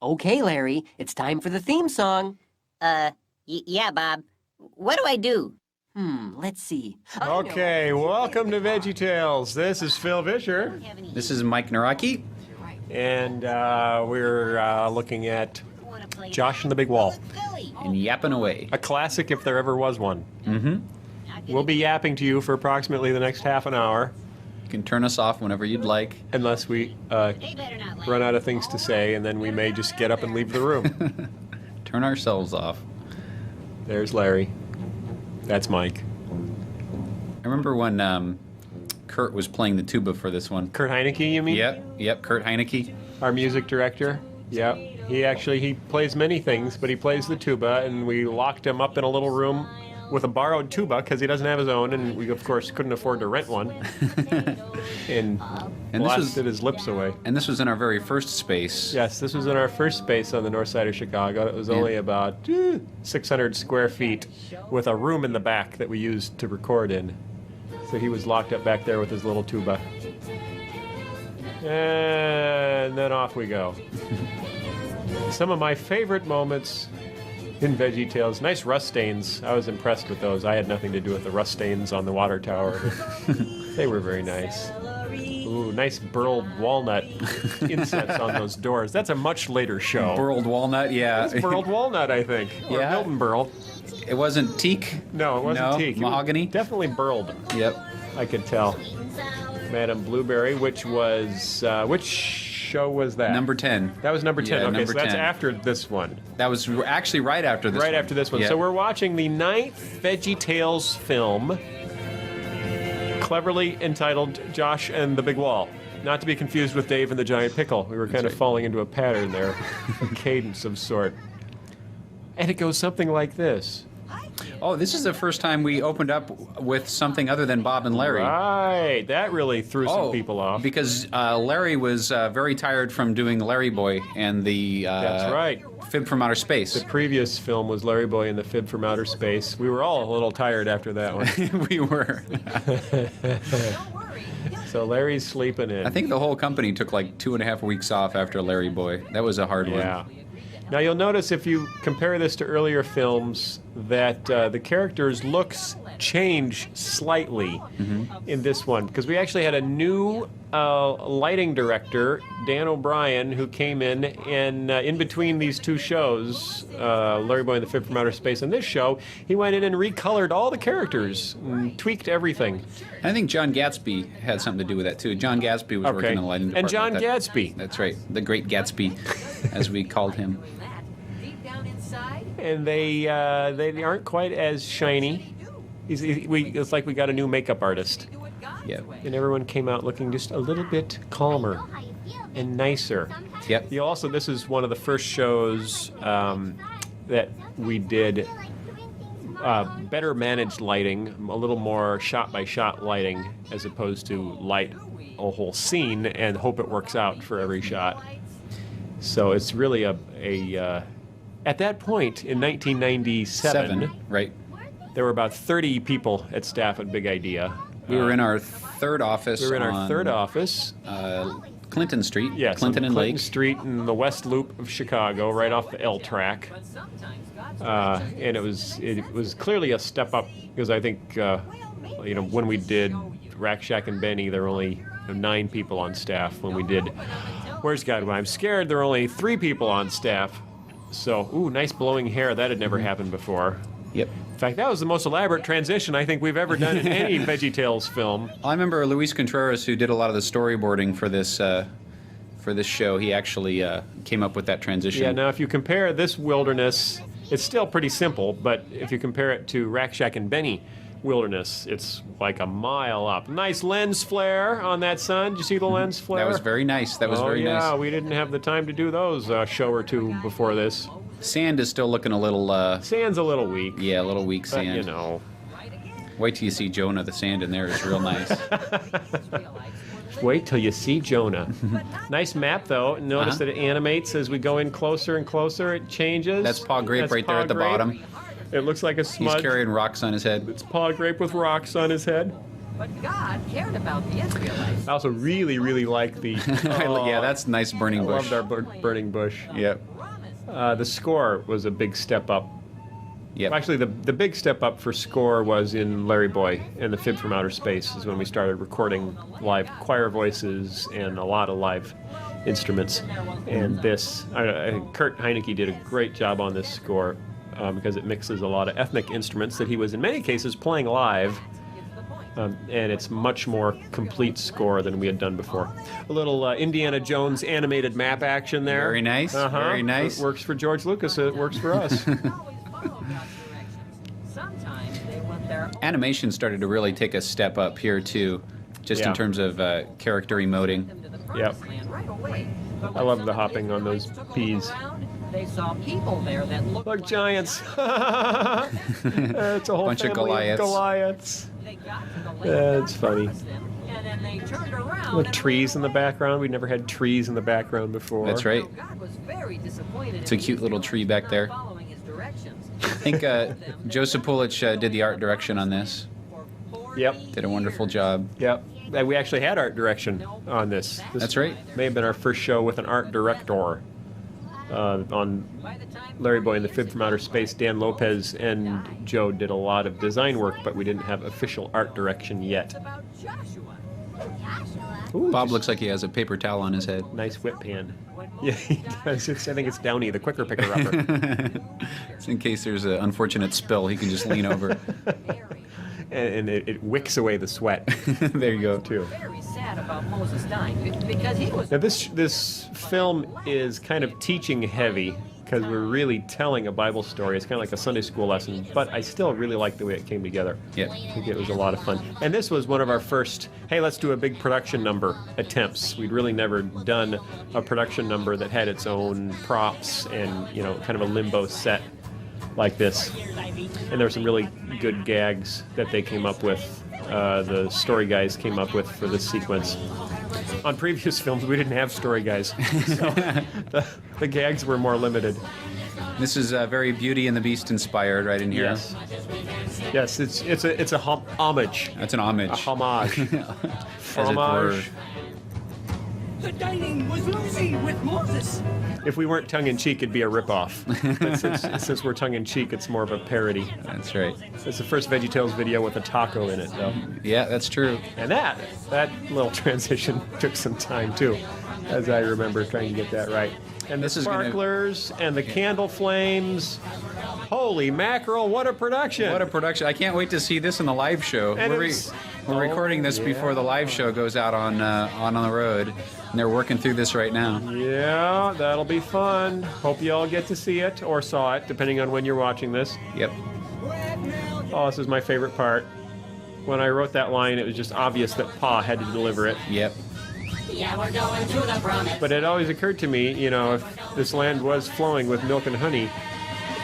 Okay, Larry, it's time for the theme song. Yeah, Bob. What do I do? Let's see. Okay, welcome to VeggieTales. This is Phil Vischer. This is Mike Naraki. And we're looking at Josh and the Big Wall. And yapping away. A classic if there ever was one. Mm-hmm. We'll be yapping to you for approximately the next half an hour. You can turn us off whenever you'd like. Unless we run out of things to say, and then we may just get up and leave the room. Turn ourselves off. There's Larry. That's Mike. I remember when Kurt was playing the tuba for this one. Kurt Heineke, you mean? Yep, Kurt Heineke. Our music director. Yep. He plays many things, but he plays the tuba, and we locked him up in a little room with a borrowed tuba because he doesn't have his own, and we of course couldn't afford to rent one. and blasted his lips away. And this was in our very first space. Yes, this was in our first space on the north side of Chicago. It was only about 600 square feet with a room in the back that we used to record in. So he was locked up back there with his little tuba. And then off we go. Some of my favorite moments in VeggieTales. Nice rust stains. I was impressed with those. I had nothing to do with the rust stains on the water tower. They were very nice. Ooh, nice burled walnut insets on those doors. That's a much later show. Burled walnut, yeah. It's burled walnut, I think. Or Yeah. Milton Burl. It wasn't teak? No, it wasn't teak. Mahogany? It was definitely burled. Yep. I could tell. Madame Blueberry, which was, which show was that? Number 10. That was number 10. Yeah, Okay, number so that's 10. after this one. That was actually right after this one. Right after this one. Yeah. So we're watching the 9th VeggieTales film, cleverly entitled Josh and the Big Wall. Not to be confused with Dave and the Giant Pickle. We were kind of falling into a pattern there, a cadence of sort. And it goes something like this. Oh, this is the first time we opened up with something other than Bob and Larry. Right, that really threw some people off. Because Larry was very tired from doing Larry Boy and the That's right. Fib from Outer Space. The previous film was Larry Boy and the Fib from Outer Space. We were all a little tired after that one. We were. So Larry's sleeping in. I think the whole company took like 2.5 weeks off after Larry Boy. That was a hard Yeah. one. Now you'll notice if you compare this to earlier films that the characters' looks change slightly in this one, because we actually had a new lighting director, Dan O'Brien, who came in, and in between these two shows, Larry Boy and the Fib from Outer Space and this show, he went in and recolored all the characters and tweaked everything. I think John Gatsby had something to do with that too. John Gatsby was working in the lighting department. And John at that- Gatsby. That's right, the great Gatsby, as we called him. And they aren't quite as shiny. It's like we got a new makeup artist. Yeah. And everyone came out looking just a little bit calmer and nicer. Yep. This is one of the first shows that we did better managed lighting, a little more shot-by-shot lighting, as opposed to light a whole scene and hope it works out for every shot. So it's really at that point in 1997, right. there were about 30 people at staff at Big Idea. We were in our third office. We were in our on, third office. Clinton Street. Yes, Clinton on and Clinton Lake. Street in the West Loop of Chicago, right off the L track. And it was clearly a step up, because I think when we did Rack Shack and Benny, there were only 9 people on staff. When we did Where's God When I'm Scared, there were only 3 people on staff. So, ooh, nice blowing hair. That had never happened before. Yep. In fact, that was the most elaborate transition I think we've ever done in any VeggieTales film. I remember Luis Contreras, who did a lot of the storyboarding for this show. He actually came up with that transition. Yeah, now if you compare this wilderness, it's still pretty simple, but if you compare it to Rack Shack and Benny wilderness, it's like a mile up. Nice lens flare on that sun. Did you see the lens flare? That was very nice. That was very nice. Yeah, we didn't have the time to do those a show or two before this. Sand is still looking a little... Sand's a little weak. Yeah, a little weak But, sand. Wait till you see Jonah. The sand in there is real nice. Wait till you see Jonah. Nice map, though. Notice that it animates as we go in closer and closer. It changes. That's Paw Grape That's right there Paw at the Grape. bottom. It looks like a smudge. He's carrying rocks on his head. It's Paw Grape with rocks on his head. But God cared about the Israelites. I also really, really like the. Yeah, that's nice burning I bush. loved our burning bush. Yep. The score was a big step up. Yep. Actually, the big step up for score was in Larry Boy and the Fib from Outer Space is when we started recording live choir voices and a lot of live instruments. And this, Kurt Heinecke did a great job on this score because it mixes a lot of ethnic instruments that he was in many cases playing live. And it's much more complete score than we had done before. A little Indiana Jones animated map action there. Very nice. Very nice. It works for George Lucas. It works for us. Sometimes they went there. Animation started to really take a step up here too, just Yeah. in terms of character emoting. To the Yep. promised land right away. But I when love the some hopping on those Israelites took a look peas. around, they saw people there that looked Like like giants. It's a whole Bunch of family of Goliaths. Goliaths. They got to the land That's God funny. promised them, and then they turned around With and trees in the looked. background. We never had trees in the background before. That's right. So God was very disappointed It's a in the cute little Israelites tree back not there. following his directions. I think Joseph Pulich did the art direction on this. Yep. Did a wonderful job. Yep. And we actually had art direction on this. This That's right. may have been our first show with an art director. On By the time Larry Boy and the Fib from Outer Space, Dan Lopez and Joe did a lot of design work, but we didn't have official art direction yet. about Joshua. Ooh, Bob just looks like he has a paper towel on his head. nice whip pan. Yeah, he does. I think it's Downey, the quicker picker upper. Just in case there's an unfortunate spill, he can just lean over. And it wicks away the sweat, There you go. too. Very sad about Moses dying because he was. Now this film is kind of teaching heavy because we're really telling a Bible story. It's kind of like a Sunday school lesson, but I still really like the way it came together. Yep. I think it was a lot of fun. And this was one of our first, hey, let's do a big production number attempts. We'd really never done a production number that had its own props and, you know, kind of a limbo set like this. And there were some really good gags that they came up with, the story guys came up with for this sequence. On previous films, we didn't have story guys, so the gags were more limited. This is very Beauty and the Beast inspired right in here. Yes, yes, it's a homage, That's an homage. a homage, As it were. homage. The dining was Lucy with Moses. If we weren't tongue in cheek, it'd be a ripoff. But since we're tongue in cheek, it's more of a parody. That's right. It's the first VeggieTales video with a taco in it, though. Yeah, that's true. And that little transition took some time too, as I remember trying to get that right. And the This is gonna- sparklers and the candle flames. Holy mackerel! What a production! What a production. I can't wait to see this in the live show. And We're, it's- we're recording this Oh, before the live show goes out on the road. And they're working through this right now. Yeah, that'll be fun. Hope you all get to see it or saw it, depending on when you're watching this. Yep. Oh, this is my favorite part. When I wrote that line, it was just obvious that Pa had to deliver it. Yep. Yeah, we're going to the promise. But it always occurred to me, you know, if this land was flowing with milk and honey,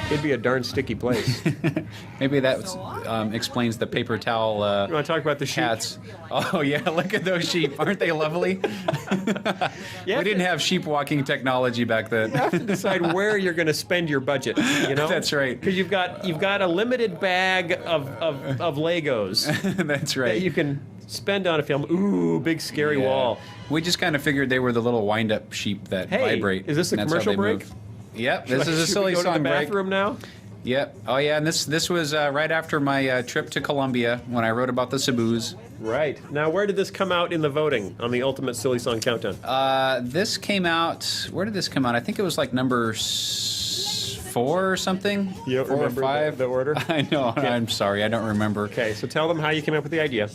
it'd be a darn sticky place. Maybe that explains the paper towel You want to talk about the sheep? hats. Oh, yeah, look at those sheep. Aren't they lovely? Yeah. We didn't have sheep walking technology back then. You have to decide where you're going to spend your budget. You know, That's right. Because you've got a limited bag of Legos That's that right. you can spend on a film. Ooh, big scary Yeah. wall. We just kind of figured they were the little wind-up sheep that Hey, vibrate. is this a and that's how commercial they break? move. Yep, this is a Should we silly go to song the break. bathroom now. Yep. Oh yeah, and this was right after my trip to Colombia when I wrote about the Cebu's. Right. Now, where did this come out in the voting on the Ultimate Silly Song Countdown? This came out. Where did this come out? I think it was like number 4 or something. You don't 4 or remember 5. the order? I know. I'm sorry. I don't remember. Okay, so tell them how you came up with the idea.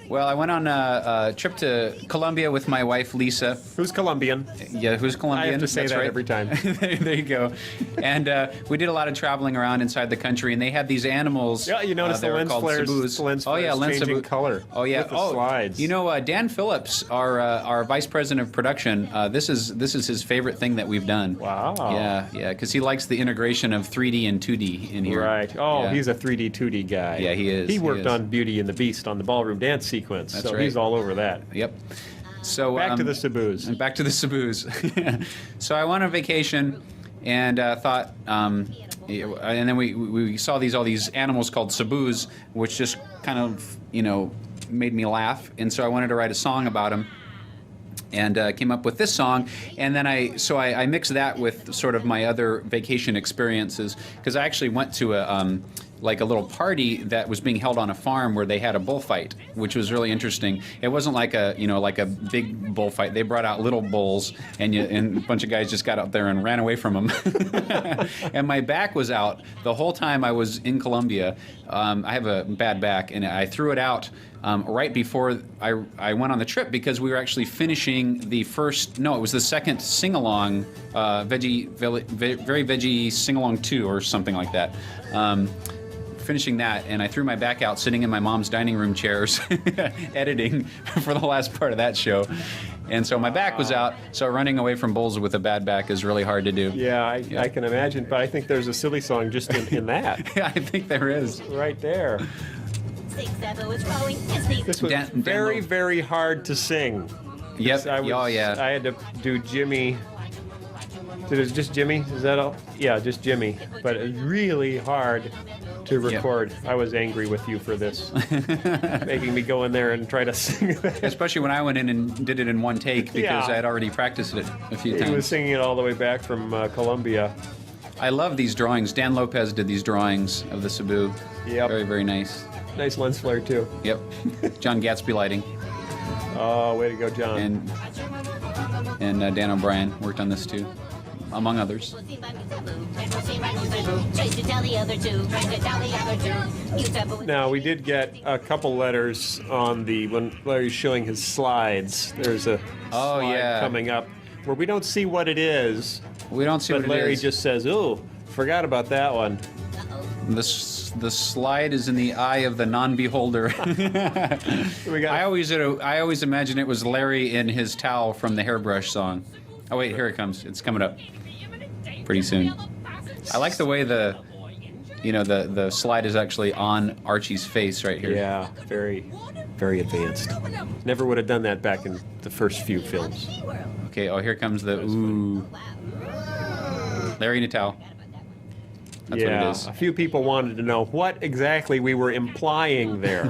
Well, I went on a trip to Colombia with my wife Lisa. Who's Colombian? Yeah, who's Colombian? I have to say That's that right. every time. There you go. And we did a lot of traveling around inside the country, and they had these animals. Yeah, you notice they the were lens called flares. Cebus. The lens Oh yeah, flares lens changing Cebu- color. Oh yeah, with the slides. You know, Dan Phillips, our vice president of production. This is his favorite thing that we've done. Wow. Yeah, because he likes the integration of 3D and 2D in here. Right. Oh, Yeah. he's a 3D, 2D guy. Yeah, he is. He He worked is. on Beauty and the Beast on the ballroom dance sequence, That's so right. he's all over that. Yep. So Back to the Cebu's. And back to the Cebu's. So I went on vacation and thought, and then we saw all these animals called Cebu's, which just kind of made me laugh, and so I wanted to write a song about him. And came up with this song, and then I mixed that with sort of my other vacation experiences, because I actually went to a little party that was being held on a farm where they had a bullfight, which was really interesting. It wasn't like a big bullfight. They brought out little bulls, and a bunch of guys just got out there and ran away from them. And my back was out the whole time I was in Colombia. I have a bad back, and I threw it out right before I went on the trip, because we were actually finishing the second sing-along, Very Veggie Sing-Along 2 or something like that. Finishing that, and I threw my back out sitting in my mom's dining room chairs editing for the last part of that show. And so my back was out, so running away from bulls with a bad back is really hard to do. Yeah, I can imagine, but I think there's a silly song just in that. I think there is. Right there. This was very hard to sing. Yep. I had to do Jimmy. It was just Jimmy? Is that all? Yeah, just Jimmy. But it was really hard to record. Yep. I was angry with you for this, making me go in there and try to sing that. Especially when I went in and did it in one take, because I had already practiced it a few times. He was singing it all the way back from Colombia. I love these drawings. Dan Lopez did these drawings of the Cebu. Yep. Very, very nice. Nice lens flare, too. Yep. John Gatsby lighting. Oh, way to go, John. And Dan O'Brien worked on this, too, among others. Now, we did get a couple letters on when Larry's showing his slides. There's a slide coming up where we don't see what it is. We don't see what it is. But Larry just says, "Ooh, forgot about that one." The slide is in the eye of the non-beholder. I always imagine it was Larry in his towel from the Hairbrush song. Oh wait, here it comes. It's coming up pretty soon. I like the way the slide is actually on Archie's face right here. Yeah, very, very advanced. Never would have done that back in the first few films. Okay, here comes the ooh. Larry in a towel. That's what it is. A few people wanted to know what exactly we were implying there.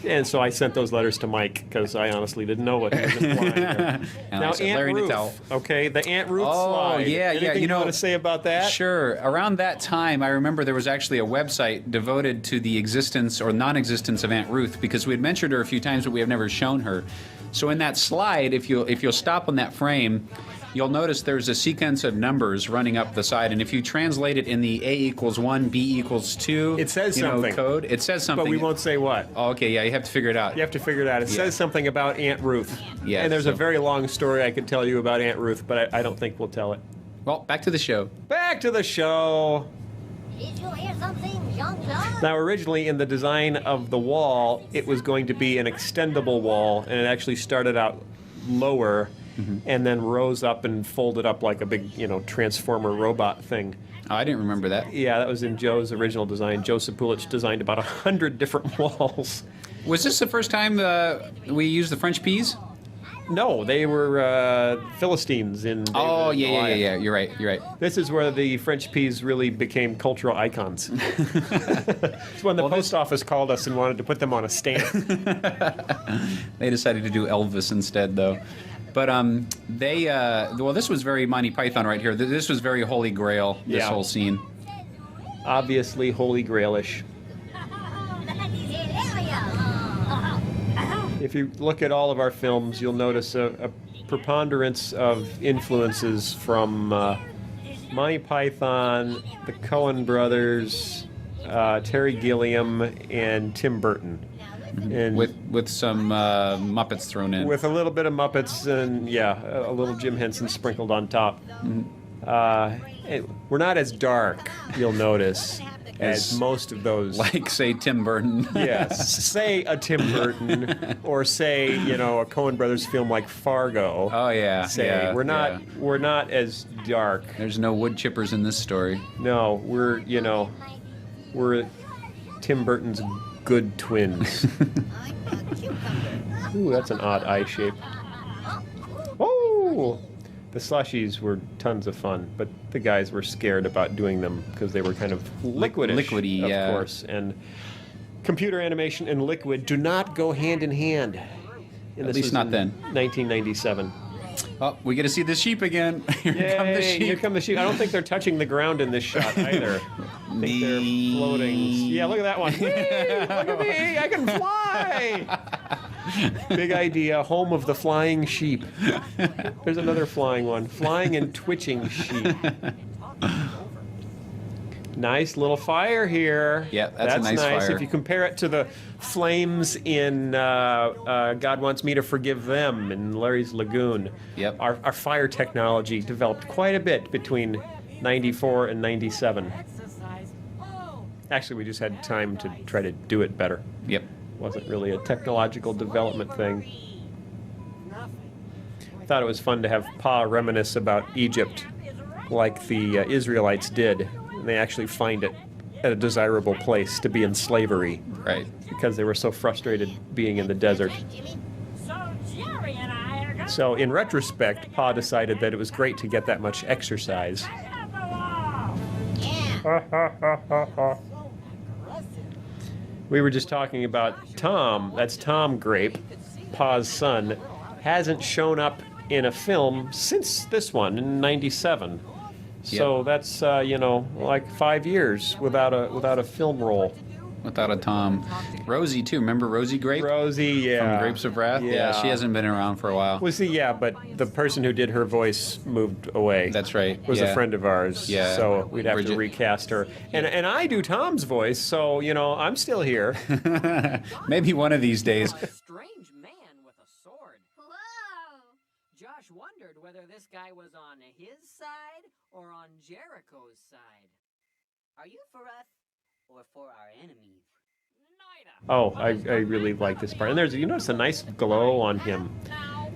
And so I sent those letters to Mike, because I honestly didn't know what he was implying there. Now, Aunt Ruth, okay, the Aunt Ruth slide. Oh, yeah. Anything you want to say about that? Sure. Around that time, I remember there was actually a website devoted to the existence or non-existence of Aunt Ruth, because we had mentioned her a few times, but we have never shown her. So in that slide, if you'll stop on that frame, you'll notice there's a sequence of numbers running up the side, and if you translate it in the A equals 1, B equals 2, it says something. Code, it says something. But we won't say what. Oh, okay, yeah, you have to figure it out. You have to figure it out. It says something about Aunt Ruth. Yeah. And there's a very long story I could tell you about Aunt Ruth, but I don't think we'll tell it. Well, back to the show. Back to the show. Did you hear something, Jean-Claude? Now, originally in the design of the wall, it was going to be an extendable wall, and it actually started out lower. Mm-hmm. And then rose up and folded up like a big, transformer robot thing. Oh, I didn't remember that. Yeah, that was in Joe's original design. Joe Sapulich designed about 100 different walls. Was this the first time we used the French peas? No, they were Philistines in. Oh, yeah. You're right. This is where the French peas really became cultural icons. It's when the post office called us and wanted to put them on a stand. They decided to do Elvis instead, though. But this was very Monty Python right here. This was very Holy Grail, this whole scene. Obviously Holy Grailish. If you look at all of our films, you'll notice a preponderance of influences from Monty Python, the Coen brothers, Terry Gilliam, and Tim Burton. And with some Muppets thrown in. With a little bit of Muppets and, a little Jim Henson sprinkled on top. Mm-hmm. We're not as dark, you'll notice, as most of those. Like, say, Tim Burton. Yes. Say a Tim Burton, or say, a Coen Brothers film like Fargo. Oh, yeah. Say, we're not as dark. There's no wood chippers in this story. No, we're Tim Burton's good twins. Ooh, that's an odd eye shape. Oh! The slushies were tons of fun, but the guys were scared about doing them because they were kind of liquidish, liquidy, of course. And computer animation and liquid do not go hand in hand. And At this least was not in then. 1997. Oh, we get to see the sheep again. Here come the Yay, sheep. here come the sheep. I don't think they're touching the ground in this shot either. I think they're floating. Yeah, look at that one. Whee! Look at me, I can fly! Big idea, home of the flying sheep. There's another flying one. Flying and twitching sheep. Nice little fire here. Yeah, that's a nice fire. If you compare it to the flames in God Wants Me to Forgive Them in Larry's Lagoon. Yep. Our fire technology developed quite a bit between 94 and 97. Actually, we just had time to try to do it better. Yep. Wasn't really a technological development thing. I thought it was fun to have Pa reminisce about Egypt like the Israelites did. They actually find it at a desirable place to be in slavery Right. because they were so frustrated being in the desert. So in retrospect, Pa decided that it was great to get that much exercise. We were just talking about Tom, that's Tom Grape, Pa's son, hasn't shown up in a film since this one in 97. So that's like 5 years without a film role. Without a Tom. Rosie too. Remember Rosie Grape Rosie, yeah. from Grapes of Wrath? Yeah, she hasn't been around for a while. But the person who did her voice moved away. That's right. Was yeah. a friend of ours. Yeah. So we'd have Bridget. to recast her. And I do Tom's voice, so I'm still here. Maybe one of these days. A strange man with a sword. Whoa! Josh wondered whether this guy was on his side or on Jericho's side. Are you for us or for our enemies? Neither. Oh, I really like this part. And there's notice a nice glow on him.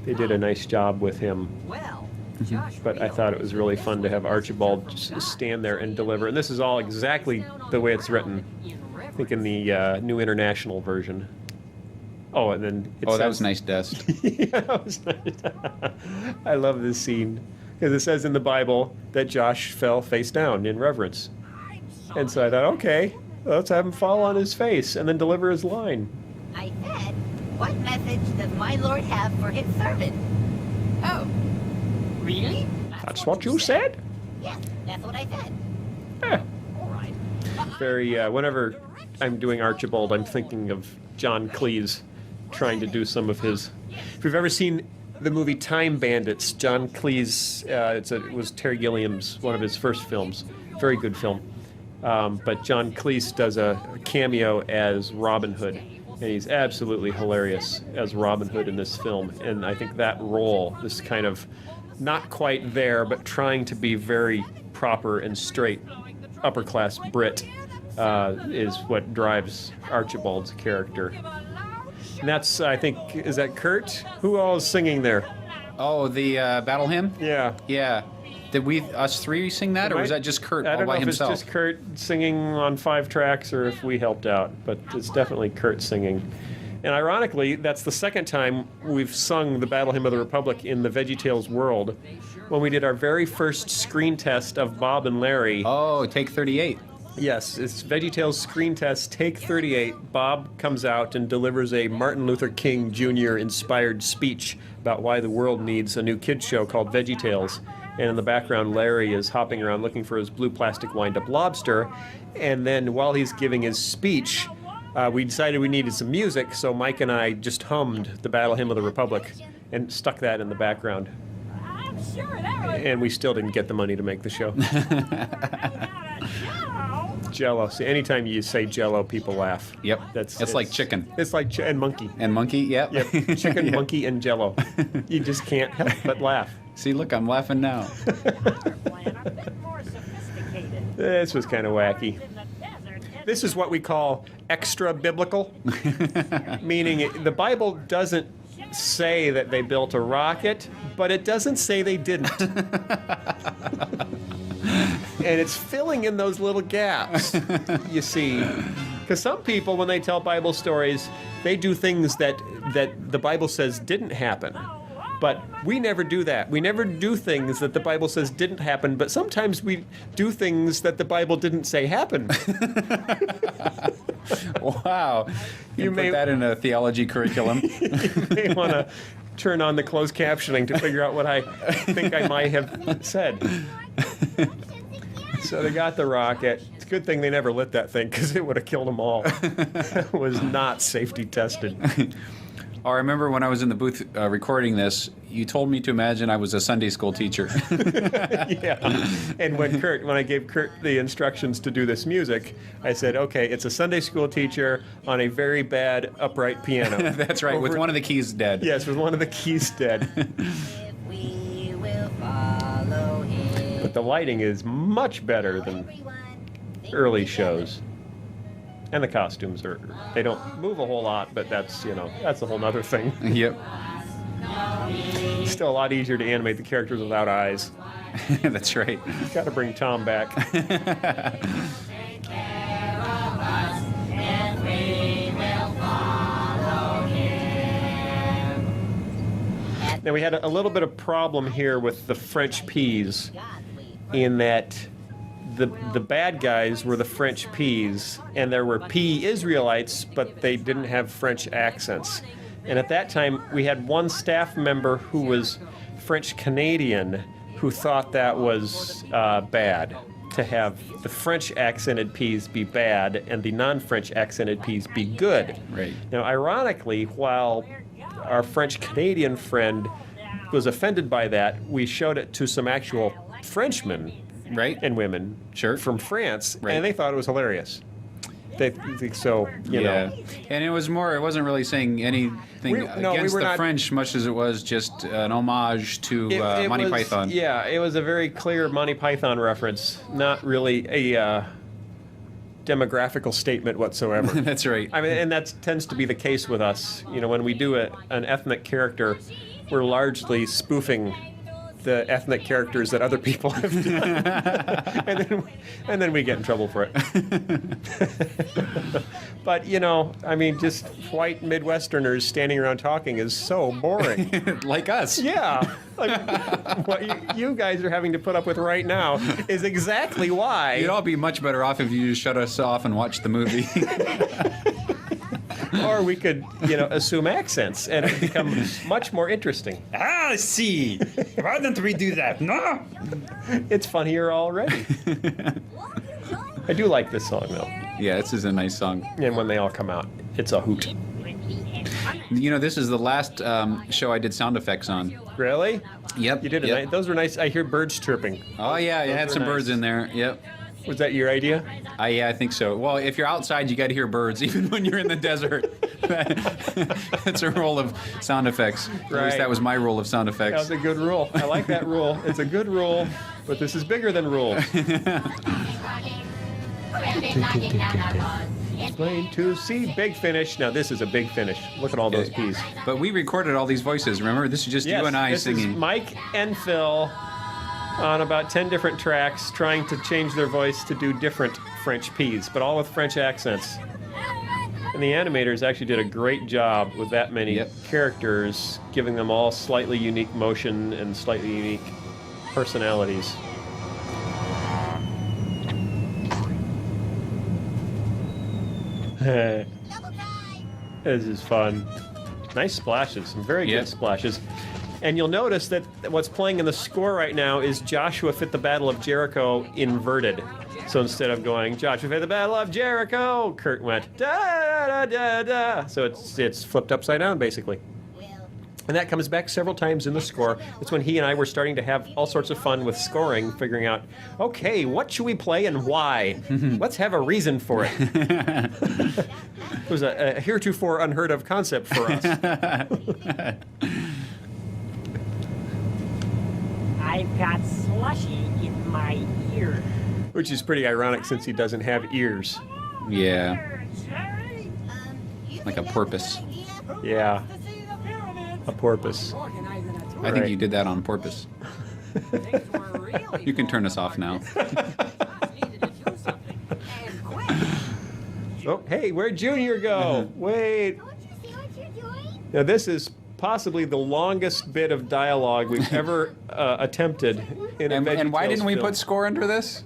They did a nice job with him. Well, Josh But I thought it was really fun to have Archibald just stand there and deliver. And this is all exactly the way it's written. I think in the New International version. Oh, and then it Oh, says, that was nice dust. Yeah, that was nice. I love this scene. Because it says in the Bible that Josh fell face down in reverence. And so I thought, okay, let's have him fall on his face and then deliver his line. I said, what message does my Lord have for his servant? Oh, really? That's what you said? Yes, that's what I said. Yeah. All right. Very, whenever I'm doing Archibald, I'm thinking of John Cleese trying to do some of his. If you've ever seen the movie Time Bandits, John Cleese, it was Terry Gilliam's, one of his first films. Very good film. But John Cleese does a cameo as Robin Hood, and he's absolutely hilarious as Robin Hood in this film. And I think that role, this kind of not quite there, but trying to be very proper and straight upper-class Brit, is what drives Archibald's character. And that's, I think, is that Kurt? Who all is singing there? Oh, the battle hymn? Yeah. Yeah. Did us three sing that, or was that just Kurt I all don't by know if himself? it's just Kurt singing on 5 tracks or if we helped out, but it's definitely Kurt singing. And ironically, that's the second time we've sung the Battle Hymn of the Republic in the VeggieTales world. When we did our very first screen test of Bob and Larry. Oh, take 38. Yes, it's VeggieTales screen test, take 38. Bob comes out and delivers a Martin Luther King Jr. inspired speech about why the world needs a new kids show called VeggieTales. And in the background, Larry is hopping around looking for his blue plastic wind-up lobster. And then while he's giving his speech, we decided we needed some music, so Mike and I just hummed the Battle Hymn of the Republic and stuck that in the background. I'm sure that was And we still didn't get the money to make the show. Jello. See, anytime you say Jello, people laugh. Yep. It's like chicken. It's like and monkey. And monkey, yep. Yep. Chicken, Yep. monkey, and Jello. You just can't help but laugh. See, look, I'm laughing now. plan a bit more sophisticated. This was kind of wacky. In the desert, This is what we call extra biblical, meaning the Bible doesn't say that they built a rocket, but it doesn't say they didn't. And it's filling in those little gaps, you see. Because some people, when they tell Bible stories, they do things that the Bible says didn't happen. But we never do that. We never do things that the Bible says didn't happen, but sometimes we do things that the Bible didn't say happened. Wow. You may- put that in a theology curriculum. You may want to turn on the closed captioning to figure out what I think I might have said. So they got the rocket. It's a good thing they never lit that thing because it would have killed them all. It was not safety tested. Oh, I remember when I was in the booth recording this, you told me to imagine I was a Sunday school teacher. Yeah. And when I gave Kurt the instructions to do this music, I said, okay, it's a Sunday school teacher on a very bad upright piano. That's right, with one of the keys dead. Yes, with one of the keys dead. If we will follow him. But the lighting is much better than early shows. And the costumes they don't move a whole lot, but that's a whole nother thing. Yep. Still a lot easier to animate the characters without eyes. That's right. Got to bring Tom back. Now we had a little bit of problem here with the French peas, in that the bad guys were the French peas, and there were pea Israelites, but they didn't have French accents. And at that time, we had one staff member who was French Canadian who thought that was bad, to have the French accented peas be bad and the non-French accented peas be good. Right. Now, ironically, while our French Canadian friend was offended by that, we showed it to some actual Frenchmen, Right. and women, Sure. from France, Right. and they thought it was hilarious. They so you know. And it wasn't really saying anything We against were the not- French, much as it was just an homage to It Monty was, Python. Yeah, it was a very clear Monty Python reference, not really a demographical statement whatsoever. That's right. I mean, and that tends to be the case with us. When we do an ethnic character, we're largely spoofing the ethnic characters that other people have done, and then we get in trouble for it. But just white Midwesterners standing around talking is so boring. Like us. Yeah, like what you guys are having to put up with right now is exactly why. You'd all be much better off if you just shut us off and watched the movie. Or we could, assume accents, and it would become much more interesting. I see. Why don't we do that? No. It's funnier already. I do like this song, though. Yeah, this is a nice song. And when they all come out, it's a hoot. This is the last show I did sound effects on. Really? Yep. You did it. Yep. Those were nice. I hear birds chirping. Oh, yeah, you Those had were some nice. birds in there. Yep. Was that your idea? Yeah, I think so. Well, if you're outside, you got to hear birds, even when you're in the desert. That's a rule of sound effects. At Right. least that was my rule of sound That effects. was a good rule. I like that rule. It's a good rule, but this is bigger than rules. Plain to see. Big finish. Now, this is a big finish. Look at all those peas. But we recorded all these voices. Remember, this is just Yes, you and I this singing. is Mike and Phil on about 10 different tracks trying to change their voice to do different French peas, but all with French accents. And the animators actually did a great job with that many Yep. characters, giving them all slightly unique motion and slightly unique personalities. This is fun. Nice splashes, some very Yep. good splashes. And you'll notice that what's playing in the score right now is Joshua Fit the Battle of Jericho inverted. So instead of going, Joshua Fit the Battle of Jericho, Kurt went, da da da da. So it's flipped upside down, basically. And that comes back several times in the score. It's when he and I were starting to have all sorts of fun with scoring, figuring out, okay, what should we play and why? Let's have a reason for it. It was a heretofore unheard of concept for us. I've got slushy in my ear. Which is pretty ironic since he doesn't have ears. Yeah, like a porpoise. Yeah, a porpoise. I think you did that on purpose. You can turn us off now. Oh, hey, where'd Junior go? Wait. Don't you see what you're doing? Now, this is possibly the longest bit of dialogue we've ever attempted in a And why VeggieTales didn't we film. put score under this?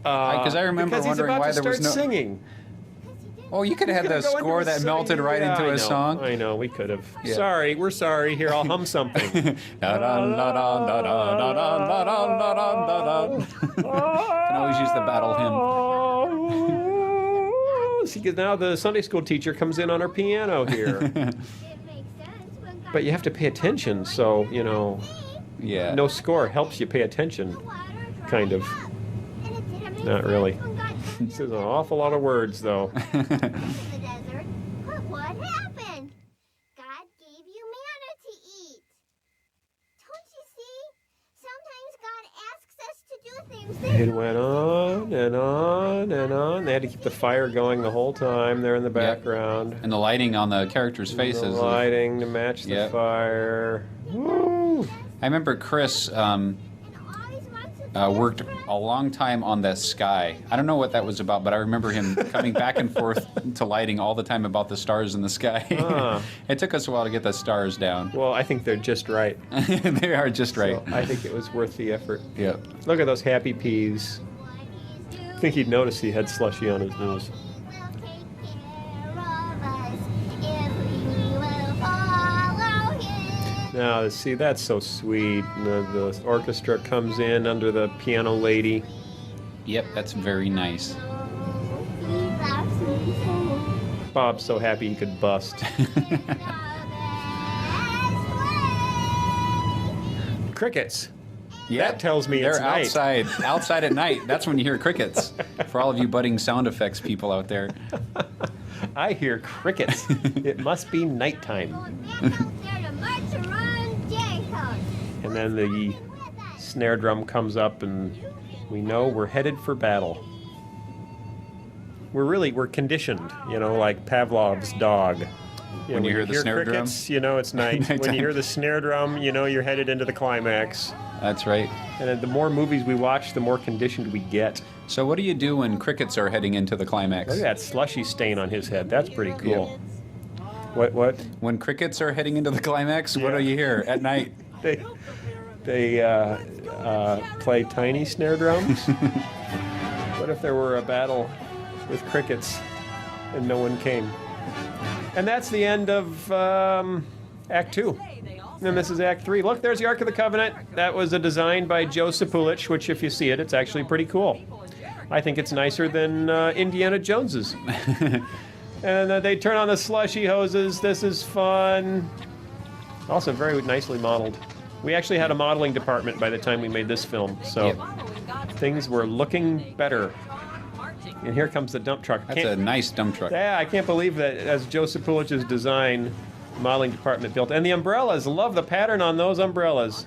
Because I remember Because he's wondering about why to there was start no. singing. Oh, you could have had the Go into score a that song. melted right Yeah, into I a know. song. I know, we could have. Yeah. Sorry, we're sorry. Here, I'll hum something. Can always use the battle hymn. See, 'cause now the Sunday school teacher comes in on her piano here. It makes sense when God But you have to pay attention, so, you know, Yeah. no score helps you pay attention. Kind of. Not really. This is an awful lot of words, though. in the desert. But what happened? God gave you manna to eat. Don't you see? Sometimes God asks us to do things that It went on and on and on. They had to keep the fire going the whole time there in the background. And the lighting on the characters' The faces. lighting to match the Yep. fire. Woo! I remember Chris always wants to worked a long time on the sky. I don't know what that was about, but I remember him coming back and forth to lighting all the time about the stars in the sky. Ah. It took us a while to get the stars down. Well, I think they're just right. They are just right. So I think it was worth the effort. Yep. Look at those happy peas. I think he'd notice he had slushy on his nose. Now, see, that's so sweet. The orchestra comes in under the piano lady. Yep, that's very nice. Bob's so happy he could bust. Crickets. Yeah, That tells me they're it's night. outside at night. That's when you hear crickets. For all of you budding sound effects people out there. I hear crickets. It must be nighttime. And then the snare drum comes up, and we know we're headed for battle. We're conditioned, you know, like Pavlov's dog. When you hear the snare drum? crickets, you know it's night. When Nighttime. you hear the snare drum, you know you're headed into the climax. That's right. And then the more movies we watch, the more conditioned we get. So what do you do when crickets are heading into the climax? Look at that slushy stain on his head. That's pretty cool. What? When crickets are heading into the climax, what Yeah. do you hear at night? They play tiny snare drums? What if there were a battle with crickets and no one came? And that's the end of Act 2. And this is Act 3. Look, there's the Ark of the Covenant. That was a design by Joe Sapulich, which if you see it, it's actually pretty cool. I think it's nicer than Indiana Jones's. And they turn on the slushy hoses. This is fun. Also very nicely modeled. We actually had a modeling department by the time we made this film, so things were looking better. And here comes the dump truck. That's a nice dump truck. Yeah, I can't believe that as Joe Sapulich's design, the modeling department built. And the umbrellas, love the pattern on those umbrellas.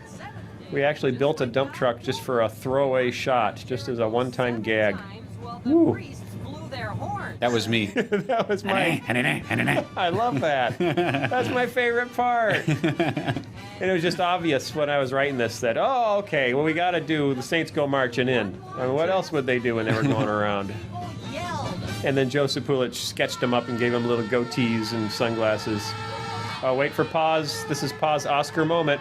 We actually built a dump truck just for a throwaway shot, just as a one-time gag. Woo. That was me. That was my... I love that. That's my favorite part. And it was just obvious when I was writing this that, oh, okay, well, we got to do The Saints Go Marching In. I mean, what else would they do when they were going around? And then Joe Sapulich sketched them up and gave them little goatees and sunglasses. Oh, wait for pause. This is pause Oscar moment.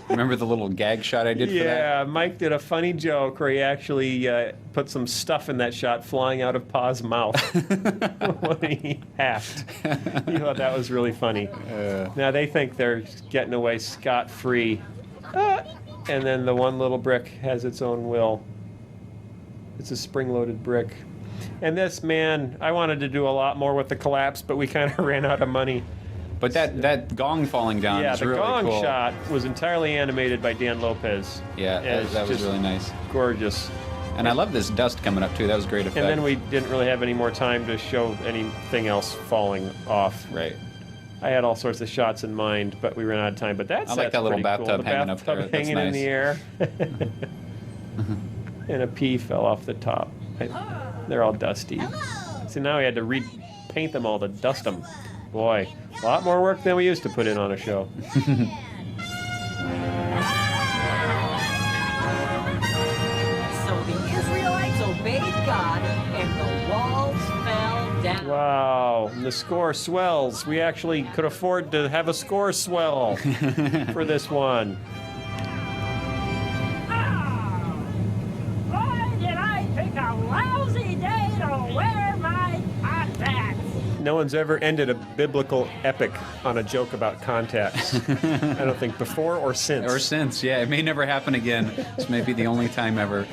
Remember the little gag shot I did for that? Yeah, Mike did a funny joke where he actually put some stuff in that shot flying out of Pa's mouth when he hacked. He thought that was really funny. Now they think they're getting away scot-free. And then the one little brick has its own will. It's a spring-loaded brick. And this, man, I wanted to do a lot more with the collapse, but we kind of ran out of money. But that gong falling down Yeah, is the really gong cool. shot was entirely animated by Dan Lopez. Yeah, And it's that was just really nice. gorgeous. And I love this dust coming up too. That was a great effect. And then we didn't really have any more time to show anything else falling off. Right. I had all sorts of shots in mind, but we ran out of time. But that's I like that little pretty bathtub cool. The hanging up bathtub there. That's hanging in nice. the air. And a pea fell off the top. They're all dusty. So now we had to repaint them all to dust them. Boy, a lot more work than we used to put in on a show. So the Israelites obeyed God, and the walls fell down. Wow, and the score swells. We actually could afford to have a score swell for this one. No one's ever ended a biblical epic on a joke about contacts. I don't think before or since. Or since, yeah. It may never happen again. This may be the only time ever.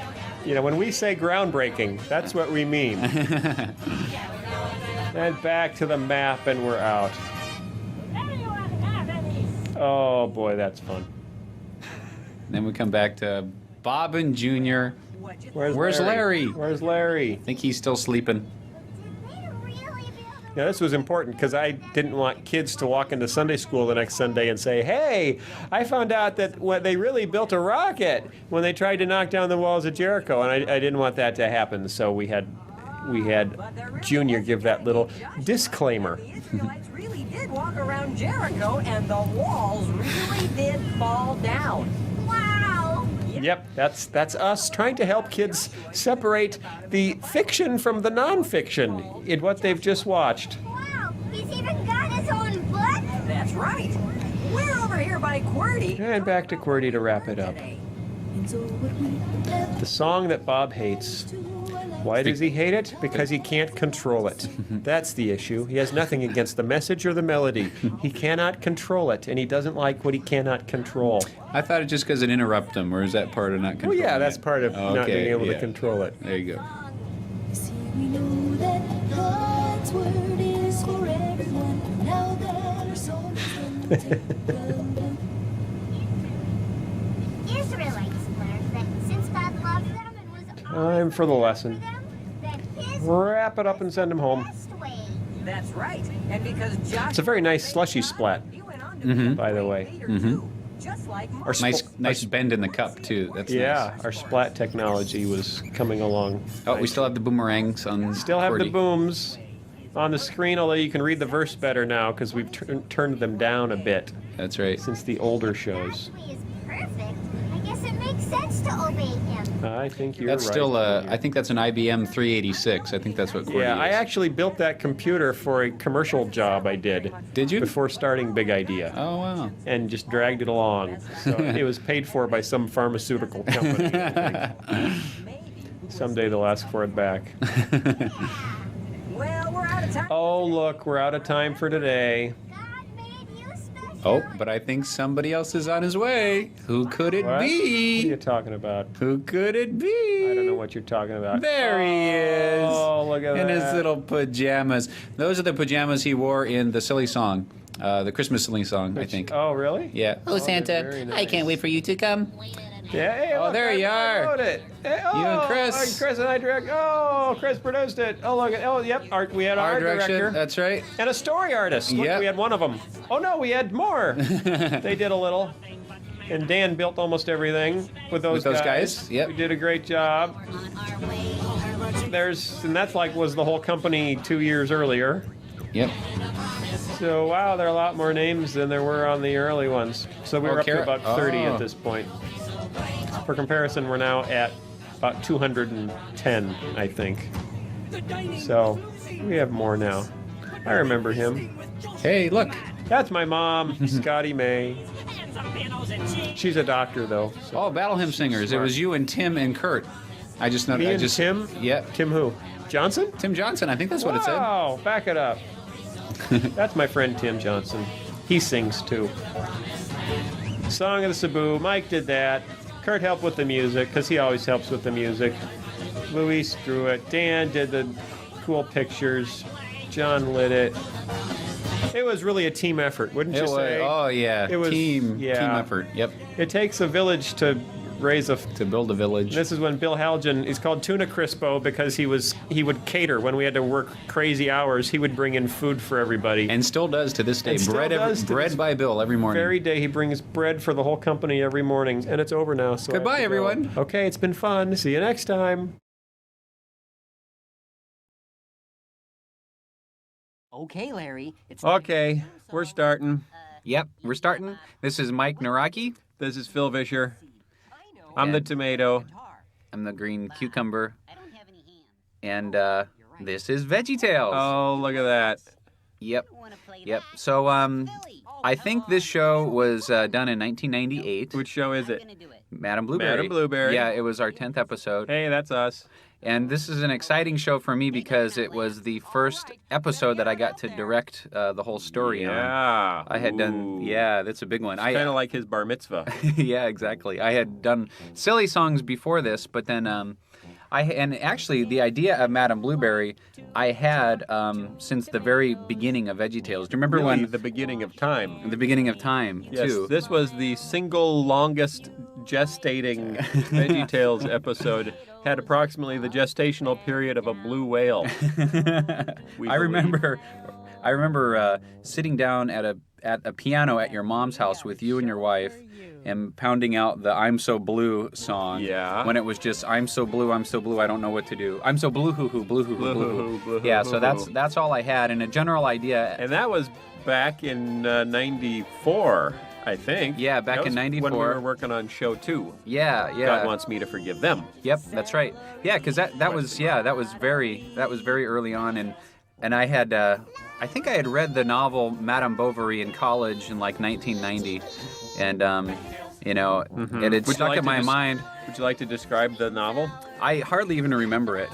You know, when we say groundbreaking, that's what we mean. And back to the map, and we're out. Oh, boy, that's fun. Then we come back to Bob and Junior. Where's Larry? Where's Larry? I think he's still sleeping. Now, this was important because I didn't want kids to walk into Sunday school the next Sunday and say, hey, I found out that they really built a rocket when they tried to knock down the walls of Jericho, and I didn't want that to happen, so we had Junior give that little disclaimer. The Israelites really did walk around Jericho, and the walls really did fall down. Wow! Yep, that's us trying to help kids separate the fiction from the nonfiction in what they've just watched. Wow! He's even got his own book? That's right. We're over here by QWERTY. And back to QWERTY to wrap it up. The song that Bob hates. Why does he hate it? Because he can't control it. That's the issue. He has nothing against the message or the melody. He cannot control it, and he doesn't like what he cannot control. I thought it just because it interrupted him, or is that part of not Well, controlling yeah, that's it? part of not Okay, being able to yeah. control it. There you go. See, we know that God's word is for everyone. Now that our soul is in Israelites learned that since God loved them and was Time for the lesson. them, that his Wrap it up and send him home. best way. That's right. And because Joshua... It's a very nice slushy splat, He went on to be by the way. later, too, just like Our Moses. Nice bend in the cup, too. That's Yeah, nice. our splat technology was coming along. Oh, we still have the boomerangs on. Still have the QWERTY. booms on the screen, although you can read the verse better now because we've turned them down a bit That's right. since the older shows. God's way is perfect. I guess it makes sense to obey him. I think you're That's right. still Junior. I think that's an IBM 386. I think that's what QWERTY Yeah, is. I actually built that computer for a commercial job I did. Did you? Before starting Big Idea. Oh, wow. And just dragged it along. So it was paid for by some pharmaceutical company. I think. Someday they'll ask for it back. Well, we're out of time. Oh, look, we're out of time for today. God made you special. Oh, but I think somebody else is on his way. Who could it What? What are you be? talking about? Who could it be? I don't know what you're talking about. There he is. Oh, look at in that. his little pajamas. Those are the pajamas he wore in the silly song, the Christmas silly song, I think. Oh, really? Yeah. Oh, Santa, very nice. I can't wait for you to come. Yeah. Hey, Oh, look, there you I are. wrote it. Hey, oh, You and Chris. Chris and I direct. Oh, Chris produced it. Oh, look. Oh, yep. We had our direction. director. That's right. And a story artist. Look, Yep. we had one of them. Oh, no, we had more. They did a little. And Dan built almost everything with those guys. Yep. We did a great job. And that's was the whole company 2 years earlier. Yep. So, wow, there are a lot more names than there were on the early ones. So we were up to about 30 Oh. at this point. For comparison, we're now at about 210, I think. So we have more now. I remember him. Hey, look. That's my mom, Scotty May. She's a doctor, though. So. Oh, Battle Hymn Singers. It was you and Tim and Kurt. I just know. Me and Tim? Yep. Tim who? Johnson? Tim Johnson. I think that's what it said. Wow, back it up. That's my friend Tim Johnson. He sings too. Song of the Cebu. Mike did that. Kurt helped with the music because he always helps with the music. Luis drew it. Dan did the cool pictures. John lit it. It was really a team effort, wouldn't you say? Oh yeah. It was team yeah. effort. Yep. It takes a village to raise a. To build a village. This is when Bill Haljan, he's called Tuna Crispo because he would cater when we had to work crazy hours. He would bring in food for everybody. And still does to this day. And still does to Bread this by Bill every morning. Every day he brings bread for the whole company every morning, and it's over now. So I have Goodbye, to go. everyone. Okay, it's been fun. See you next time. Okay, Larry. It's Okay, we're starting. Yep. We're starting. This is Mike Naraki. This is Phil Vischer. I'm the tomato. I'm the green cucumber. And this is VeggieTales. Oh, look at that. Yep. Yep. So I think this show was done in 1998. Which show is it? Madam Blueberry. Madam Blueberry. Yeah, it was our 10th episode. Hey, that's us. And this is an exciting show for me because it was the first episode that I got to direct the whole story on. Yeah. I had done, that's a big one. Kind of like his bar mitzvah. Yeah, exactly. I had done silly songs before this, but then and actually the idea of Madame Blueberry I had since the very beginning of VeggieTales. Do you remember Really, when the beginning of time? the beginning of time Yes, too? this was the single longest gestating VeggieTales episode. Had approximately the gestational period of a blue whale. I remember sitting down at a piano at your mom's house with you and your wife and pounding out the "I'm So Blue" song. Yeah. When it was just "I'm so blue, I don't know what to do. I'm so blue, hoo hoo, blue hoo hoo, blue hoo." Yeah, so that's all I had, and a general idea. And that was back in '94, I think. Yeah, back in '94 when we were working on show 2. Yeah. God Wants Me to Forgive Them. Yep, that's right. Yeah, because that was very early on, and I had I think I had read the novel Madame Bovary in college in like 1990, and it had stuck in my mind. Would you like to describe the novel? I hardly even remember it.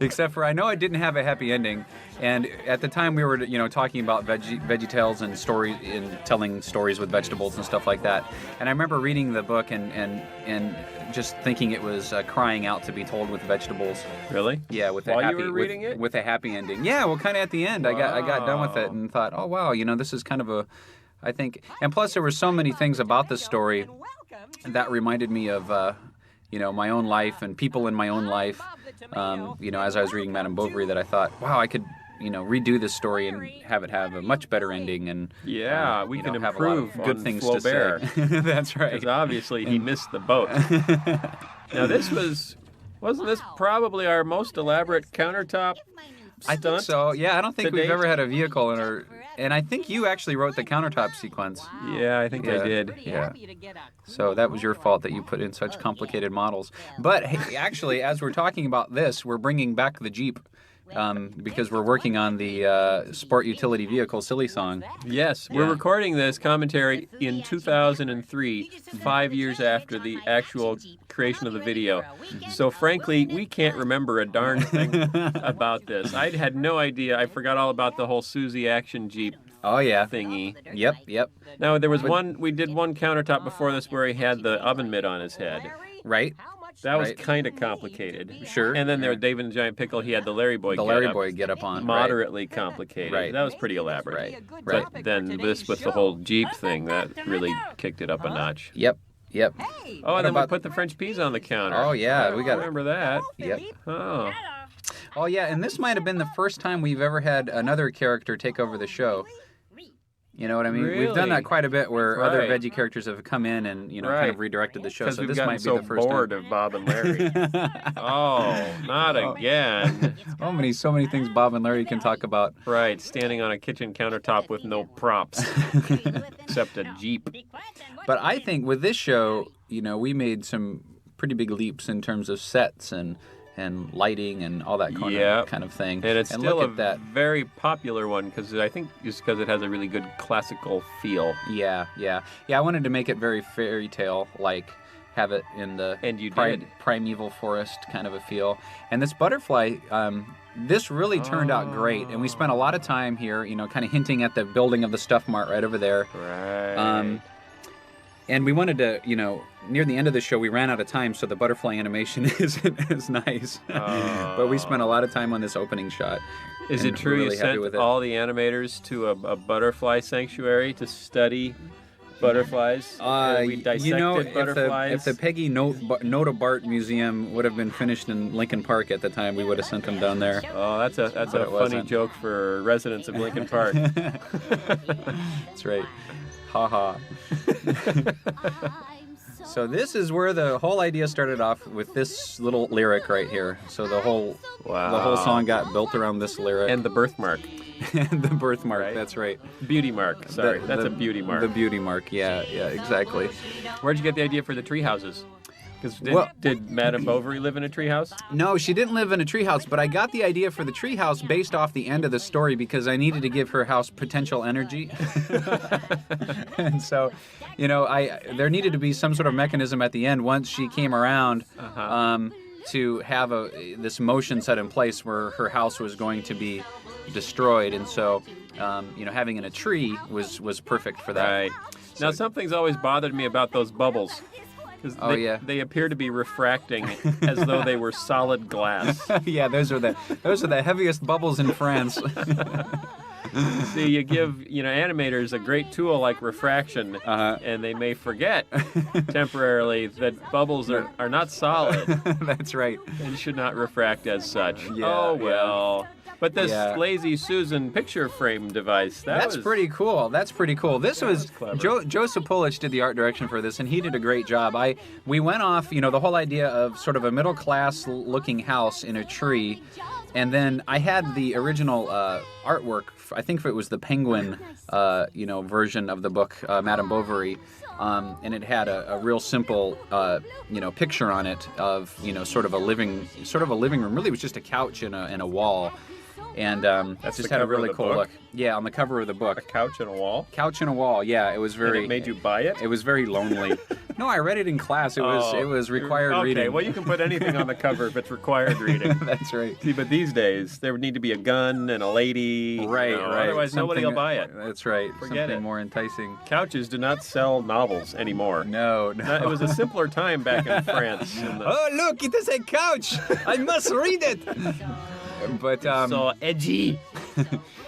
Except for I know it didn't have a happy ending, and at the time we were talking about VeggieTales and stories and telling stories with vegetables and stuff like that. And I remember reading the book and just thinking it was crying out to be told with vegetables. Really? Yeah, with a While happy you were reading it? with a happy ending. Yeah, well, kind of at the end, I got done with it and thought, oh wow, this is kind of I think, and plus there were so many things about this story that reminded me of my own life and people in my own life. As I was reading Madame Bovary, that I thought, wow, I could, redo this story and have it have a much better ending, and we can have a lot of improve good on things Flaubert. to say. That's right. Because obviously he missed the boat. Now wasn't this probably our most elaborate countertop I think stunt? so. Yeah, I don't think to we've date? ever had a vehicle in our. And I think you actually wrote the countertop sequence. Yeah, I think I did. Yeah. So that was your fault that you put in such complicated models. But hey, actually, as we're talking about this, we're bringing back the Jeep. Because we're working on the sport utility vehicle silly song. Yes, we're recording this commentary in 2003, 5 years after the actual creation of the video. So frankly, we can't remember a darn thing about this. I had no idea. I forgot all about the whole Susie Action Jeep thingy. Yep. Now, there was we did one countertop before this where he had the oven mitt on his head. Right. That was kind of complicated. Sure. And then there was David and the Giant Pickle. He had the Larry Boy get up on. Moderately complicated. Right. That was pretty elaborate. Right. But then this with the whole Jeep thing, that really kicked it up a notch. Yep. Oh, and then we put the French peas on the counter. Oh, yeah. We got remember that. Yep. Oh. Oh, yeah. And this might have been the first time we've ever had another character take over the show. You know what I mean? Really? We've done that quite a bit where other Right. veggie characters have come in and, kind of redirected the show. Because So we've this gotten might be so the first bored time. of Bob and Larry. Oh, not again. So many things Bob and Larry can talk about. Right, standing on a kitchen countertop with no props. Except a Jeep. But I think with this show, we made some pretty big leaps in terms of sets and lighting and all that kind of thing. And it's still look at that. very popular one because I think it's because it has a really good classical feel. Yeah. I wanted to make it very fairy tale like, have it in the And you did. primeval forest kind of a feel. And this butterfly, this really turned out great. And we spent a lot of time here, kind of hinting at the building of the Stuff Mart right over there. Right. And we wanted to, near the end of the show, we ran out of time, so the butterfly animation isn't as nice. But we spent a lot of time on this opening shot. Is and it true we're really you happy sent with it. all the animators to a butterfly sanctuary to study butterflies? We dissected butterflies. If the Peggy Nota Bart Museum would have been finished in Lincoln Park at the time, we would have sent them down there. Oh, that's a But it funny wasn't. joke for residents of Lincoln Park. That's right. Ha ha. So this is where the whole idea started off with this little lyric right here. So the whole song got built around this lyric. And the birthmark. And the birthmark, Right. that's right. Beauty mark. Sorry, that's a beauty mark. The beauty mark, yeah, exactly. Where'd you get the idea for the tree houses? Because Well- did Madame Bovary live in a treehouse? No, she didn't live in a treehouse, but I got the idea for the treehouse based off the end of the story because I needed to give her house potential energy. And so, there needed to be some sort of mechanism at the end once she came around. to have this motion set in place where her house was going to be destroyed, and so having in a tree was perfect for that. Right. Now, something's always bothered me about those bubbles. 'Cause they appear to be refracting as though they were solid glass. Yeah, those are the heaviest bubbles in France. See, you give animators a great tool like refraction, and they may forget temporarily that bubbles are not solid That's right. and should not refract as such. Yeah, oh well. But this Yeah. Lazy Susan picture frame device, That's pretty cool. That's pretty cool. This was clever. Joe Sapulich did the art direction for this, and he did a great job. We went off, the whole idea of sort of a middle class looking house in a tree, and then I had the original artwork. I think it was the Penguin, version of the book, Madame Bovary. And it had a real simple, picture on it of, sort of a living room. Really, it was just a couch and a wall, and That's just the had a cover of really the cool book? look. Yeah, on the cover of the book. A couch and a wall. Couch and a wall. Yeah, it was very. And it made you buy it? It was very lonely. No, I read it in class. It was required reading. Okay, well, you can put anything on the cover if it's required reading. That's right. See, but these days, there would need to be a gun and a lady. Right. Otherwise, nobody will buy it. That's right. Forget Something it. more enticing. Couches do not sell novels anymore. No. It was a simpler time back in France. Oh, look! It is a couch. I must read it. But so edgy.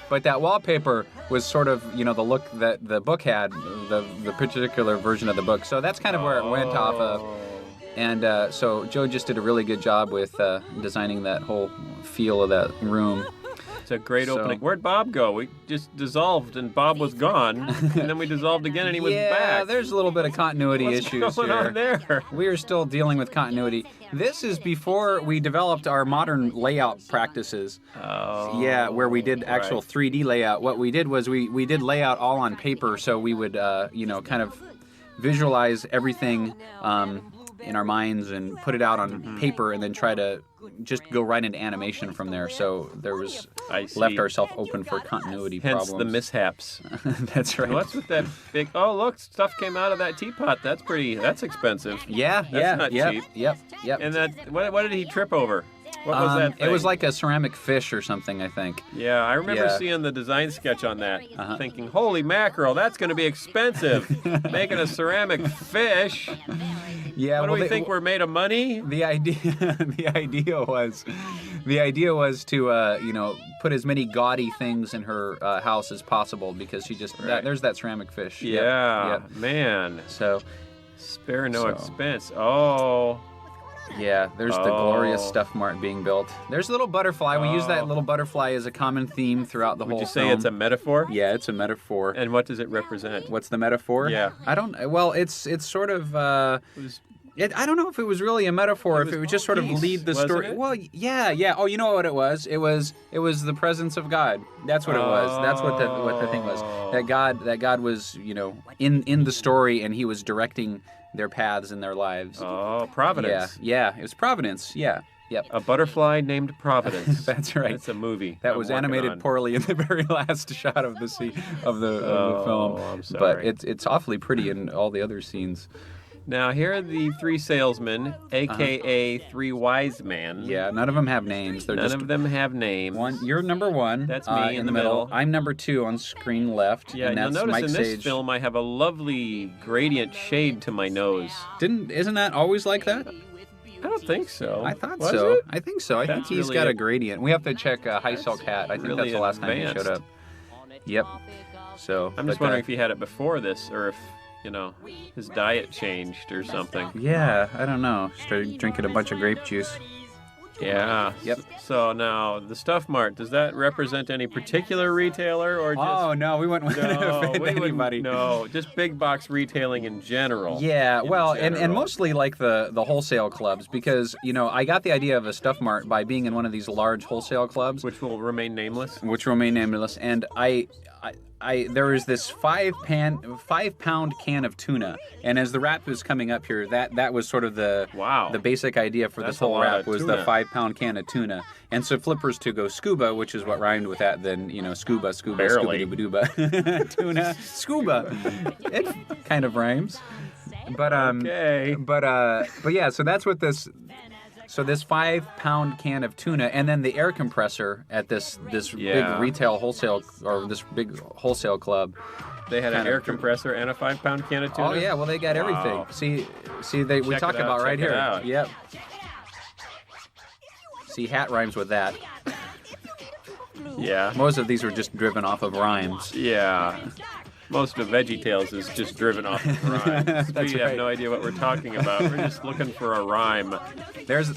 But that wallpaper was sort of, the look that the book had, the particular version of the book. So that's kind of where it went off of. And so Joe just did a really good job with designing that whole feel of that room. It's a great opening. Where'd Bob go? We just dissolved and Bob was gone. And then we dissolved again and he was back. Yeah, there's a little bit of continuity issues What's going here. on there? We are still dealing with continuity. This is before we developed our modern layout practices. Oh. Yeah, where we did actual 3D layout. What we did was we did layout all on paper, so we would, kind of visualize everything in our minds and put it out on paper and then try to just go right into animation from there. So there was left ourselves open for continuity Hence problems. the mishaps. That's right. What's with that big... Oh, look, stuff came out of that teapot. That's expensive. Yeah, That's not cheap. Yep. And that... What did he trip over? What was that thing? It was like a ceramic fish or something, I think. Yeah, I remember Yeah. seeing the design sketch on that, thinking, holy mackerel, that's going to be expensive. Making a ceramic fish. Yeah. What do we think, we're made of money? The idea was to put as many gaudy things in her house as possible because she just there's that ceramic fish. Yeah, Yep. man. So Spare no expense. Oh. yeah, there's the glorious stuff mart being built. There's a little butterfly. We use that little butterfly as a common theme throughout the whole Would you say film. it's a metaphor? Yeah, it's a metaphor. And what does it represent? What's the metaphor? Yeah. I don't. Well, it's sort of. I don't know if it was really a metaphor, if it would just sort of peace, lead the wasn't story. it? Well, yeah. Oh, you know what it was? It was the presence of God. That's what it was. That's what the thing was. That God was, in the story, and He was directing their paths in their lives. Oh, Providence. Yeah. It was Providence. Yeah. Yep. A butterfly named Providence. That's right. It's a movie. That I'm was working animated on. poorly in the very last shot of the film. I'm But sorry. it's awfully pretty in all the other scenes. Now, here are the three salesmen, a.k.a. three wise men. Yeah, none of them have names. They're None just of them have names. You're number one. That's me in the middle. I'm number two on screen left. Yeah, and you'll that's notice Mike in this Sage. film I have a lovely gradient shade to my nose. Isn't that always like that? I don't think so. I thought Was so. it? I think so. I think That's he's really got a- a gradient. We have to check High Silk Hat. I think really that's the last time he advanced. showed up. Yep. So I'm just but, wondering if he had it before this or if, his diet changed or something. Yeah, I don't know. Started drinking a bunch of grape juice. Yeah. Yep. So now, the Stuff Mart, does that represent any particular retailer or just... Oh no, we wouldn't offend we wouldn't- anybody. No, just big box retailing in general. Yeah, well, and general. mostly like the wholesale clubs because I got the idea of a Stuff Mart by being in one of these large wholesale clubs, Which will remain nameless. which remain nameless, and there was this 5-pound can of tuna, and as the wrap was coming up here, that was sort of the basic idea for That's this a whole lot wrap of was tuna. the 5-pound can of tuna, and so flippers to go scuba, which is what rhymed with that. Then scuba, Barely. dooba tuna, scuba. It kind of rhymes, but Okay. but yeah. So that's what this. So this 5-pound can of tuna, and then the air compressor at this Yeah. big retail wholesale or this big wholesale club. They had an Kind of air compressor and a 5-pound can of tuna? Oh yeah, well they got Wow. everything. See, we Check talk it out, about right check it here. out. Yep. See, hat rhymes with that. Yeah. Most of these were just driven off of rhymes. Yeah. Most of VeggieTales is just driven off of rhymes. That's We have right. no idea what we're talking about. We're just looking for a rhyme. There's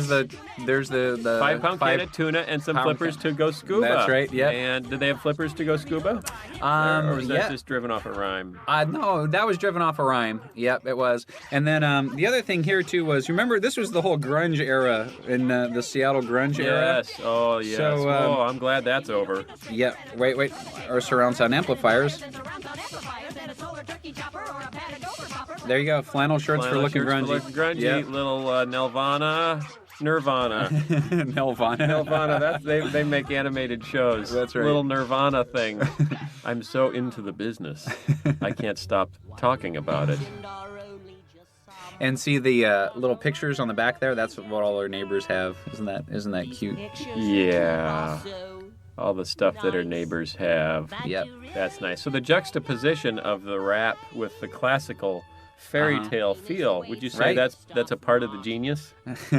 the 5-pound can of tuna and some pound flippers to go scuba. That's right, yep. And did they have flippers to go scuba? Or was that yeah. just driven off a rhyme? No, that was driven off a rhyme. Yep, it was. And then the other thing here too was, remember this was the whole grunge era in the Seattle grunge era. Yes. Oh, yes. So, oh, I'm glad that's over. Yep. Wait. Our surround sound amplifiers. There you go. Flannel shirts for looking grungy. Grungy. Yep. Little Nirvana. Nelvana. They make animated shows. That's right. Little Nirvana thing. I'm so into the business. I can't stop talking about it. And see the little pictures on the back there. That's what all our neighbors have. Isn't that cute? Yeah. All the stuff that our neighbors have. Yep. That's nice. So the juxtaposition of the rap with the classical fairy tale feel, would you say Right. that's a part of the genius?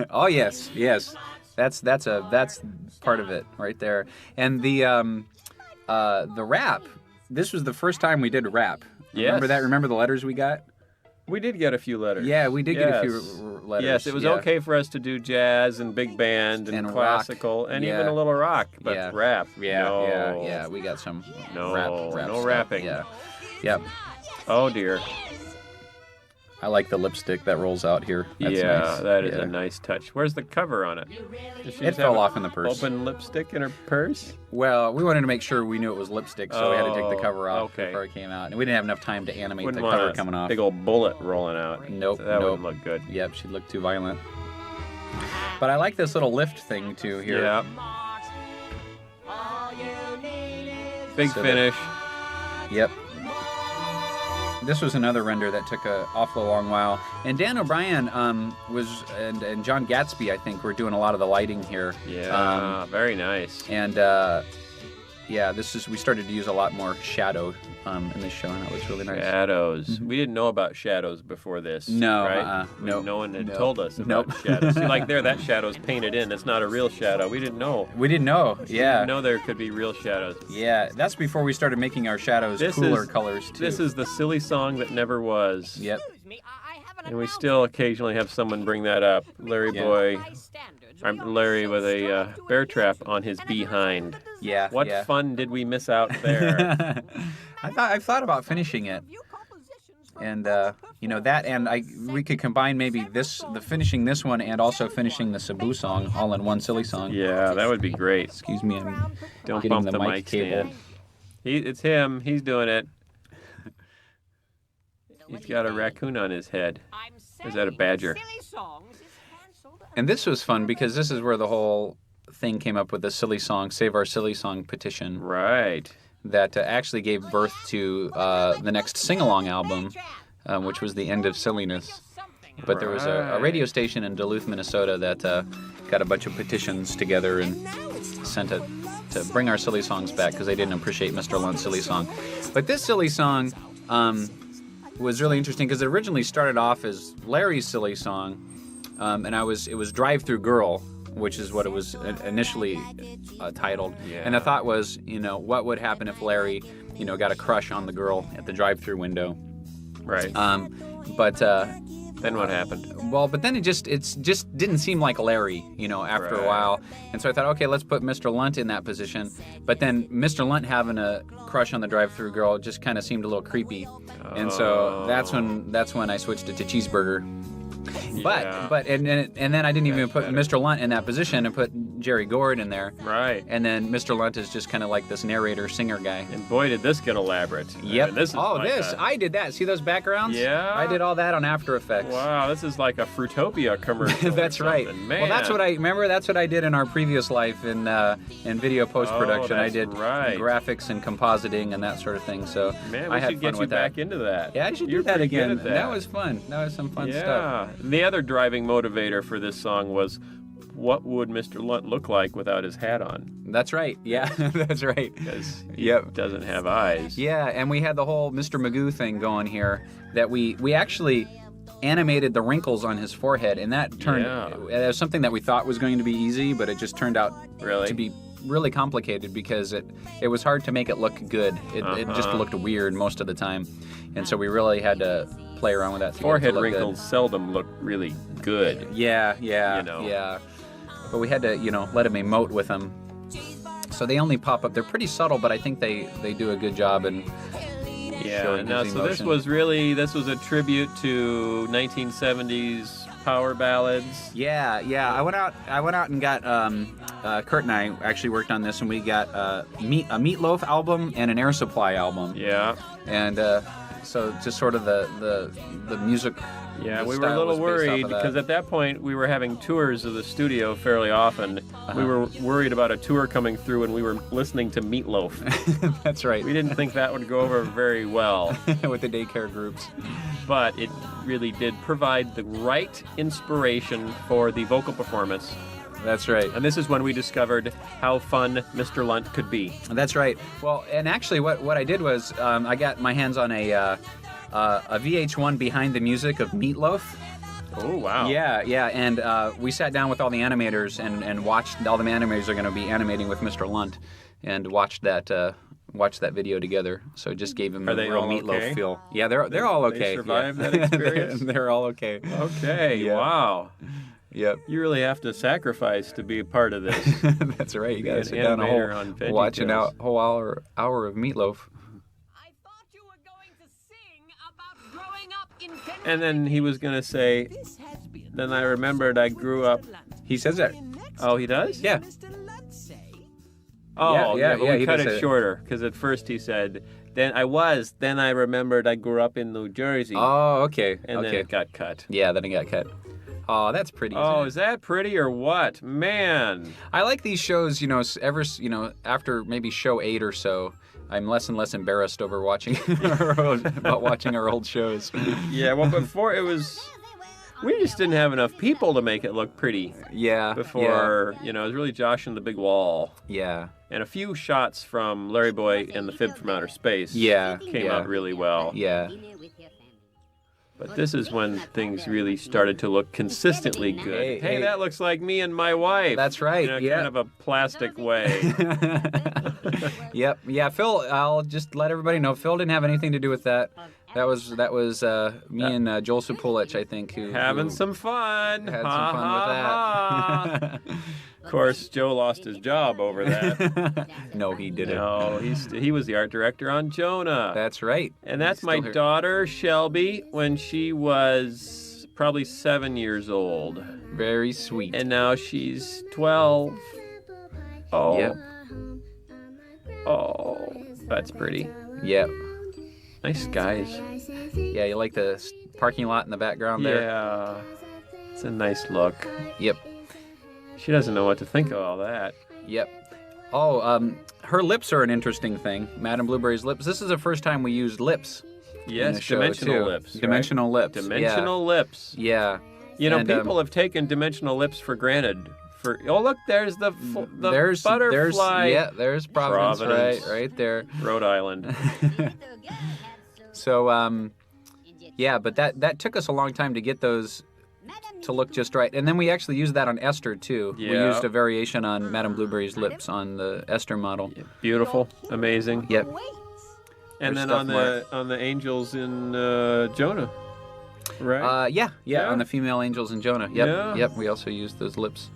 Oh yes. That's part of it right there. And the rap. This was the first time we did rap. Yes. Remember that? Remember the letters we got? We did get a few letters. Yeah, we did get a Yes. few letters. Yes, it was yeah. okay for us to do jazz and big band and, And rock. classical and Yeah. even a little rock, but Yeah. rap. Yeah, no. yeah. We got some No, rap no stuff. rapping. Yeah. Yep. Oh dear. I like the lipstick that rolls out here. That's yeah, nice. that is Yeah. a nice touch. Where's the cover on it? Does she It just fell have off in the purse. Open lipstick in her purse? Well, we wanted to make sure we knew it was lipstick, so we had to take the Oh, cover off okay. before it came out. And we didn't have enough time to animate Wouldn't the want cover a coming off. big old bullet rolling out. Nope, That nope. wouldn't look good. Yep, she looked too violent. But I like this little lift thing too here. Yeah. Big So finish. Yep. This was another render that took an awful long while. And Dan O'Brien and John Gatsby, I think, were doing a lot of the lighting here. Yeah, very nice. And we started to use a lot more shadow in this show, and that was really nice. Shadows. We didn't know about shadows before this. No, right? nope, No one had nope, told us about nope. shadows. See, like there, that shadow's painted in. It's not a real shadow. We didn't know. We didn't know. We Yeah. didn't know there could be real shadows. Yeah, that's before we started making our shadows cooler colors too. This is the silly song that never was. Yep. And we still occasionally have someone bring that up. Larry Yeah. Boy, Larry with a bear trap on his behind. Yeah. What yeah. fun did we miss out there? I've thought about finishing it, and that, and we could combine maybe finishing this one and also finishing the Cebu song all in one silly song. Yeah, that would be great. Excuse me, I'm Don't getting bump the the mic mic cable. stand. It's him. He's doing it. He's got a raccoon on his head. Or is that a badger? And this was fun because this is where the whole thing came up with the silly song, Save Our Silly Song petition. Right. That actually gave birth to the next sing-along album, which was The End of Silliness. But there was a radio station in Duluth, Minnesota that got a bunch of petitions together and sent it to bring our silly songs back because they didn't appreciate Mr. Lunt's silly song. But this silly song was really interesting because it originally started off as Larry's silly song, and it was Drive Through Girl, which is what it was initially titled. Yeah. And the thought was, what would happen if Larry, got a crush on the girl at the drive-through window. Right. But then what happened? well, but then it just didn't seem like Larry, after a while. And so I thought, okay, let's put Mr. Lunt in that position. But then Mr. Lunt having a crush on the drive-through girl just kind of seemed a little creepy. And so that's when I switched it to Cheeseburger. Yeah. But and then I didn't even put Mr. Lunt in that position and put Jerry Gord in there. Right. And then Mr. Lunt is just kind of like this narrator singer guy. And boy, did this get elaborate. Yep. And this is like I did that. See those backgrounds? Yeah. I did all that on After Effects. Wow, this is like a Fruitopia commercial. That's or right. something. Man. Well, that's what I did in our previous life in video post-production. I that's did right. graphics and compositing and that sort of thing. So Man, I we had should get fun you with back that. into that. Yeah, I should You're do that pretty good again. at That was fun. That was some fun stuff. Yeah. The other driving motivator for this song was, what would Mr. Lunt look like without his hat on? That's right. Yeah, that's right. Because he Yep. doesn't have eyes. Yeah, and we had the whole Mr. Magoo thing going here that we actually animated the wrinkles on his forehead, and that turned it was something that we thought was going to be easy, but it just turned out to be really complicated because it was hard to make it look good. It just looked weird most of the time, and so we really had to play around with that. Forehead wrinkles seldom look really good. Yeah, You know. yeah. But we had to, let him emote with them. So they only pop up. They're pretty subtle, but I think they do a good job in showing now, his so emotion. this was a tribute to 1970s power ballads. Yeah. I went out and got Kurt and I actually worked on this, and we got a Meatloaf album and an Air Supply album. Yeah. And so just sort of the music. Yeah, the we were a style little was based off worried of that. because at that point we were having tours of the studio fairly often. We were worried about a tour coming through and we were listening to Meatloaf. That's right. We didn't think that would go over very well. With the daycare groups. But it really did provide the right inspiration for the vocal performance. That's right. And this is when we discovered how fun Mr. Lunt could be. That's right. Well, and actually what I did was I got my hands on a VH1 behind the music of Meatloaf. Oh, wow. Yeah, and we sat down with all the animators and watched. All the animators are going to be animating with Mr. Lunt, and watched that video together. So it just gave him Are a they real all Meatloaf okay? feel. Yeah, they're all okay. They survived yeah. that experience? They're all okay. Okay, Yeah. Wow. Yep. You really have to sacrifice to be a part of this. That's right. You got to An sit down animator on VeggieTales. watch a whole hour of Meatloaf. I thought you were going to sing about growing up in And then he was going to say, then I remembered I grew up. He says that. Oh, he does? Yeah. Oh, Yeah, but yeah, we he cut does say it that. shorter because at first he said, then I remembered I grew up in New Jersey. Oh, okay. And then okay. it got cut. Yeah, then it got cut. Oh, that's pretty. Oh, isn't is that pretty or what? Man. it? I like these shows. After maybe show 8 or so, I'm less and less embarrassed over watching about watching our old shows. Yeah, well, before it was, we just didn't have enough people to make it look pretty. Yeah. Before, it was really Josh and the Big Wall. Yeah. And a few shots from Larry Boy and the Fib from Outer Space Yeah. came yeah. out really well. Yeah. But this is when things really started to look consistently good. Hey, hey. that looks like me and my wife. That's right, In a yeah. kind of a plastic way. Yep. Yeah. Phil, I'll just let everybody know. Phil didn't have anything to do with that. That was me and Joel Supulich, I think, who Having some fun. had some Ha, fun ha, with that. ha. Of course, Joe lost his job over that. No, he didn't. No, he was the art director on Jonah. That's right. And that's He's my still here. daughter, Shelby, when she was probably 7 years old. Very sweet. And now she's 12. Oh. Yep. Oh, that's pretty. Yep. Nice skies. Yeah, you like the parking lot in the background there? Yeah. It's a nice look. Yep. She doesn't know what to think of all that. Yep. Oh, her lips are an interesting thing. Madame Blueberry's lips. This is the first time we used lips. in Yes, the show, dimensional too. lips. right? Dimensional lips. Dimensional lips. Yeah. You know, And, people have taken dimensional lips for granted. Look, there's the butterfly. There's Providence, Providence. right there. Rhode Island. So, yeah, but that took us a long time to get those to look just right. And then we actually used that on Esther, too. We Yeah. used a variation on Madame Blueberry's lips on the Esther model. Beautiful, amazing. Yep. And There's then on stuff the angels in Jonah, right? Yeah, on the female angels in Jonah. Yep, Yeah. yep, we also used those lips.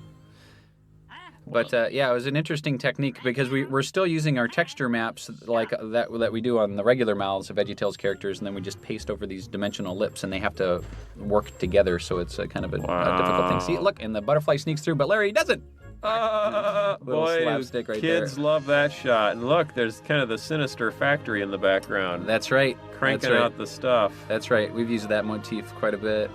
But yeah, it was an interesting technique because we're still using our texture maps like that we do on the regular mouths of VeggieTales characters, and then we just paste over these dimensional lips, and they have to work together. So it's a kind of a difficult thing. See, look, and the butterfly sneaks through, but Larry doesn't. Little Boy, slapstick right kids there. love that shot. And look, there's kind of the sinister factory in the background. That's right. Cranking That's right. out the stuff. That's right. We've used that motif quite a bit.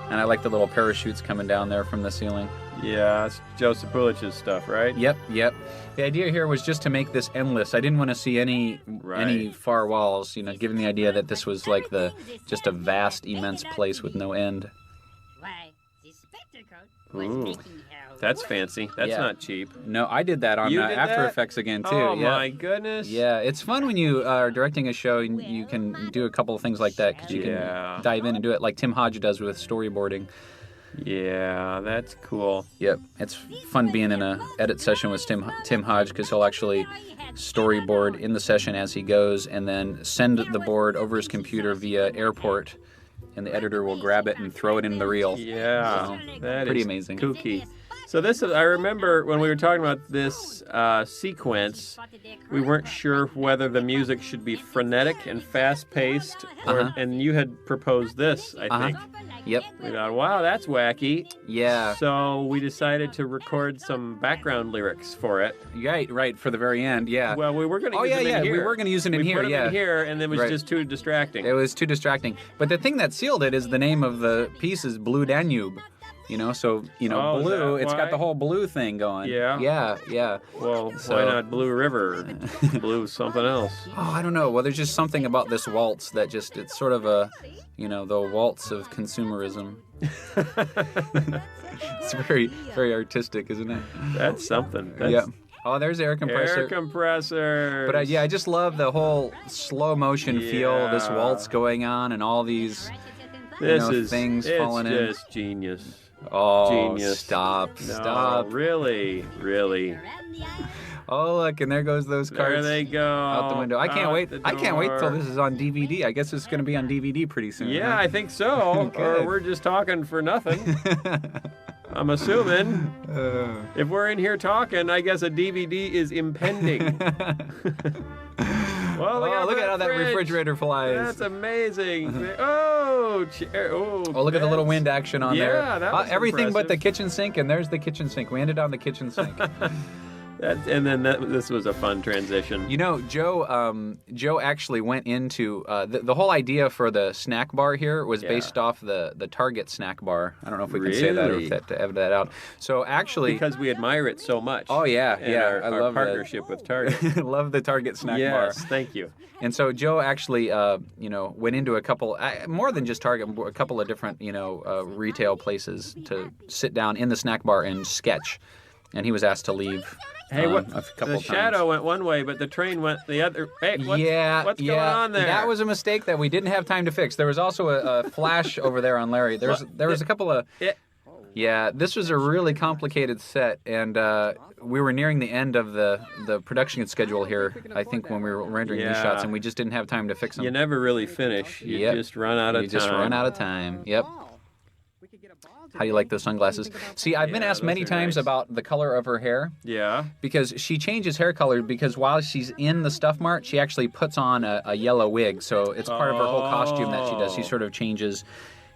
And I like the little parachutes coming down there from the ceiling. Yeah, it's Joe Sapulich's stuff, right? Yep. The idea here was just to make this endless. I didn't want to see any far walls, given the idea that this was like just a vast, immense place with no end. Why, the spectacle was Ooh, making her that's fancy. That's Yeah. not cheap. No, I did that on You did After that? Effects again, too. Oh, yeah. my goodness. Yeah, it's fun when you are directing a show and you can do a couple of things like that because you Yeah. can dive in and do it like Tim Hodge does with storyboarding. Yeah, that's cool. Yep, it's fun being in a edit session with Tim Hodge because he'll actually storyboard in the session as he goes and then send the board over his computer via airport, and the editor will grab it and throw it in the reel. Yeah, that pretty is amazing. kooky. So I remember when we were talking about this sequence, we weren't sure whether the music should be frenetic and fast-paced, and you had proposed this, I think. Yep. We thought, wow, that's wacky. Yeah. So we decided to record some background lyrics for it. Right, for the very end, yeah. Well, we were going to use them in here. we were going to use them in we here, put them yeah. in here, and it was Right. just too distracting. It was too distracting. But the thing that sealed it is the name of the piece is Blue Danube. Oh, blue, is that it's got why? the whole blue thing going. Yeah? Yeah. Well, So- why not Blue River? Blue something else. Oh, I don't know. Well, there's just something about this waltz that it's sort of the waltz of consumerism. It's very, very artistic, isn't it? That's something. Yeah. Oh, there's air compressor. Air compressor. But I just love the whole slow motion feel, this Yeah. waltz going on, and all these This is things falling in. It's just genius. Oh, Genius. stop. No, really. Oh, look, and there goes those There cards they go. out the window. I can't Out wait. the I can't wait till door. this is on DVD. I guess it's going to be on DVD pretty soon. Yeah, huh? I think so. Or Good. we're just talking for nothing. I'm assuming. If we're in here talking, I guess a DVD is impending. Well, look at how that fridge. refrigerator flies. That's amazing. Oh, chair. Oh, Look at the little beds. wind action on there. Yeah, that was everything but the impressive. kitchen sink, and there's the kitchen sink. We ended on the kitchen sink. This was a fun transition. Joe actually went into the whole idea for the snack bar here was based off the Target snack bar. I don't know if we can say that or Really? if that to edit that out. So actually, Because we admire it so much. oh yeah, And yeah, I our love partnership with Target. that. Love the Target snack bar. Yes, thank you. And so Joe actually, went into a couple, more than just Target, a couple of different, retail places to sit down in the snack bar and sketch. And he was asked to leave. Hey, a couple the times. shadow went one way, but the train went the other. Hey, what's going on there? That was a mistake that we didn't have time to fix. There was also a flash over there on Larry. There was a couple of. Yeah, this was a really complicated set, and we were nearing the end of the production schedule here. I think when we were rendering these shots, and we just didn't have time to fix them. You never really finish. You Yep. just run out of time. You just run out of time. Yep. How do you like those sunglasses? See, I've been Yeah, asked those many are times nice. about the color of her hair. Yeah. Because she changes hair color because while she's in the Stuff Mart, she actually puts on a yellow wig. So it's part of her whole costume that she does. She sort of changes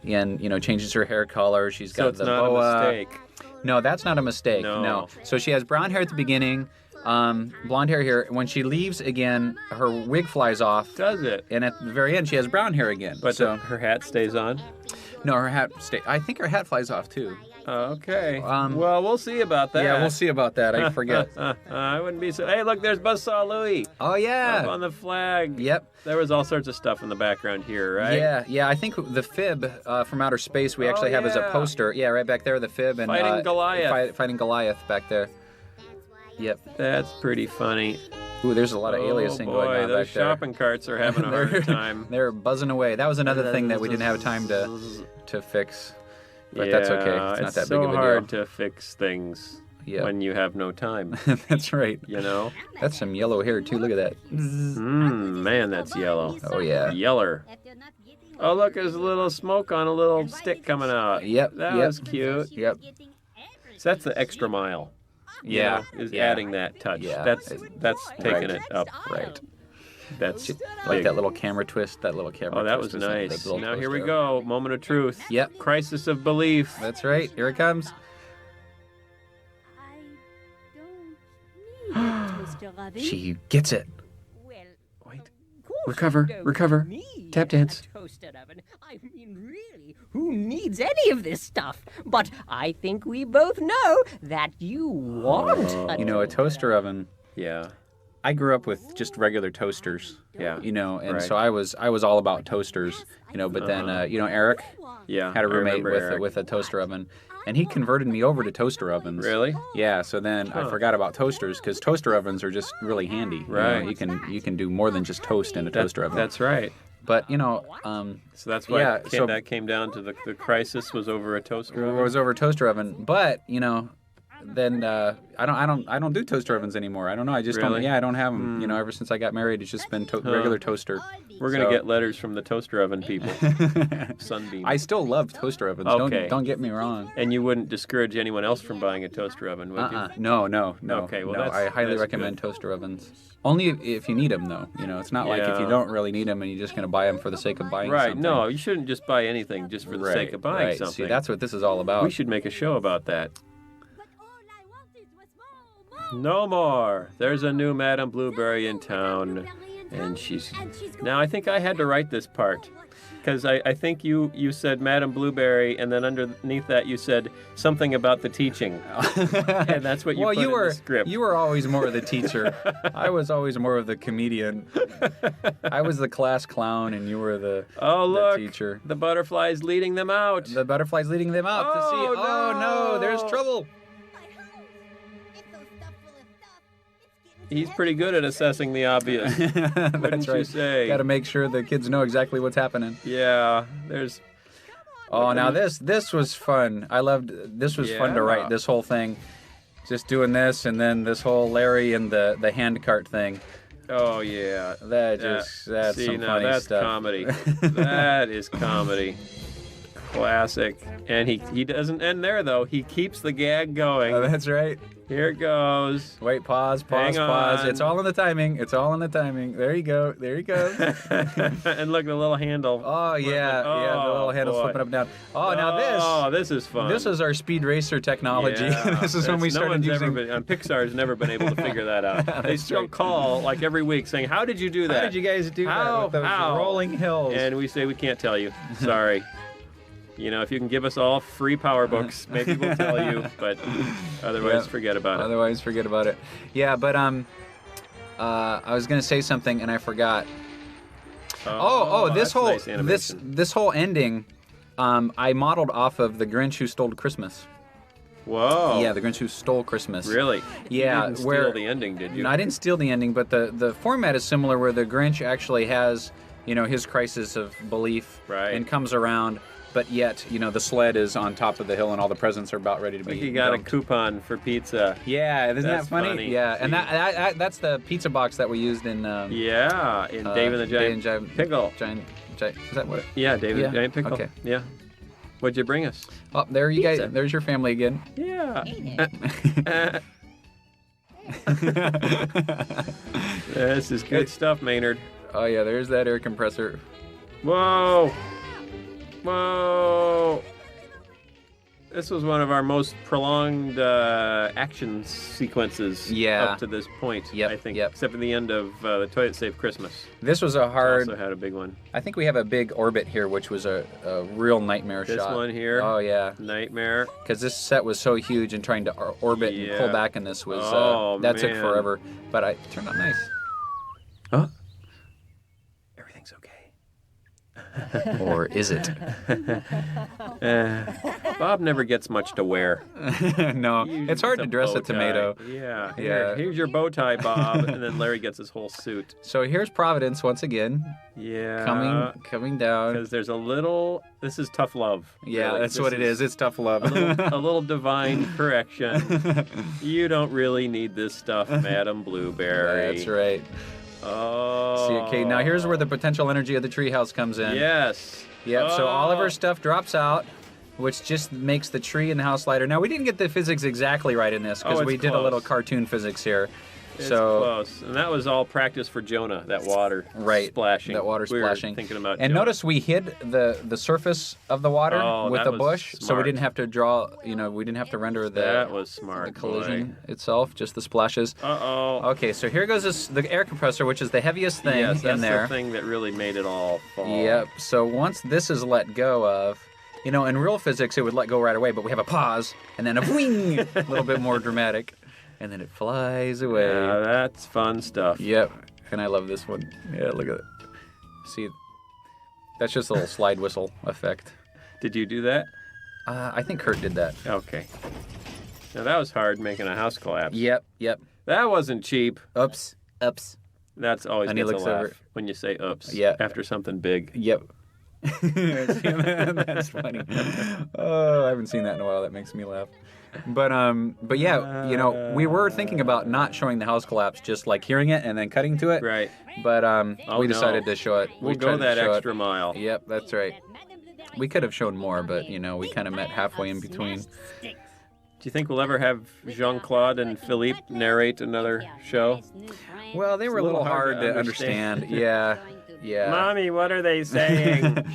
changes her hair color. She's got So it's the not boa. a mistake. No, that's not a mistake. No. So she has brown hair at the beginning, blonde hair here. When she leaves again, her wig flies off. Does it? And at the very end, she has brown hair again. But so her hat stays on? no, her hat I think her hat flies off too. Okay. Well, we'll see about that. Yeah, we'll see about that. I forget. I wouldn't be so. Hey, look, there's Buzzsaw Louie. Oh yeah. Up on the flag. Yep. There was all sorts of stuff in the background here, right? Yeah. I think the fib from outer space we actually have as a yeah. poster. Yeah, right back there, the fib and Fighting Goliath. Fighting Goliath back there. Yep. That's pretty funny. Ooh, there's a lot of aliasing boy, going on those back there. shopping carts are having a hard time. They're buzzing away. That was another thing that we didn't have time to fix. But that's okay. It's not that so big of a hard deal. to fix things Yeah. when you have no time, That's right. you know? That's some yellow hair too. Look at that. Man, that's yellow. Oh yeah. Yeller. Oh, look, there's a little smoke on a little stick coming out. Yep, That yep. was cute. Yep. So that's the extra mile. you Yeah. know, is Yeah. adding that touch. Yeah. That's taking Right. it up. Right. That's Like big. that little camera twist. That little camera. Oh, that twist was or something, nice. that little Now here twist we there. go. Moment of truth. Yep. Crisis of belief. That's right. Here it comes. She gets it. Well, Wait. of course Recover, you don't recover. need Tap dance. a toaster oven. I mean, really, who needs any of this stuff? But I think we both know that you want You know, a toaster oven. Yeah. I grew up with just regular toasters. Yeah. You know, and Right. so I was all about toasters. You know, but then Eric Yeah. had a I roommate remember Eric. with a toaster oven, and he converted me over to toaster ovens. Really? Yeah. So then I forgot about toasters because toaster ovens are just really handy. You know, Right. you can do more than just toast in a toaster oven. That's right. But So that's why Yeah, so- that came down to the crisis was over a toaster it oven. was over a toaster oven. But then I don't do toaster ovens anymore. I don't know. I just don't. Really? Yeah, I don't have them. You know, ever since I got married, it's just been regular toaster. We're gonna So- get letters from the toaster oven people. Sunbeam. I still love toaster ovens. Okay. Don't get me wrong. And you wouldn't discourage anyone else from buying a toaster oven, would you? No. Okay, well, no. that's- I highly that's recommend good. toaster ovens. Only if you need them, though. You know, it's not like if you Yeah. don't really need them and you're just going to buy them for the sake of buying Right. something. No, you shouldn't just buy anything just for the sake of buying right. something. See, that's what this is all about. We should make a show about that. But all I wanted was more. No more. There's a new Madame Blueberry in town, and she's. Now I think I had to write this part, because I think you said Madame Blueberry, and then underneath that you said something about the teaching, and that's what you well, put in the script. you were always more of the teacher. I was always more of the comedian. I was the class clown, and you were the Oh look, teacher. the butterfly's leading them out. The butterfly's leading them out to see. Oh, Oh no, there's no. trouble. My house. It's so stuffed full of stuff. It's getting He's pretty good at assessing the obvious. Wouldn't That's you right. say? Got to make sure the kids know exactly what's happening. Yeah, there's. Oh, now this was fun. I loved this was fun to Yeah. write this whole thing. Just doing this and then this whole Larry and the hand cart thing. Oh yeah. That's See, some now funny that's stuff. comedy. That is comedy. Classic. And he doesn't end there though. He keeps the gag going. Oh, that's right. Here it goes. Wait, pause. Hang Pause. on. It's all in the timing. It's all in the timing. There you go. There you go. And look, the little handle. Oh yeah, Oh, yeah. The little handle boy. flipping up and down. Oh, now Oh, this is fun. this is our speed racer technology. Yeah. This is when we No started one's using. Pixar's never been able to figure that out. They That's still right. call like every week saying, "How did you do that? How did you guys do How? that with those How? rolling hills? And we say we can't tell you. Sorry. You know, if you can give us all free power books, maybe we'll tell you. But otherwise, Yeah. forget about it. Otherwise, forget about it. Yeah, but I was gonna say something and I forgot. This that's whole nice animation. this whole ending, I modeled off of The Grinch Who Stole Christmas. Whoa. Yeah, The Grinch Who Stole Christmas. Really? Yeah, You didn't where steal the ending, did you? I didn't steal the ending, but the format is similar, where the Grinch actually has his crisis of belief Right. and comes around. But yet, the sled is on top of the hill and all the presents are about ready to be Like he got dumped. a coupon for pizza. Yeah, isn't That's that funny? funny. Yeah, and See. that's the pizza box that we used in Yeah, in Dave and the Giant Pickle. Giant, is that what? Yeah, Dave and Yeah, the Giant Pickle. okay. Yeah. What'd you bring us? Oh, there you Pizza. guys. There's your family again. Yeah. This is good stuff, Maynard. Oh yeah, there's that air compressor. Whoa! Whoa! This was one of our most prolonged action sequences Yeah. up to this point, Yep, I think. yep. Except for the end of the Toilet Safe Christmas. This was a hard. Also had a big one. I think we have a big orbit here, which was a real nightmare This shot. one here. Oh yeah, Nightmare. because this set was so huge, and trying to orbit and pull Yeah. back in this was Oh, that took man. forever. But I turned out nice. Huh? Everything's okay. Or is it? Bob never gets much to wear. No, Usually it's hard a to dress bow a tomato. tie. Yeah. Yeah. Here's your bow tie, Bob. And then Larry gets his whole suit. So here's Providence once again, Yeah. coming down. Because there's a little. This is tough love. Yeah, really. that's This what it is. It's tough love. A little divine correction. You don't really need this stuff, Madam Blueberry. That's right. Oh. See, okay, now here's where the potential energy of the treehouse comes in. Yes. Yep. So all of Oh. her stuff drops out, which just makes the tree and the house lighter. Now we didn't get the physics exactly right in this because Oh, it's we did a close. little cartoon physics here. It's So close. And that was all practice for Jonah, that water splashing. That water We were splashing. thinking about and Jonah. notice we hid the surface of the water with that a was bush, so we smart. didn't have to draw. we didn't have to render That was smart, the collision itself, just the splashes. Uh-oh. Okay, so here goes the air compressor, which is the heaviest thing Yes, that's in there. the thing that really made it all fall. Yep. So once this is let go of, in real physics it would let go right away, but we have a pause and then a wing, a little bit more dramatic, and then it flies away. Yeah, that's fun stuff. Yep. And I love this one. Yeah, look at it. See, that's just a little slide whistle effect. Did you do that? I think Kurt did that. Okay. Now that was hard, making a house collapse. Yep. That wasn't cheap. Oops. That's always And he gets a looks laugh over. when you say oops. Yeah. After something big. Yep. That's funny. Oh, I haven't seen that in a while. That makes me laugh. But yeah, we were thinking about not showing the house collapse, just like hearing it and then cutting to it. Right. But we no. decided to show it. We'll We go tried to that show it. extra mile. Yep, that's right. We could have shown more, but we kind of met halfway in between. Do you think we'll ever have Jean-Claude and Philippe narrate another show? Well, they were a little hard to understand. Yeah. Mommy, what are they saying?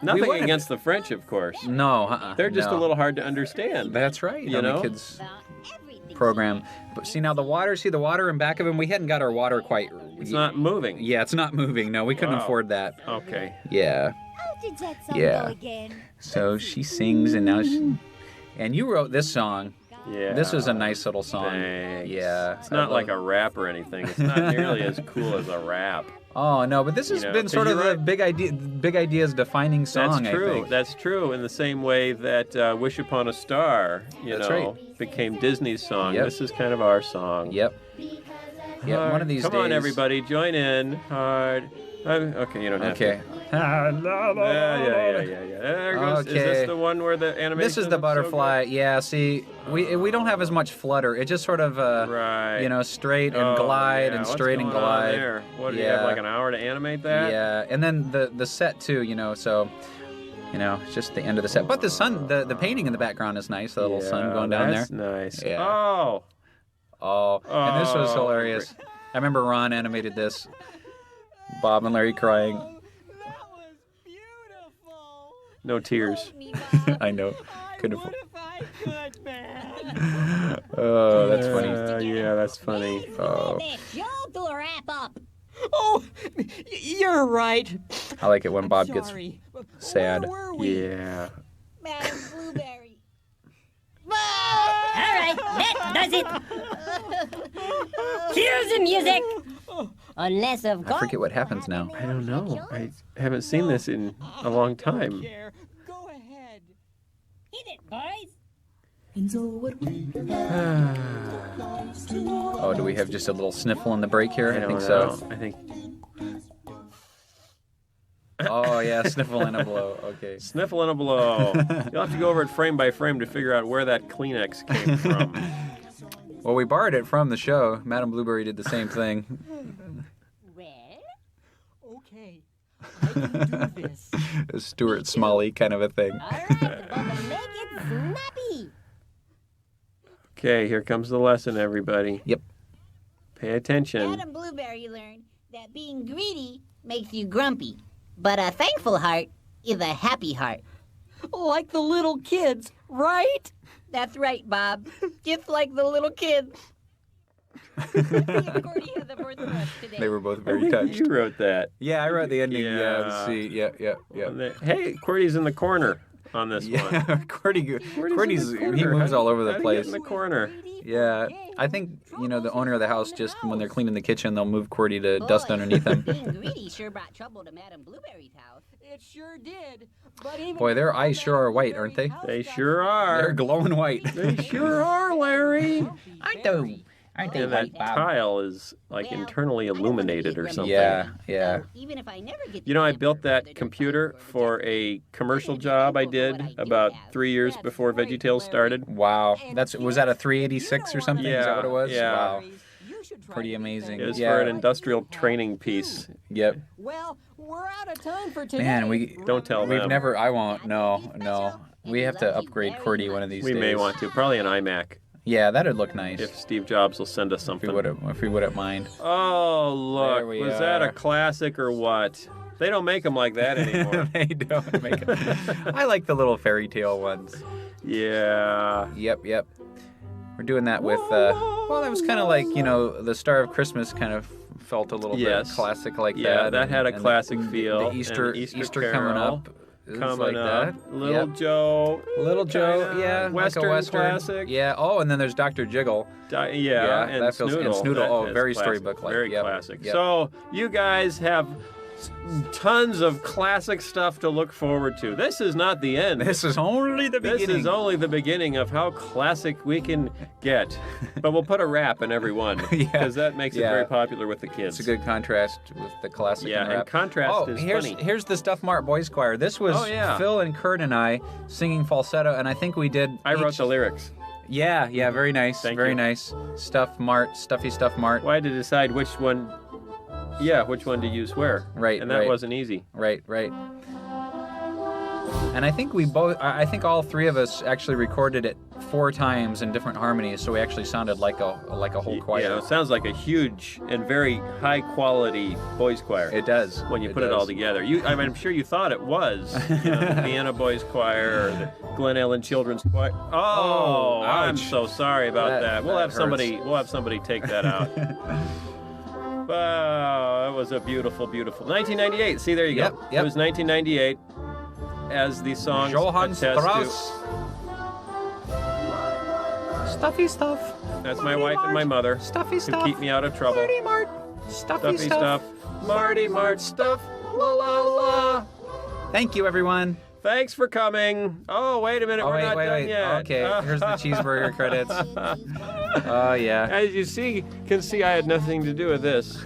Nothing would've- against the French, of course. No, They're just no. a little hard to understand. That's right. You on know? the kids program. But see now the water in back of him. We hadn't got our water quite. It's not moving. Yeah, it's not moving. No, we couldn't Wow. afford that. Okay. Yeah. How did that song Yeah. go again? So she sings, and now she. And you wrote this song. Yeah. This was a nice little song. Thanks. Yeah. It's not like a rap or anything. It's not nearly as cool as a rap. Oh no, but this has You know, been 'cause sort of you're the big ideas defining song. That's true. I think. That's true. In the same way that "Wish Upon a Star," That's right. became Disney's song. Yep. This is kind of our song. Yep. Yeah. One of these Come days. on, everybody, join in hard. Okay, you don't have Okay. to. Yeah. There goes. Is Okay. this the one where the animation? This is the looks so butterfly. Yeah. See, we don't have as much flutter. It just sort of Right. straight and Oh, glide yeah. and What's straight and going on glide. there? What do you have, like an hour to animate that? Yeah, and then the set too, so it's just the end of the set. But the sun, the painting in the background is nice. The little sun going down there. That's nice. Yeah. Oh. And this was Oh, hilarious. I remember Ron animated this. Bob and Larry crying. No tears. I know. Couldn't afford. Oh, that's funny. Yeah, that's funny. Oh, Joe, do a wrap up. Oh, you're right. I like it when Bob gets Sorry. sad. Where were we? Yeah. Madam Blueberry. All right, that does it. Here's the music. Unless, of I course. forget what happens now. I don't know. I haven't seen this in a long time. Care. Go ahead. Hit it, boys. And so what we Oh, do we have just a little sniffle in the break here? I don't think so. know. I think Oh yeah, sniffle and a blow. Okay. sniffle and a blow. You'll have to go over it frame by frame to figure out where that Kleenex came from. Well, we borrowed it from the show. Madam Blueberry did the same thing. Well, Okay. I can do this. A Stuart Smalley kind of a thing. all right, but make it snappy. Okay, here comes the lesson, everybody. Yep. Pay attention. Madam Blueberry learned that being greedy makes you grumpy, but a thankful heart is a happy heart. Like the little kids, right? That's right, Bob. Just like the little kids. Cordy had the birth rush today. They were both I very think touched. you wrote that. Yeah, I wrote the ending. Yeah, Yeah. let's see. Yeah. Hey, QWERTY's in the corner on this one. Yeah, QWERTY's Cordy's in the corner. he moves all over the How'd he get place. in the corner. Yeah, I think the owner of the house just when they're cleaning the kitchen, they'll move Cordy to dust underneath him. Being greedy sure brought trouble to Madam Blueberry's house. It sure did. But even Boy, their eyes sure are white, aren't they? They sure They're are. glowing white. They sure are, Larry. Aren't they? Aren't they And that tile is like internally illuminated or something. Yeah. Even if I never get You know, I built that computer for a commercial job I did about 3 years before VeggieTales started. Wow, was that a 386 or something? Is that what it was? Yeah. Wow, you should try pretty anything. amazing. It was Yeah. for an industrial training piece. Yep. Well, we're out of time for today. Man, we Don't tell we've them. never. I won't. No. We have to upgrade Cordy one of these We days. may want to. Probably an iMac. Yeah, that'd look nice. If Steve Jobs will send us something. If we wouldn't mind. Oh, look. There we Was that a are. classic or what? They don't make them like that anymore. They don't make them. I like the little fairy tale ones. Yeah. Yep. We're doing that with, well, that was kind of like, the Star of Christmas kind of felt a little bit classic like that. Yeah, that had a and classic feel. The Easter Carol coming up. It's coming like up. that. Little Joe. Little Joe, kinda yeah. Western, like a Western classic. Yeah. Oh, and then there's Dr. Jiggle. Yeah, and that feels Snoodle. and Snoodle. That Oh, is very classic. storybook-like. Very Yep. classic. Yep. So you guys have tons of classic stuff to look forward to. This is not the end. This is only the beginning. This is only the beginning of how classic we can get. But we'll put a rap in every one because that makes it very popular with the kids. It's a good contrast with the classic and rap. And contrast is funny. Here's the Stuff Mart Boys Choir. This was Phil and Kurt and I singing falsetto, and I think we did. I wrote the lyrics. Yeah, very nice. Very nice. Stuff Mart, Stuffy Stuff Mart. Well, I had to decide which one. Yeah, which one to use where. Right. And that wasn't easy. Right. And I think I think all three of us actually recorded it 4 times in different harmonies, so we actually sounded like a whole choir. Yeah, it sounds like a huge and very high quality boys choir. It does. When you put it all together. I'm sure you thought it was the Vienna Boys Choir or the Glen Ellen Children's Choir. Oh, I'm so sorry about that. We'll have somebody take that out. Wow, that was a beautiful, beautiful 1998. See, there you go. It was 1998 as the song Johann attest Strauss. Stuffy stuff. That's my wife and my mother. Stuffy who stuff. keep me out of trouble. Marty Mart. Stuffy stuff. Marty Mart stuff. La la la. Thank you, everyone. Thanks for coming. Oh, wait a minute. We're not done yet. Okay, here's the cheeseburger credits. Oh, yeah. As you can see, I had nothing to do with this.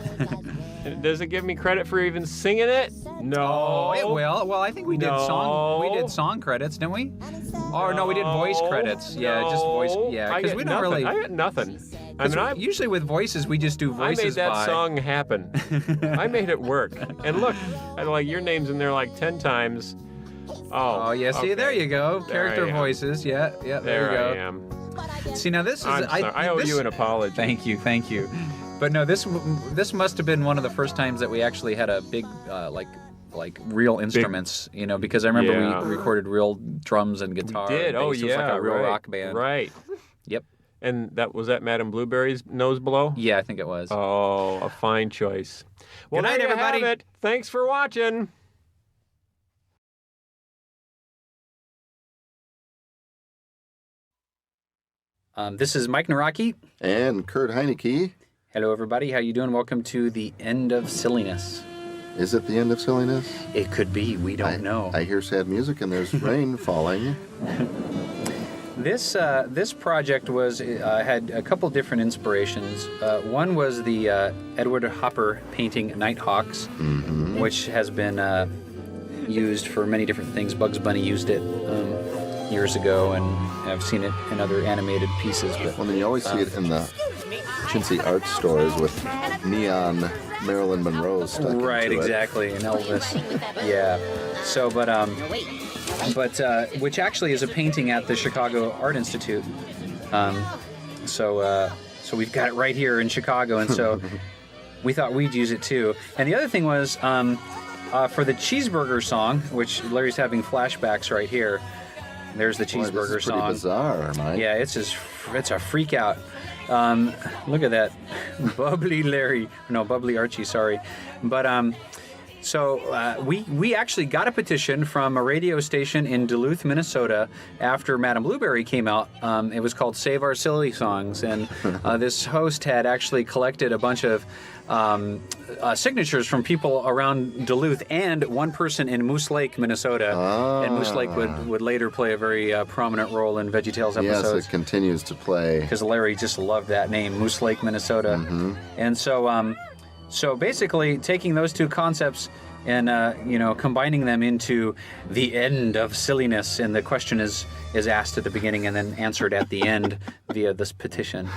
Does it give me credit for even singing it? No. Oh, it will. Well, I think we did song credits, didn't we? Oh, no, we did voice credits. Yeah, just voice. Yeah, because we don't really. I got nothing. Usually with voices, we just do voices. I made that song happen. I made it work. And look, your name's in there like 10 times. Oh yeah. See, there you go. Character voices. Yeah. There you go. I am. See, now this is. I owe you an apology. Thank you. But no, this must have been one of the first times that we actually had a big like real instruments, because I remember we recorded real drums and guitar. We did. And bass. It was like a real rock band. Right. Yep. And was that Madame Blueberry's Nose Below? Yeah, I think it was. Oh, a fine choice. Well, good night, everybody. Have it. Thanks for watching. This is Mike Naraki. And Kurt Heineke. Hello, everybody. How you doing? Welcome to the end of Silliness. Is it the end of Silliness? It could be. We don't know. I hear sad music and there's rain falling. This project had a couple different inspirations. One was the Edward Hopper painting Nighthawks, which has been used for many different things. Bugs Bunny used it years ago, and I've seen it in other animated pieces. But then you always see it in the chintzy art stores with neon Marilyn Monroe stuck right, into exactly, and Elvis. Yeah. So, but which actually is a painting at the Chicago Art Institute. So we've got it right here in Chicago, and so we thought we'd use it too. And the other thing was for the cheeseburger song, which Larry's having flashbacks right here. There's the cheeseburger song. Pretty bizarre, Mike. Yeah, it's a freak out. Look at that, bubbly Larry. No, bubbly Archie. Sorry, but so we actually got a petition from a radio station in Duluth, Minnesota, after Madame Blueberry came out. It was called Save Our Silly Songs, and this host had actually collected a bunch of signatures from people around Duluth and one person in Moose Lake, Minnesota. And Moose Lake would later play a very prominent role in VeggieTales episodes. Yes, it continues to play. Because Larry just loved that name, Moose Lake, Minnesota. And so So basically, taking those two concepts and combining them into the end of silliness, and the question is asked at the beginning and then answered at the end via this petition.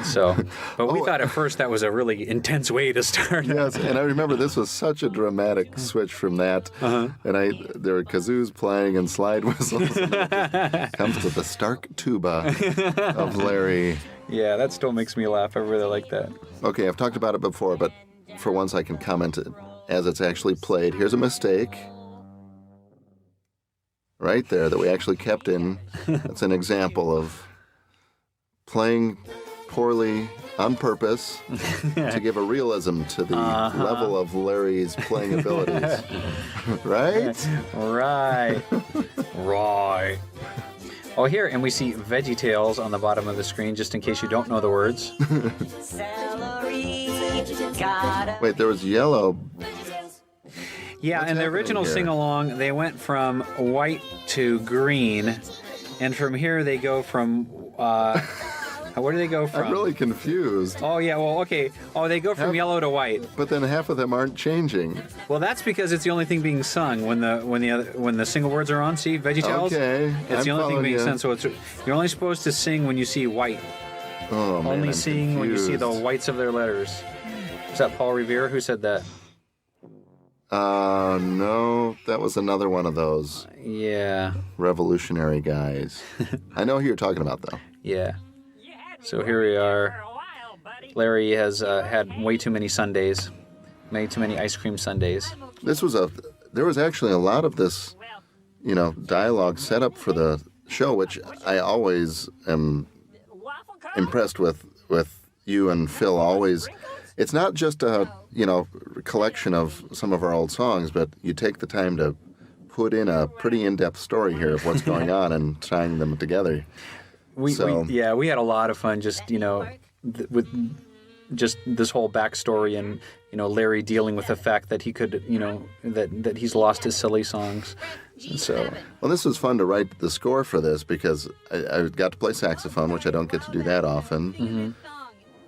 So, but we thought at first that was a really intense way to start. Yes, and I remember this was such a dramatic switch from that. And there were kazoos playing and slide whistles. And comes to the stark tuba of Larry. Yeah, that still makes me laugh. I really like that. Okay, I've talked about it before, but for once I can comment as it's actually played. Here's a mistake. Right there that we actually kept in. That's an example of playing poorly on purpose to give a realism to the level of Larry's playing abilities. Right? Right. Right. Oh, here, and we see VeggieTales on the bottom of the screen, just in case you don't know the words. Wait, there was yellow. Yeah, What's in the happening original here? sing-along, they went from white to green, and from here they go from, where do they go from? I'm really confused. Oh, yeah, well, okay. Oh, they go from yellow to white. But then half of them aren't changing. Well, that's because it's the only thing being sung when the single words are on. See, VeggieTales? Okay, It's the I'm only thing being following sung, so you're only supposed to sing when you see white. Oh, man, Only I'm sing when you see the confused. whites of their letters. Is that Paul Revere who said that? No, that was another one of those Yeah. revolutionary guys. I know who you're talking about, though. Yeah. So here we are. Larry has had way too many sundaes, way too many ice cream sundaes. There was actually a lot of this, dialogue set up for the show, which I always am impressed with you and Phil always. It's not just a, collection of some of our old songs, but you take the time to put in a pretty in-depth story here of what's going on and tying them together. We had a lot of fun just, with just this whole backstory and, Larry dealing with the fact that he could, that he's lost his silly songs. So, well, this was fun to write the score for this because I got to play saxophone, which I don't get to do that often. Mm-hmm.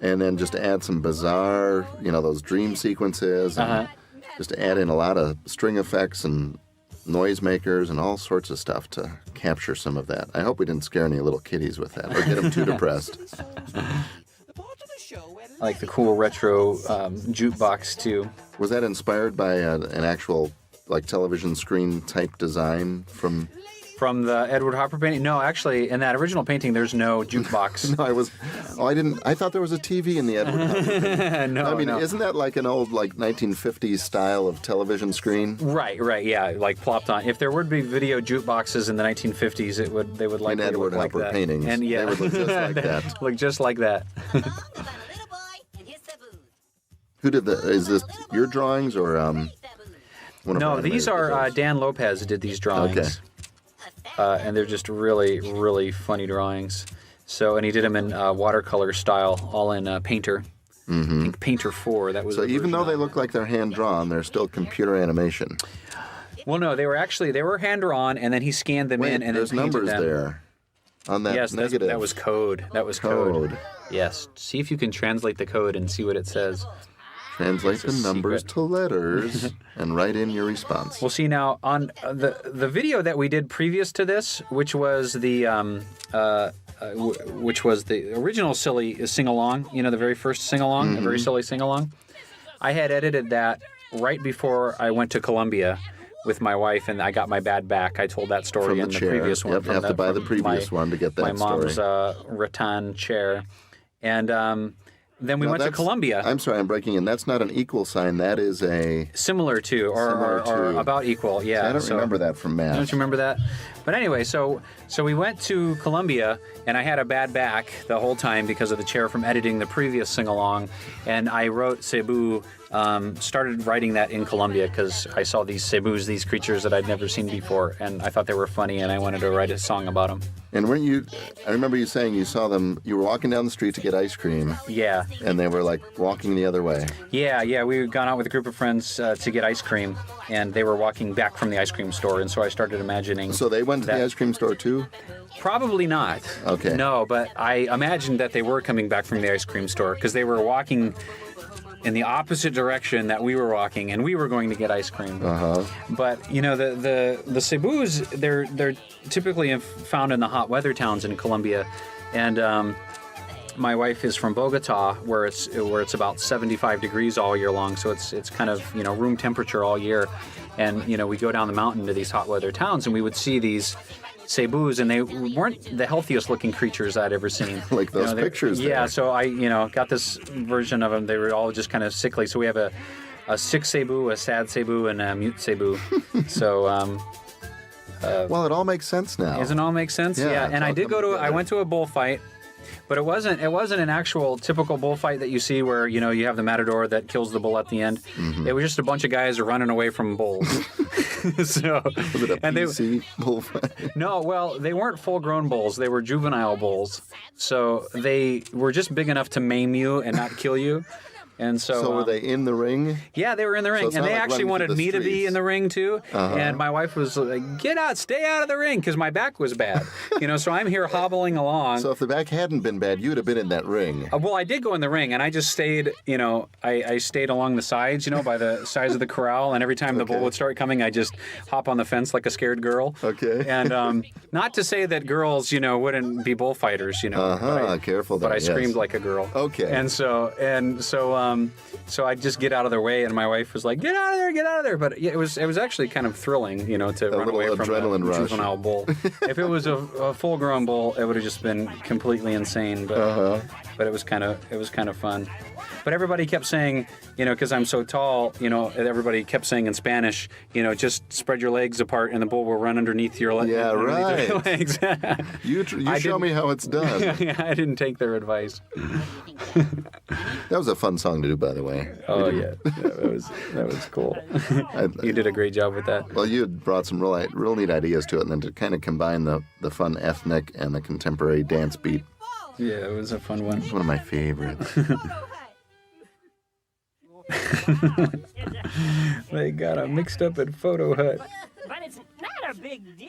And then just add some bizarre, those dream sequences. And just add in a lot of string effects and noisemakers and all sorts of stuff to capture some of that. I hope we didn't scare any little kiddies with that or get them too depressed. I like the cool retro jukebox, too. Was that inspired by an actual, television screen type design from... From the Edward Hopper painting? No, actually, in that original painting, there's no jukebox. I thought there was a TV in the Edward Hopper painting. No. Isn't that like an old, 1950s style of television screen? Right, yeah, plopped on. If there would be video jukeboxes in the 1950s, they would likely Edward look like Hopper that. paintings. And yeah, They would look just like that. Look just like that. Who did is this your drawings or one of No, our these animators are did those? Dan Lopez did these drawings. Okay. And they're just really, really funny drawings. So, and he did them in watercolor style, all in Painter. Mm-hmm. I think Painter 4. That was. So the even though version. they look like they're hand drawn, they're still computer animation. Well, no, they were hand drawn, and then he scanned them in, and there's then painted numbers them. there on that Yes, negative. that was code. That was code. Yes. See if you can translate the code and see what it says. Translate the numbers to letters and write in your response. Well, see now on the video that we did previous to this, which was the original silly sing along, the very first sing along, the very silly sing along. I had edited that right before I went to Columbia with my wife, and I got my bad back. I told that story From the in the chair. previous one. Yep, you have to buy the previous one to get that my mom's story. rattan chair, and then we Now went to that's- Columbia. I'm sorry, I'm breaking in. That's not an equal sign. That is a... Similar to, or about equal, yeah. I don't remember that from math. Don't you remember that? But anyway, so we went to Columbia, and I had a bad back the whole time because of the chair from editing the previous sing-along, and I wrote Cebu, started writing that in Columbia because I saw these Cebus, these creatures that I'd never seen before, and I thought they were funny, and I wanted to write a song about them. And weren't you... I remember you saying you saw them... You were walking down the street to get ice cream. Yeah. And they were, walking the other way. Yeah, we had gone out with a group of friends to get ice cream, and they were walking back from the ice cream store, and so I started imagining... So they went to the ice cream store, too? Probably not. Okay. No, but I imagined that they were coming back from the ice cream store because they were walking in the opposite direction that we were walking, and we were going to get ice cream. But the cebus, they're typically found in the hot weather towns in Colombia, and my wife is from Bogota, where it's about 75 degrees all year long, so it's kind of room temperature all year, and we go down the mountain to these hot weather towns, and we would see these cebus, and they weren't the healthiest looking creatures I'd ever seen. Like those pictures there. Yeah, so I got this version of them. They were all just kind of sickly. So we have a sick cebu, a sad cebu, and a mute cebu. So well, it all makes sense now. doesn't it all make sense? Yeah, And I went to a bullfight. But it wasn't an actual typical bullfight that you see where you have the matador that kills the bull at the end. It was just a bunch of guys running away from bulls. So Was it a PC bullfight? no, well, they weren't full-grown bulls. They were juvenile bulls. So they were just big enough to maim you and not kill you. And so, were they in the ring? Yeah, they were in the ring, it's and not they like actually running through wanted the me to be streets. in the ring too. And my wife was like, "Get out, stay out of the ring," because my back was bad. So I'm here hobbling along. So if the back hadn't been bad, you'd have been in that ring. Well, I did go in the ring, and I just stayed. I stayed along the sides, by the sides of the corral, and every time the bull would start coming, I just hop on the fence like a scared girl. Okay. And not to say that girls, wouldn't be bullfighters, Careful there. But I yes. screamed like a girl. Okay. And so I'd just get out of their way, and my wife was like, "Get out of there, get out of there!" But yeah, it was actually kind of thrilling, to run away from a adrenaline rush. juvenile bull. If it was a full-grown bull, it would have just been completely insane. But it was kind of fun. But everybody kept saying, because I'm so tall, everybody kept saying in Spanish, just spread your legs apart, and the bull will run underneath your legs. Yeah, underneath your legs. You show me how it's done. Yeah, I didn't take their advice. That was a fun song to do, by the way. Oh yeah, that was cool. You did a great job with that. Well, you had brought some real neat ideas to it, and then to kind of combine the fun ethnic and the contemporary dance beat. Yeah, it was a fun one. It's one of my favorites. They got a mixed up at Photo Hut. But it's not a big deal.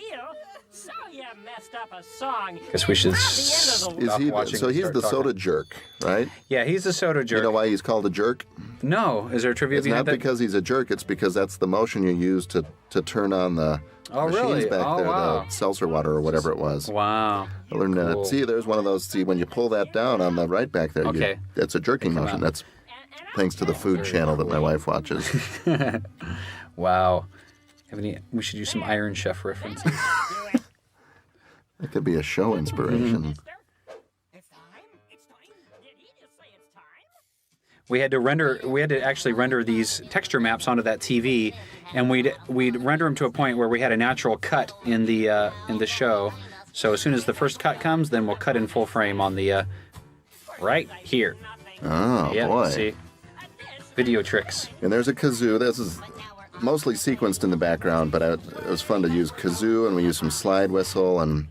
So you messed up a song. Guess we should Not the end of the stop Is he? watching So and he's start the talking. soda jerk, right? Yeah, he's the soda jerk. You know why he's called a jerk? No, is there trivia It's behind not that? because he's a jerk. It's because that's the motion you use to turn on the machines really? back Oh, there, wow. the seltzer water or whatever it was. Wow. I learned that. Cool. See, there's one of those. See, when you pull that down on the right back there, Okay. that's a jerking Come motion. on. That's thanks to the food channel that my wife watches. Wow. We should use some Iron Chef references. That could be a show inspiration. It's time. It's time. Did he just say it's time? We had to actually render these texture maps onto that TV, and we'd render them to a point where we had a natural cut in the show. So as soon as the first cut comes, then we'll cut in full frame on the right here. Oh, Yeah, boy. see, video tricks. And there's a kazoo. This is mostly sequenced in the background, but it was fun to use kazoo, and we used some slide whistle. And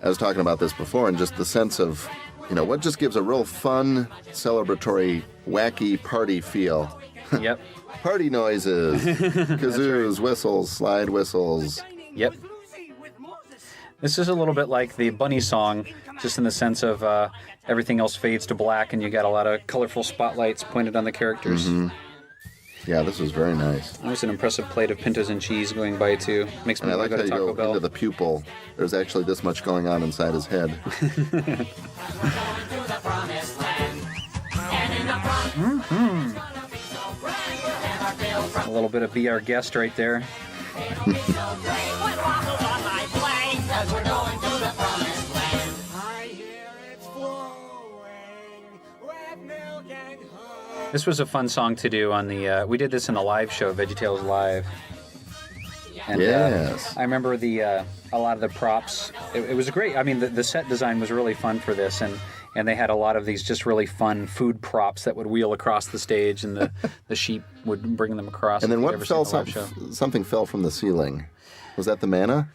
I was talking about this before, and just the sense of, what just gives a real fun, celebratory, wacky party feel. Yep. Party noises, kazoos, whistles, slide whistles. Yep. This is a little bit like the Bunny song, just in the sense of everything else fades to black, and you got a lot of colorful spotlights pointed on the characters. Yeah, this was very nice. There's an impressive plate of pintos and cheese going by too. Makes me And I want like to how go to you Taco go Bell. into the pupil. There's actually this much going on inside his head. A little bit of Be Our Guest right there. This was a fun song to do on the. We did this in the live show, VeggieTales Live. And, Yes. I remember a lot of the props. It was great. I mean, the set design was really fun for this, and they had a lot of these just really fun food props that would wheel across the stage, and the sheep would bring them across. And then If you've what ever fell? seen the live show. Something fell from the ceiling. Was that the manna?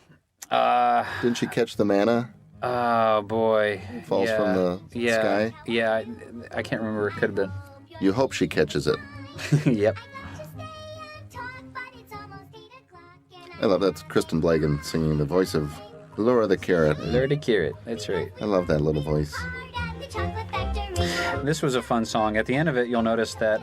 Didn't she catch the manna? Oh boy! Falls from the sky? Yeah, I can't remember. It could have been. You hope she catches it. Yep. I love that's Kristen Blagan singing the voice of Laura the Carrot. Laura the Carrot. That's right. I love that little voice. this was a fun song. At the end of it, you'll notice that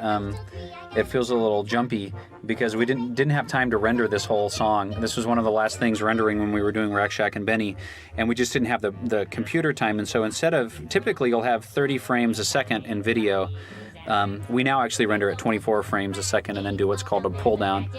it feels a little jumpy because we didn't have time to render this whole song. This was one of the last things rendering when we were doing Rack Shack and Benny, and we just didn't have the computer time. And so instead of, typically you'll have 30 frames a second in video, we now actually render at 24 frames a second and then do what's called a pull down.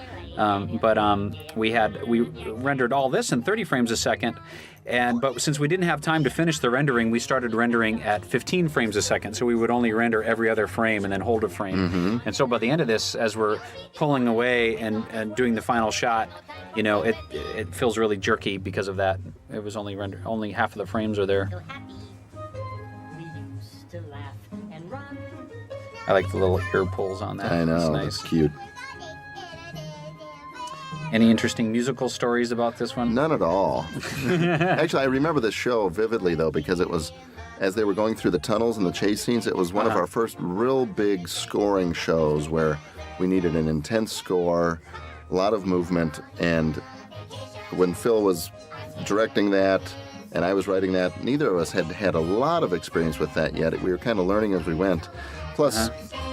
We rendered all this in 30 frames a second. But since we didn't have time to finish the rendering, we started rendering at 15 frames a second. So we would only render every other frame and then hold a frame. And so by the end of this, as we're pulling away and doing the final shot, it feels really jerky because of that. It was only only half of the frames are there. I like the little ear pulls on that. I know, it's nice. That's cute. Any interesting musical stories about this one? None at all. Actually, I remember this show vividly, though, because it was, as they were going through the tunnels and the chase scenes, it was one of our first real big scoring shows where we needed an intense score, a lot of movement, and when Phil was directing that and I was writing that, neither of us had had a lot of experience with that yet. We were kind of learning as we went. Plus,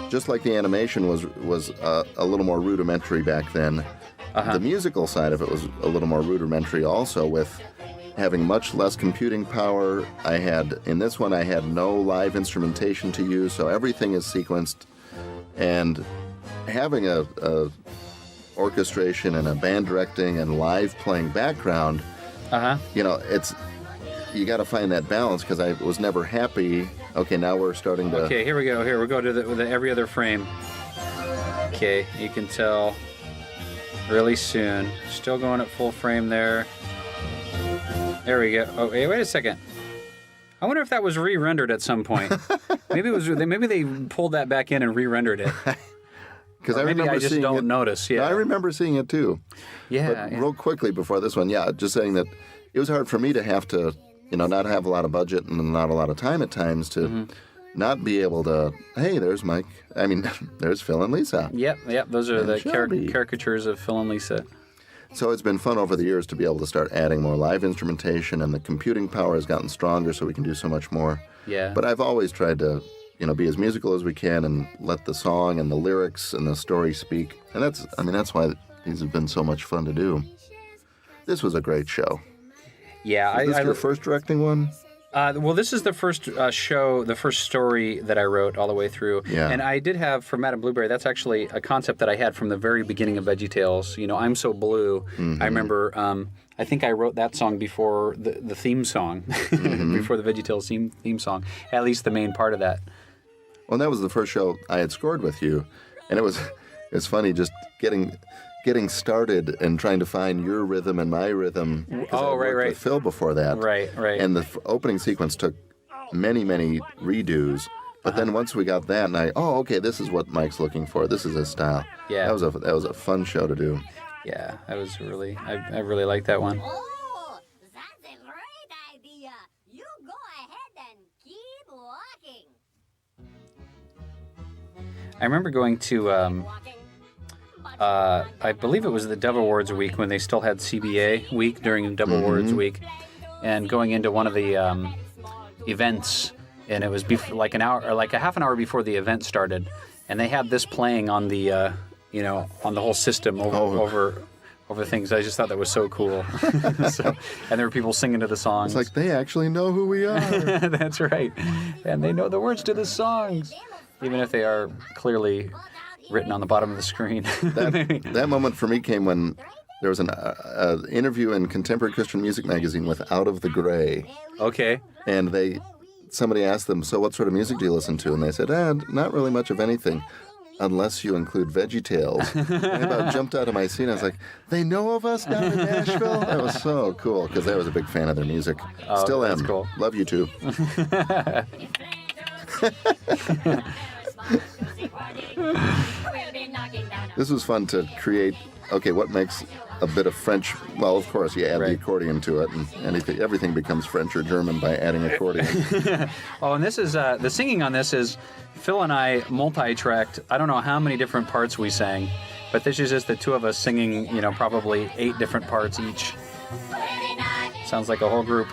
just like the animation was a little more rudimentary back then, the musical side of it was a little more rudimentary also, with having much less computing power. In this one, I had no live instrumentation to use, so everything is sequenced. And having a orchestration and a band directing and live playing background, you got to find that balance, because I was never happy. Okay, now we're starting to... Okay, here we go. Here, we'll go to the every other frame. Okay, you can tell really soon. Still going at full frame there. There we go. Oh, hey, wait a second. I wonder if that was re-rendered at some point. Maybe they pulled that back in and re-rendered it. Because I maybe remember I just seeing don't it. notice. Yeah, I remember seeing it too. Yeah. But real quickly before this one, just saying that it was hard for me to have to, not have a lot of budget and not a lot of time at times to not be able to. Hey, there's Mike. I mean, there's Phil and Lisa. Yep. Those are the caricatures of Phil and Lisa. So it's been fun over the years to be able to start adding more live instrumentation, and the computing power has gotten stronger, so we can do so much more. Yeah. But I've always tried to, be as musical as we can and let the song and the lyrics and the story speak. And that's why these have been so much fun to do. This was a great show. Yeah. Is this your first directing one? Well, this is the first show, the first story that I wrote all the way through. Yeah. And I did have, for Madame Blueberry, that's actually a concept that I had from the very beginning of VeggieTales. I'm So Blue. I remember, I think I wrote that song before the theme song, before the VeggieTales theme song, at least the main part of that. Well, that was the first show I had scored with you. And it's funny just getting started and trying to find your rhythm and my rhythm. Oh, right. With Phil before that. Right. And the opening sequence took many, many redos. But then once we got that, and okay, this is what Mike's looking for. This is his style. Yeah. That was a fun show to do. Yeah, that was really, I really liked that one. Oh, that's a great idea. You go ahead and keep walking. I remember going to, I believe it was the Dove Awards week when they still had CBA week during Dove Awards week, and going into one of the events, and it was like an hour or like a half an hour before the event started, and they had this playing on the, on the whole system over things. I just thought that was so cool. And there were people singing to the songs. It's like they actually know who we are. That's right, and they know the words to the songs, even if they are clearly written on the bottom of the screen. That moment for me came when there was an interview in Contemporary Christian Music magazine with Out of the Gray. Okay. And somebody asked them, so what sort of music do you listen to? And they said, not really much of anything, unless you include VeggieTales. I about jumped out of my seat. I was like, they know of us down in Nashville? That was so cool, because I was a big fan of their music. Still am. Cool. Love you too. This was fun to create. Okay, what makes a bit of French? Well, of course, you add the accordion to it, and everything becomes French or German by adding accordion. And this is the singing on this is Phil and I multi-tracked. I don't know how many different parts we sang, but this is just the two of us singing. Probably 8 different parts each. Sounds like a whole group.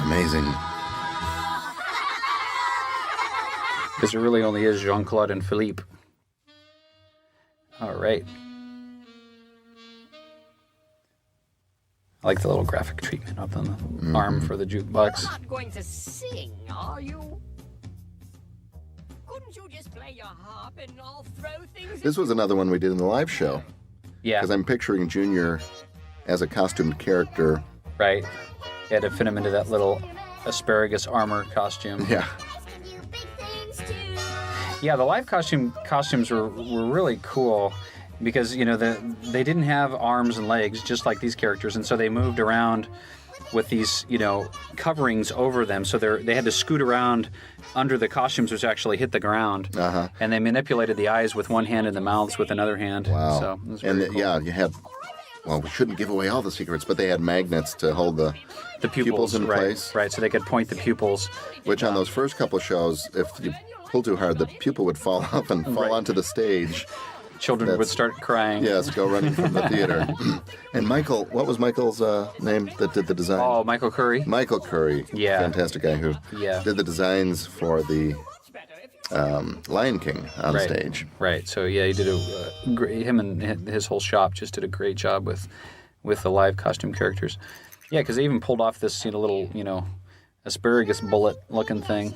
Amazing. Because it really only is Jean-Claude and Philippe. All right. I like the little graphic treatment up on the arm for the jukebox. Not going to sing, are you? Couldn't you just play your harp and I'll throw things? This was another one we did in the live show. Yeah. Because I'm picturing Junior as a costumed character. Right. You had to fit him into that little asparagus armor costume. Yeah. Yeah, the live costumes were really cool because, you know, they didn't have arms and legs just like these characters, and so they moved around with these, you know, coverings over them, so they had to scoot around under the costumes, which actually hit the ground. Uh-huh. And they manipulated the eyes with one hand and the mouths with another hand. Wow. So it was and very cool. yeah, you had, well, we shouldn't give away all the secrets, but they had magnets to hold the pupils in place. Right, so they could point the pupils. Which on those first couple shows, if you pull too hard, the pupil would fall off and fall onto the stage. Children would start crying. Yes, go running from the theater. And Michael, what was Michael's name that did the design? Oh, Michael Curry. Michael Curry. Yeah. Fantastic guy who did the designs for the Lion King on stage. Right. So yeah, he did him and his whole shop just did a great job with the live costume characters. Yeah, because they even pulled off this little asparagus bullet looking thing.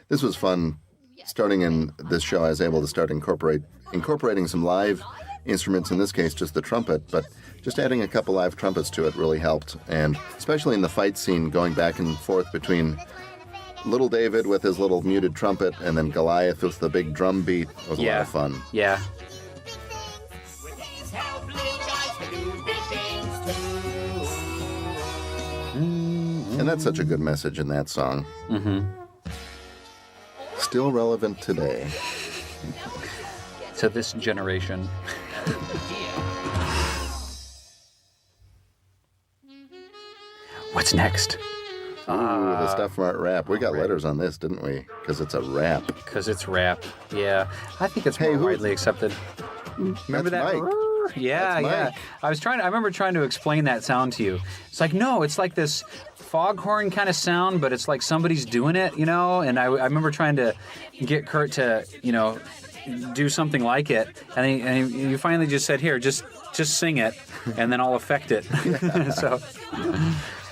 This was fun. Starting in this show, I was able to start incorporating some live instruments, in this case just the trumpet, but just adding a couple live trumpets to it really helped. And especially in the fight scene, going back and forth between little David with his little muted trumpet and then Goliath with the big drum beat was a lot of fun. Yeah. And that's such a good message in that song. Mm-hmm. Still relevant today. To this generation. What's next? The stuff from our rap. We got letters on this, didn't we? Because it's a rap. Because it's rap. Yeah. I think it's more widely accepted. Remember that? Mike. Yeah, That's yeah. Mike. I remember trying to explain that sound to you. It's like, no, it's like this foghorn kind of sound, but it's like somebody's doing it, And I remember trying to get Kurt to, do something like it, and you finally just said, "Here, just sing it, and then I'll affect it." So,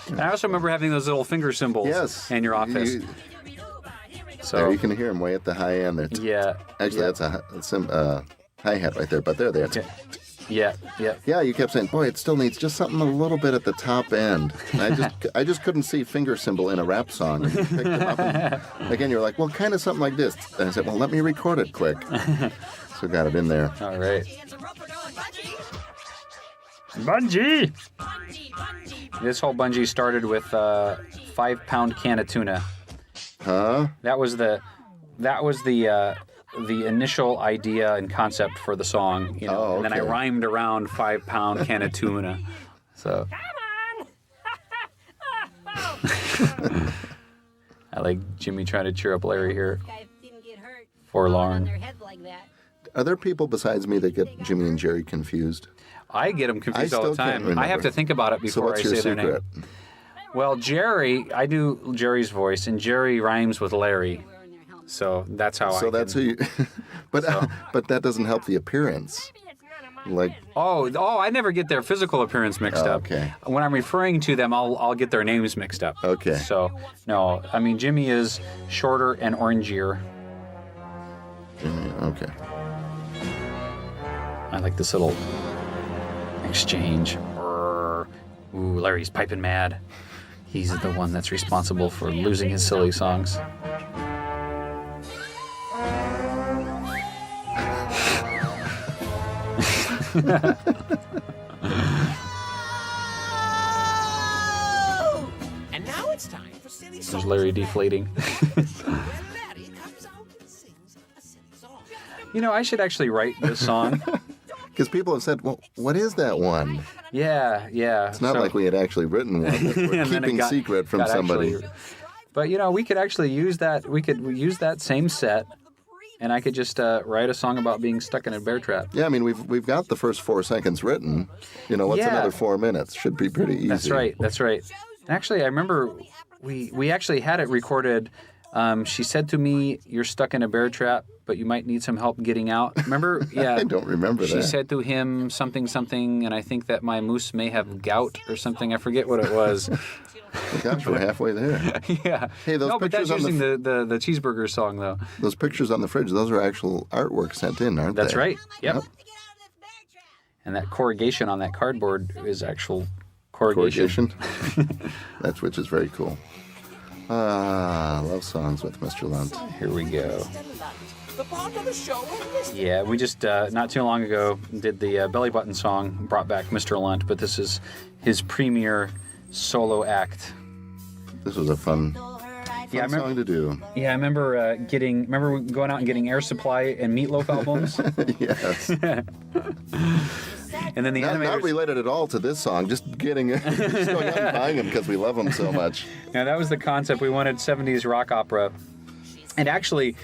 and I also remember having those little finger cymbals in your office. So there you can hear him way at the high end. There. Actually, that's a hi-hat right there, but there. Yeah. Yeah, you kept saying, boy, it still needs just something a little bit at the top end. And I just couldn't see finger cymbal in a rap song. And you picked them up and again, you were like, well, kind of something like this. And I said, well, let me record it quick. So got it in there. All right. Bungee! This whole bungee started with a 5-pound can of tuna. Huh? That was the initial idea and concept for the song, and then I rhymed around 5-pound can of tuna. So I like Jimmy trying to cheer up Larry here. Forlorn. Are there people besides me that get Jimmy and Jerry confused? I get them confused all the time. I have to think about it before I say their name. Well, Jerry, I do Jerry's voice, and Jerry rhymes with Larry. So that's how who you... but that doesn't help the appearance. Like I never get their physical appearance mixed up. Okay. When I'm referring to them, I'll get their names mixed up. Okay. So no, I mean Jimmy is shorter and orangier. Jimmy, okay. I like this little exchange. Ooh, Larry's piping mad. He's the one that's responsible for losing his silly songs. And now it's time for silly songs. There's Larry deflating. I should actually write this song. Because people have said, well, what is that one? Yeah. It's not like we had actually written one that we're keeping secret from somebody. But, we could actually use that. We could use that same set, and I could just write a song about being stuck in a bear trap. Yeah, I mean, we've got the first 4 seconds written. What's another 4 minutes? Should be pretty easy. That's right. Actually, I remember we actually had it recorded She said to me, "You're stuck in a bear trap, but you might need some help getting out." Remember? Yeah. I don't remember She that. said to him something, and I think that my moose may have gout or something. I forget what it was. Gosh, we're halfway there. Yeah. Hey, those no, but that's pictures on using the cheeseburger song, though. Those pictures on the fridge, those are actual artwork sent in, aren't That's they? right. Yep. And that corrugation on that cardboard is actual corrugation. That's which is very cool. Love songs with Mr. Lunt. Here we go. The part of the show I missed. Yeah, we just not too long ago did the Belly Button song, brought back Mr. Lunt, but this is his premiere solo act. This was a fun song to do. Yeah, I remember going out and getting Air Supply and Meatloaf albums. Yes. And then the not animators. related at all to this song, just going out and buying them because we love them so much. Yeah, that was the concept. We wanted 70s rock opera. And actually,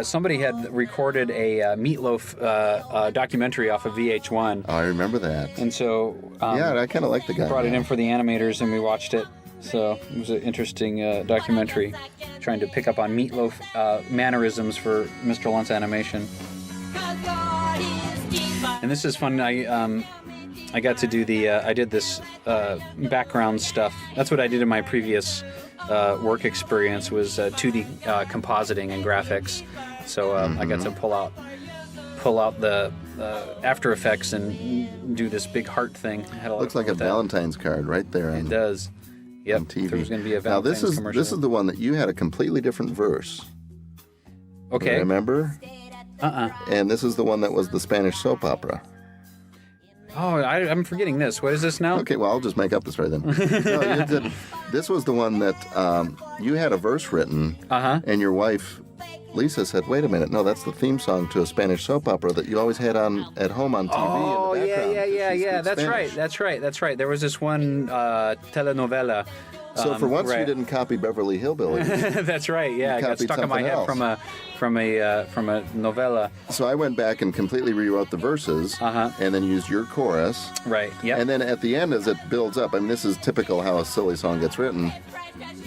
somebody had recorded a Meatloaf documentary off of VH1. Oh, I remember that. And so... yeah, I kind of like the guy. Brought it in for the animators, and we watched it. So it was an interesting documentary, trying to pick up on Meatloaf mannerisms for Mr. Lunt's animation. And this is fun. I got to do I did this background stuff. That's what I did in my previous work experience, was 2D compositing and graphics. So I got to pull out the After Effects and do this big heart thing. Looks like a Valentine's card right there. It does. Yep. On TV. There was going to be a now Valentine's commercial. this is the one that you had a completely different verse. Okay. Remember? And this is the one that was the Spanish soap opera. Oh, I'm forgetting this. What is this now? Okay, well, I'll just make up the story then. No, you did. This was the one that you had a verse written, and your wife, Lisa, said, "Wait a minute, no, that's the theme song to a Spanish soap opera that you always had on at home on TV Oh, in the background." yeah. That's Spanish. right. There was this one telenovela. So for once, right. you didn't copy Beverly Hillbillies. That's right. Yeah, You I got copied stuck in my something head else. from a novella. So I went back and completely rewrote the verses, and then used your chorus. Right. Yeah. And then at the end, as it builds up, I mean, this is typical how a silly song gets written.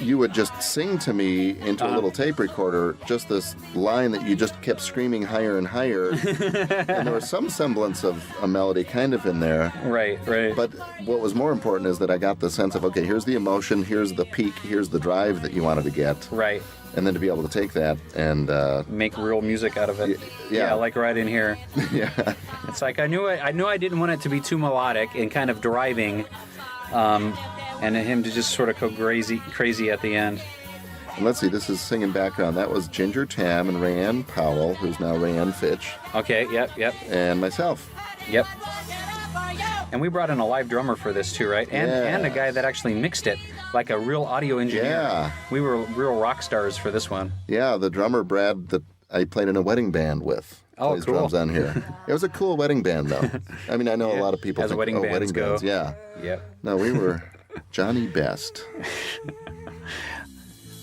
You would just sing to me into a little tape recorder just this line that you just kept screaming higher and higher. And there was some semblance of a melody kind of in there. Right. But what was more important is that I got the sense of, okay, here's the emotion, here's the peak, here's the drive that you wanted to get. Right. And then to be able to take that and... make real music out of it. Yeah. Like right in here. Yeah. It's like I knew I didn't want it to be too melodic and kind of driving. And him to just sort of go crazy at the end. And let's see, this is singing background. That was Ginger Tam and Rayanne Powell, who's now Rayanne Fitch. Okay, yep. And myself. Yep. And we brought in a live drummer for this too, right? And a guy that actually mixed it, like a real audio engineer. Yeah. We were real rock stars for this one. Yeah, the drummer, Brad, that I played in a wedding band with. Oh, plays cool. drums on here. It was a cool wedding band, though. I mean, I know a lot of people As think, wedding bands wedding go. bands. Yeah. Yep. No, we were Johnny Best.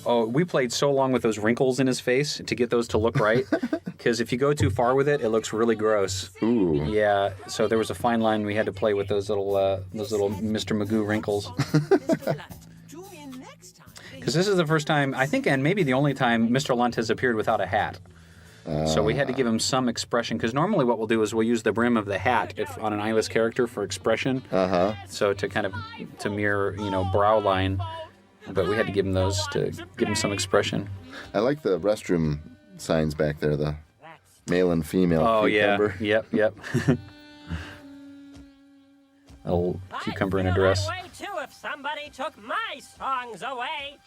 Oh, we played so long with those wrinkles in his face to get those to look right. Because if you go too far with it, it looks really gross. Ooh. Yeah. So there was a fine line we had to play with those little Mr. Magoo wrinkles. Because this is the first time, I think, and maybe the only time Mr. Lunt has appeared without a hat. So we had to give him some expression, because normally what we'll do is we'll use the brim of the hat on an eyeless character for expression. So to kind of to mirror, brow line. But we had to give him those to give him some expression. I like the restroom signs back there, the male and female cucumber. Yeah. Yep. A little cucumber in a dress. I would too if somebody took my songs away.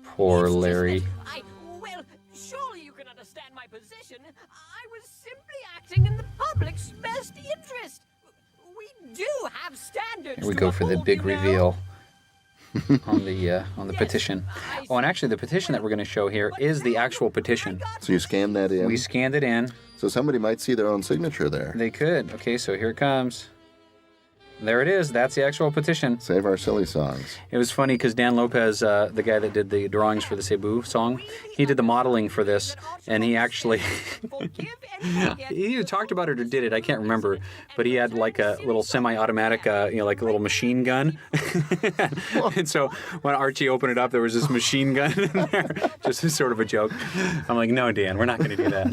Poor Larry. Well, surely you can understand my position. I was simply acting in the public's best interest. We do have standards. Here we go for the big reveal on the petition. Oh, and actually the petition that we're going to show here is the actual petition. So you scanned that in? We scanned it in. So somebody might see their own signature there. They could. Okay, so here it comes. There it is. That's the actual petition. Save our silly songs. It was funny because Dan Lopez, the guy that did the drawings for the Cebu song, he did the modeling for this, and he actually he either talked about it or did it. I can't remember, but he had like a little semi-automatic, like a little machine gun. And so when Archie opened it up, there was this machine gun in there, just as sort of a joke. I'm like, no, Dan, we're not going to do that.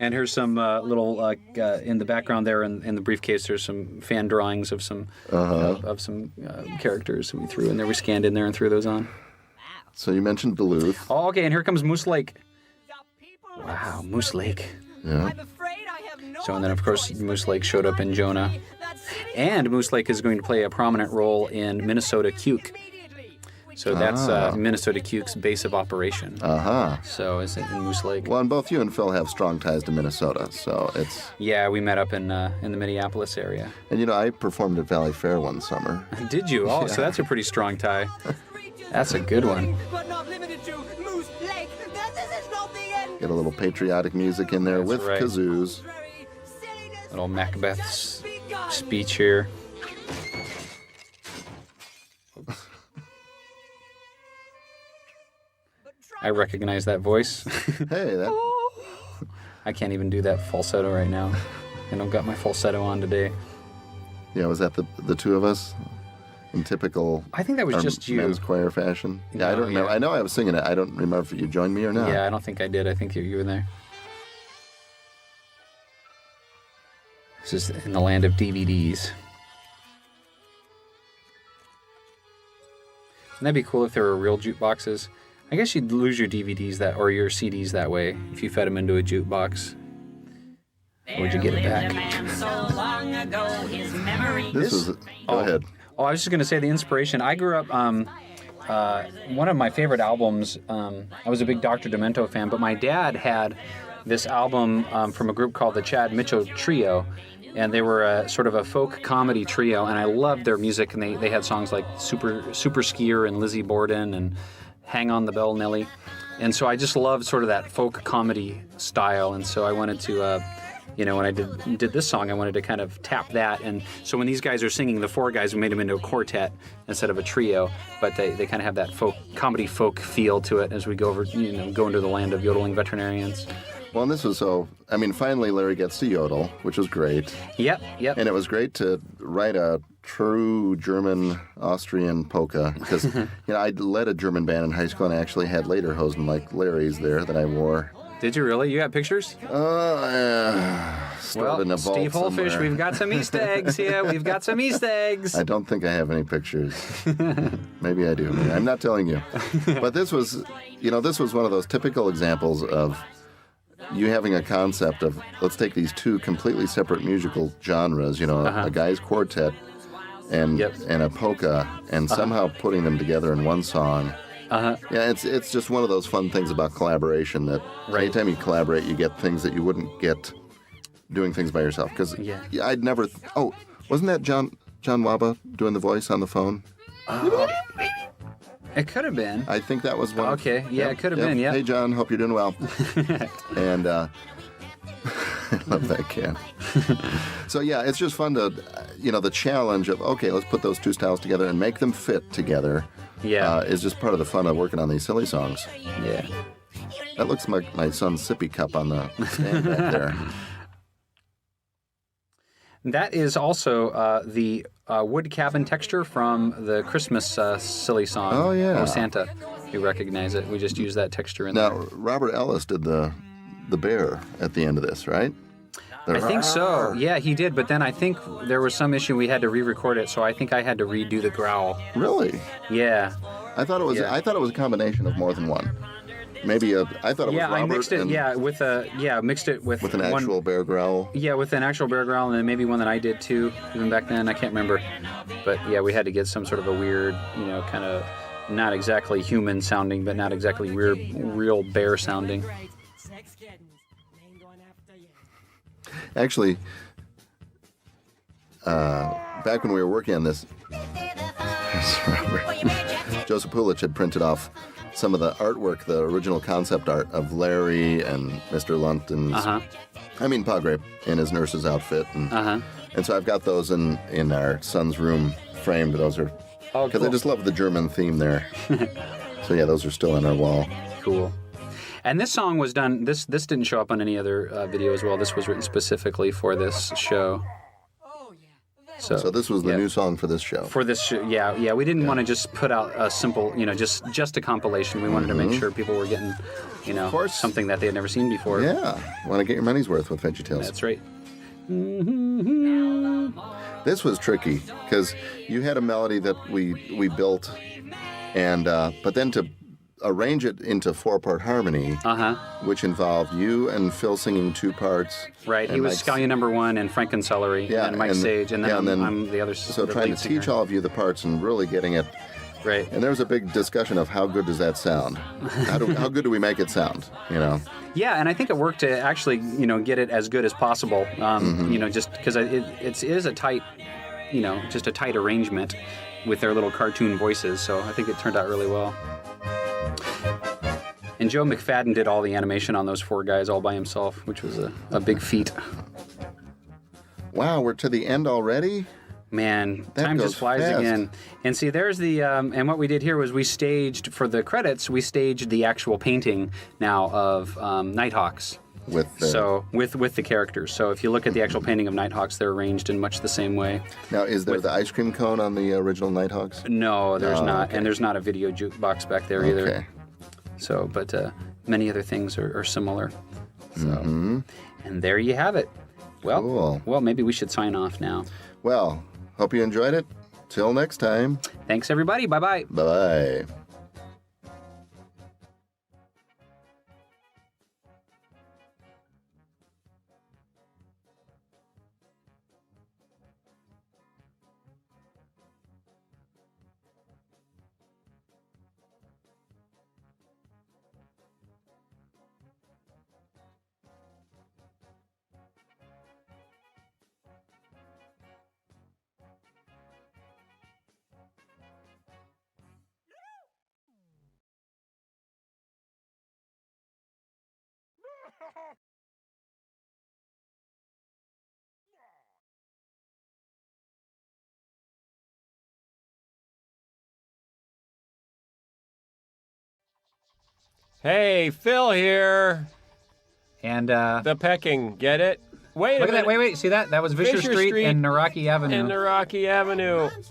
And here's some little in the background there in the briefcase. There's some fan drawings of some characters we threw in there. We scanned in there and threw those on. So you mentioned Duluth. Oh, okay. And here comes Moose Lake. Wow, Moose Lake. Yeah. So and then of course Moose Lake showed up in Jonah, and Moose Lake is going to play a prominent role in Minnesota Cuke. So that's Minnesota Cuke's base of operation. So it's in Moose Lake. Well, and both you and Phil have strong ties to Minnesota, so it's... Yeah, we met up in the Minneapolis area. And I performed at Valley Fair one summer. Did you? Oh, so that's a pretty strong tie. That's a good one. But not limited to Moose Lake. This is not the end. Get a little patriotic music in there That's with right. kazoos. Little Macbeth's speech here. I recognize that voice. Hey, that... I can't even do that falsetto right now. I don't got my falsetto on today. Yeah, was that the two of us? In typical... I think that was just you. Men's choir fashion? Yeah, I No, don't remember. yeah. I know I was singing it. I don't remember if you joined me or not. Yeah, I don't think I did. I think you were there. This is in the land of DVDs. Wouldn't that be cool if there were real jukeboxes? I guess you'd lose your DVDs or your CDs that way if you fed them into a jukebox. Or would you get it back? This is... Go ahead. Oh, I was just going to say the inspiration. I grew up, one of my favorite albums, I was a big Dr. Demento fan, but my dad had this album from a group called the Chad Mitchell Trio, and they were sort of a folk comedy trio, and I loved their music, and they had songs like Super Skier and Lizzie Borden and Hang on the Bell, Nellie. And so I just loved sort of that folk comedy style, and so I wanted to... when I did this song, I wanted to kind of tap that. And so when these guys are singing, the four guys, we made them into a quartet instead of a trio. But they kind of have that comedy folk feel to it as we go over, go into the land of yodeling veterinarians. Well, and this was finally Larry gets to yodel, which was great. Yep. And it was great to write a true German Austrian polka because, I led a German band in high school and I actually had lederhosen like Larry's there that I wore. Did you really? You got pictures? Well, Steve Holfish, we've got some Easter eggs here. We've got some Easter eggs. I don't think I have any pictures. Maybe I do. I'm not telling you. But this was one of those typical examples of you having a concept of, let's take these two completely separate musical genres, a guy's quartet and a polka, and somehow putting them together in one song. Yeah, it's just one of those fun things about collaboration that anytime you collaborate, you get things that you wouldn't get doing things by yourself. Because I'd never... wasn't that John Waba doing the voice on the phone? It could have been. I think that was one. Okay, it could have been, yeah. Hey, John, hope you're doing well. And I love that cat. So, yeah, it's just fun to, the challenge of, okay, let's put those two styles together and make them fit together. Yeah. Is just part of the fun of working on these silly songs. Yeah. That looks like my son's sippy cup on the stand back there. That is also the wood cabin texture from the Christmas silly song. Oh, yeah. Oh, Santa. You recognize it. We just use that texture in there. Now, Robert Ellis did the bear at the end of this, right? I think so. Yeah, he did. But then I think there was some issue we had to re-record it, so I think I had to redo the growl. Really? Yeah. I thought it was. I thought it was a combination of more than one. Maybe I thought it was Robert. I mixed it. Mixed it with an actual bear growl. Yeah, with an actual bear growl, and then maybe one that I did too. Even back then, I can't remember. But yeah, we had to get some sort of a weird, kind of not exactly human sounding, but not exactly weird, real bear sounding. Actually, back when we were working on this, Joseph Pulich had printed off some of the artwork, the original concept art of Larry and Mr. Lunt Poggrape in his nurse's outfit. And so I've got those in our son's room framed. Those are, because I just love the German theme there. So yeah, those are still on our wall. Cool. And this song was done, this didn't show up on any other video as well. This was written specifically for this show. So this was the new song for this show. For this show, yeah. We didn't want to just put out a simple, just a compilation. We wanted to make sure people were getting, something that they had never seen before. Yeah, want to get your money's worth with VeggieTales. That's right. This was tricky because you had a melody that we built, and but then to arrange it into 4-part harmony, which involved you and Phil singing 2 parts. Right, he was Scallion number 1 and Frankencelery and Mike Sage, and then I'm the other. So trying to teach all of you the parts and really getting it. Right. And there was a big discussion of how good does that sound? How good do we make it sound? Yeah, and I think it worked to actually get it as good as possible. Just because it is a tight, just a tight arrangement with their little cartoon voices. So I think it turned out really well. And Joe McFadden did all the animation on those 4 guys all by himself, which was a big feat. Wow, we're to the end already? Man, that time goes just flies fast. again. And see, there's the, and what we did here was we staged, for the credits, we staged the actual painting now of Nighthawks. With the characters. So if you look at the actual painting of Nighthawks, they're arranged in much the same way. Now, is there the ice cream cone on the original Nighthawks? No, there's not. Okay. And there's not a video jukebox back there either. Okay. So, but many other things are similar. So, and there you have it. Well, cool. Well, maybe we should sign off now. Well, hope you enjoyed it. Till next time. Thanks, everybody. Bye-bye. Bye-bye. Hey, Phil here. And the pecking, get it? Wait look a at that. minute. Wait. See that? That was Vischer Street and Naraki Avenue. And Naraki Avenue. It's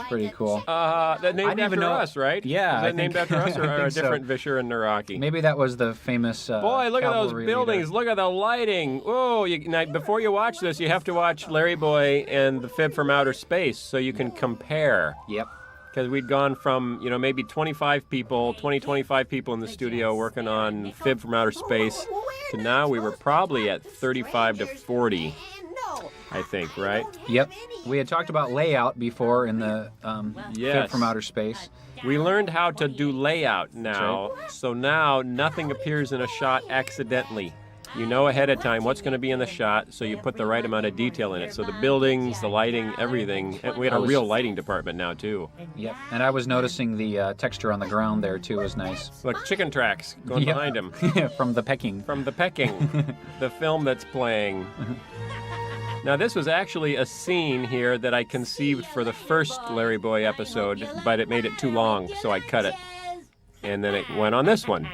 pretty cool. That named after us, right? Yeah. Is that named after us or a different so. Vischer and Naraki? Maybe that was the famous Boy, look at those cavalry buildings. leader. Look at the lighting. Whoa, now, before you watch this, you have to watch Larry Boy and the Fib from Outer Space so you can compare. Yep. Because we'd gone from, maybe 25 people in the studio working on Fib from Outer Space to now we were probably at 35 to 40, I think, right? Yep. We had talked about layout before in the Fib from Outer Space. We learned how to do layout now, so now nothing appears in a shot accidentally. You know ahead of time what's going to be in the shot, so you put the right amount of detail in it. So the buildings, the lighting, everything. And we had a real lighting department now, too. Yep. And I was noticing the texture on the ground there, too, was nice. Look, chicken tracks going behind him. From the pecking. From the pecking. The film that's playing. Now, this was actually a scene here that I conceived for the first Larry Boy episode, but it made it too long, so I cut it. And then it went on this one.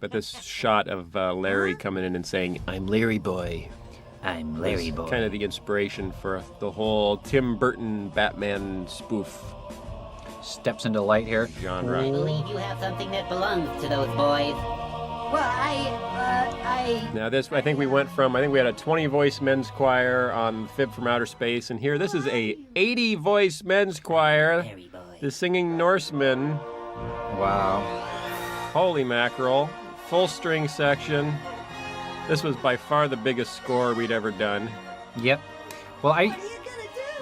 But this shot of Larry coming in and saying, "I'm Larry Boy." I'm Larry Boy. Kind of the inspiration for the whole Tim Burton Batman spoof. Steps into light here. Genre. I believe you have something that belongs to those boys. Well, I... Now this, I think we had a 20-voice men's choir on Fib from Outer Space, and here, this is a 80-voice men's choir. The Singing Norsemen. Wow. Holy mackerel. Full string section. This was by far the biggest score we'd ever done. Yep. Well,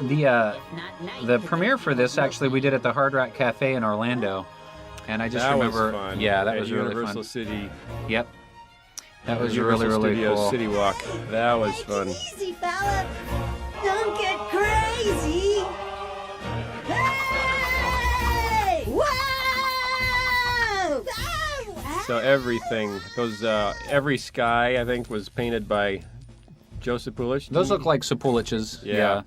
the premiere for this actually we did at the Hard Rock Cafe in Orlando, and I just remember. Was fun. Yeah, that at was really Universal fun. City. Yep. That was Universal really Studios cool. City Walk. That was fun. Easy, fella. Don't get crazy. Hey! Wow! So everything, every sky I think was painted by Joe Sapulich. Those look like Sapulich's. Yeah.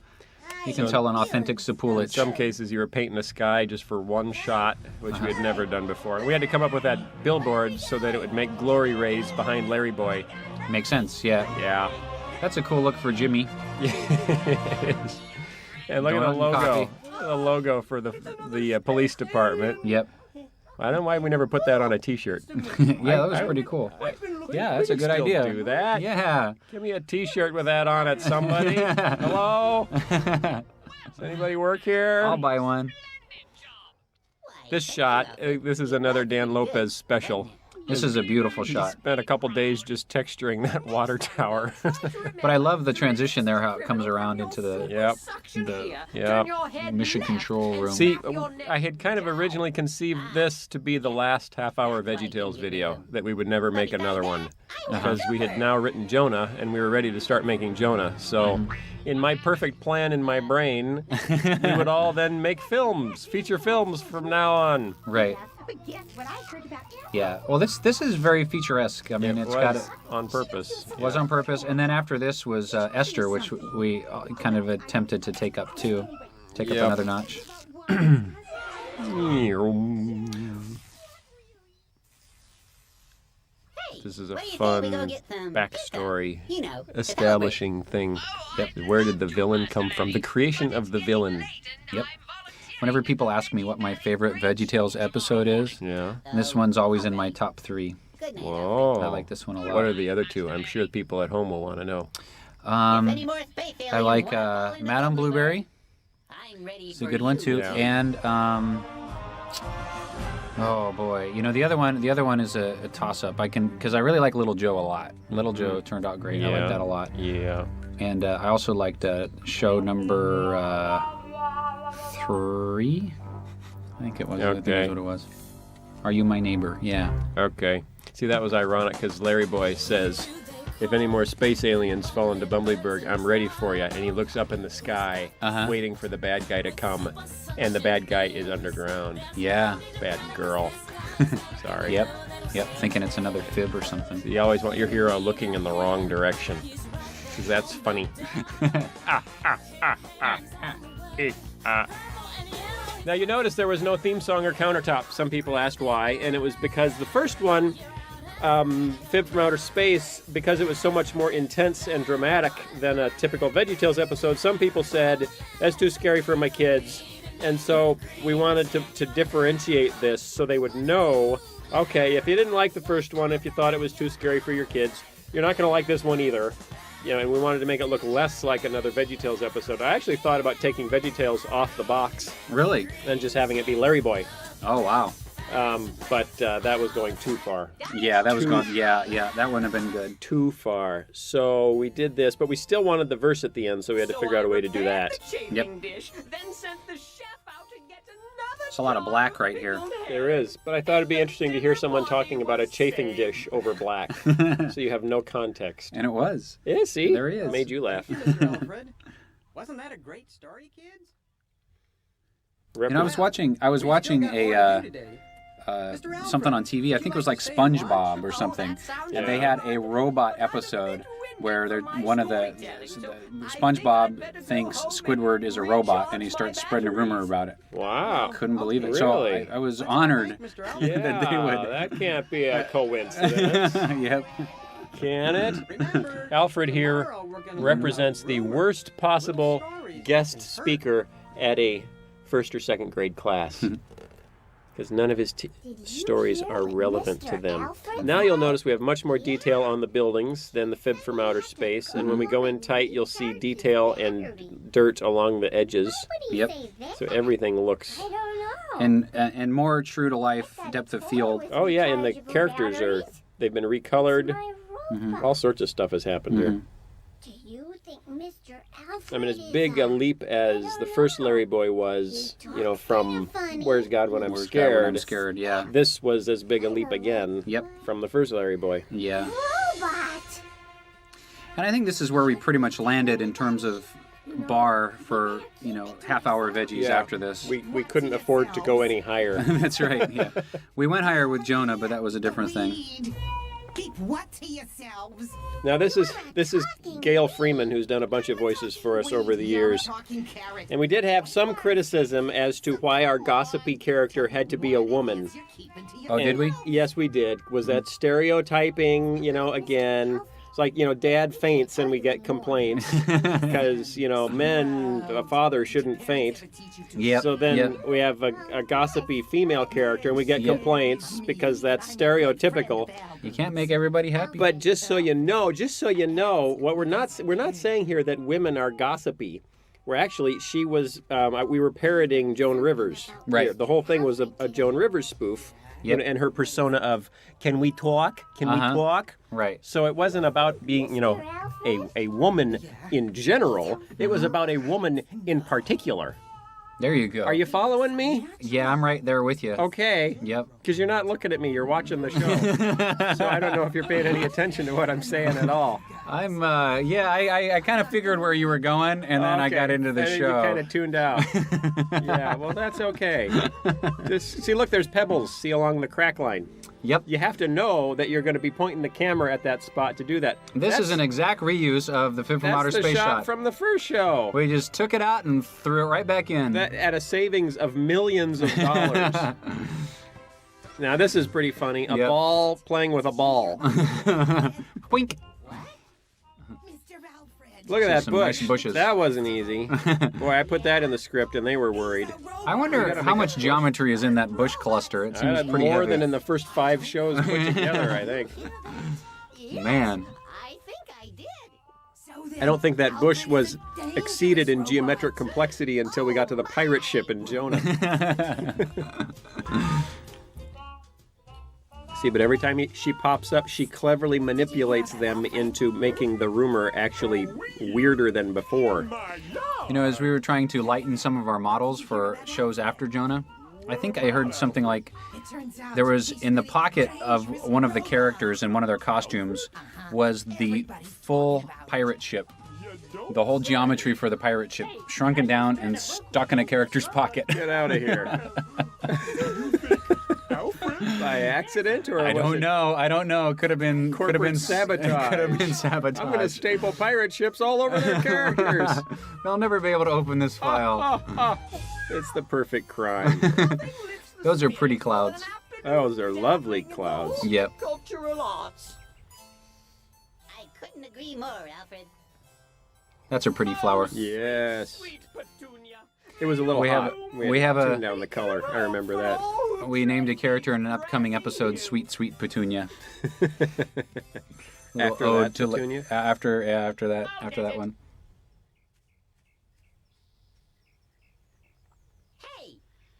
You can tell an authentic In Sapulich. some cases, you were painting the sky just for one shot, which we had never done before. And we had to come up with that billboard so that it would make glory rays behind Larry Boy. Makes sense, yeah. Yeah. That's a cool look for Jimmy. It is. And look at the Donut and logo. coffee. The logo for the police department. Yep. I don't know why we never put that on a T-shirt. Yeah, that was pretty cool. Yeah, that's a good Still idea. do that. Yeah. Give me a T-shirt with that on it, somebody. Hello? Does anybody work here? I'll buy one. This shot, this is another Dan Lopez special. This is a beautiful He shot. spent a couple days just texturing that water tower. But I love the transition there, how it comes around into the mission control room. See, I had kind of originally conceived this to be the last half-hour VeggieTales video, that we would never make another one. Because we had now written Jonah, and we were ready to start making Jonah. So, in my perfect plan in my brain, we would all then make films, feature films from now on. Right. Yeah. Well, this is very feature-esque. I mean, It it's got was on purpose. It was on purpose. And then after this was Esther, which we kind of attempted to take up too. Take up another notch. This is a What do you fun think we go get some backstory you know, to establishing thing. Yep. Where did the villain come from? The creation of the villain. Yep. Whenever people ask me what my favorite VeggieTales episode is, this one's always in my top 3. Whoa. I like this one a lot. What are the other two? I'm sure the people at home will want to know. I like Madame Blueberry. It's a good one too. Yeah. And oh boy, you know the other one is a toss-up. Because I really like Little Joe a lot. Little Joe turned out great. I like that a lot. Yeah. And I also liked show number 3. I think it was. I think that's what it was. Are You My Neighbor? Yeah. Okay. See, that was ironic because Larry Boy says, if any more space aliens fall into Bumbleberg, I'm ready for you. And he looks up in the sky, waiting for the bad guy to come. And the bad guy is underground. Yeah. Bad girl. Sorry. Yep. Thinking it's another fib or something. So you always want your hero looking in the wrong direction. Because that's funny. Now you notice there was no theme song or countertop. Some people asked why, and it was because the first one, Fib from Outer Space, because it was so much more intense and dramatic than a typical VeggieTales episode, some people said, that's too scary for my kids. And so we wanted to differentiate this so they would know, okay, if you didn't like the first one, if you thought it was too scary for your kids, you're not going to like this one either. You know, and we wanted to make it look less like another VeggieTales episode. I actually thought about taking VeggieTales off the box. Really? And just having it be Larry Boy. Oh, wow. But that was going too far. Yeah, that was going. Yeah, that wouldn't have been good. Too far. So we did this, but we still wanted the verse at the end, so we had to figure out a way to do that. Yep. Dish, then sent the chef out to get another There's a lot of black right here. There is, but I thought it'd be interesting to hear someone talking about a chafing dish over black, so you have no context. And it was. Yeah, see? There he is. Made you laugh. Wasn't that a great story, kids? You know, I was watching a something on TV. I think it was like SpongeBob or something, and they had a robot episode where one of the SpongeBob thinks Squidward is a robot, and he starts spreading a rumor about it. Wow! Couldn't believe it. Really? So I was honored that they would. That can't be a coincidence. Yep. Can it? Alfred here represents the worst possible guest speaker at a first or second grade class. Because none of his stories are relevant to them. Now you'll notice we have much more detail on the buildings than the Fib from Outer Space. And when we go in tight, you'll see detail and dirt along the edges. Yep. So everything looks... And more true to life depth of field. Oh yeah, and the characters they've been recolored. All sorts of stuff has happened here. Do you think Mr. Alfred I mean, as big a leap as the first Larry Boy was, you know, from Where's God When I'm Scared, yeah. This was as big a leap again from the first Larry Boy. Yeah. Robot. And I think this is where we pretty much landed in terms of bar for half-hour veggies after this. We couldn't afford to go any higher. That's right. Yeah, we went higher with Jonah, but that was a different thing. Keep what to yourselves? Now this is Gail Freeman, who's done a bunch of voices for us over the years. And we did have some criticism as to why our gossipy character had to be a woman. Oh, did we? Yes, we did. Was that stereotyping, again? It's like, dad faints and we get complaints because, a father shouldn't faint. Yep. So then we have a gossipy female character and we get complaints because that's stereotypical. You can't make everybody happy. But just so you know, what we're not saying here that women are gossipy. We're actually, we were parodying Joan Rivers. Right. Here. The whole thing was a Joan Rivers spoof. Yep. And her persona of, can we talk? Can we talk? Right. So it wasn't about being, a woman in general. It was about a woman in particular. There you go. Are you following me? Yeah, I'm right there with you. Okay. Yep. Because you're not looking at me. You're watching the show. So I don't know if you're paying any attention to what I'm saying at all. I'm, I kind of figured where you were going, and then I got into the and show. You kind of tuned out. Yeah, well, that's okay. Just see, look, there's pebbles. See along the crack line. Yep. You have to know that you're going to be pointing the camera at that spot to do that. This is an exact reuse of the Fib from Outer Space That's the shot shot from the first show. We just took it out and threw it right back in. That at a savings of millions of dollars. Now, this is pretty funny. A ball playing with a ball. Wink. Look at that some bush. nice bushes. That wasn't easy. Boy, I put that in the script and they were worried. I wonder how much geometry is in that bush cluster. It seems pretty more heavy. than in the first 5 shows put together, I think. Man. I think I did. I don't think that bush was exceeded in geometric complexity until we got to the pirate ship in Jonah. See, but every time she pops up, she cleverly manipulates them into making the rumor actually weirder than before. As we were trying to lighten some of our models for shows after Jonah, I think I heard something like there was in the pocket of one of the characters in one of their costumes was the full pirate ship. The whole geometry for the pirate ship shrunken down and stuck in a character's pocket. Get out of here. By accident, or I don't know. It could have been sabotage. Could have been sabotage. I'm going to staple pirate ships all over their characters. They'll never be able to open this file. It's the perfect crime. Those are pretty clouds. Those are lovely clouds. Yep. Cultural arts. I couldn't agree more, Alfred. That's a pretty flower. Yes. Sweet Petunia. It was a little hot. We have tune down the color. I remember that. We named a character in an upcoming episode Sweet Sweet Petunia. After that, Petunia? After that one. Hey,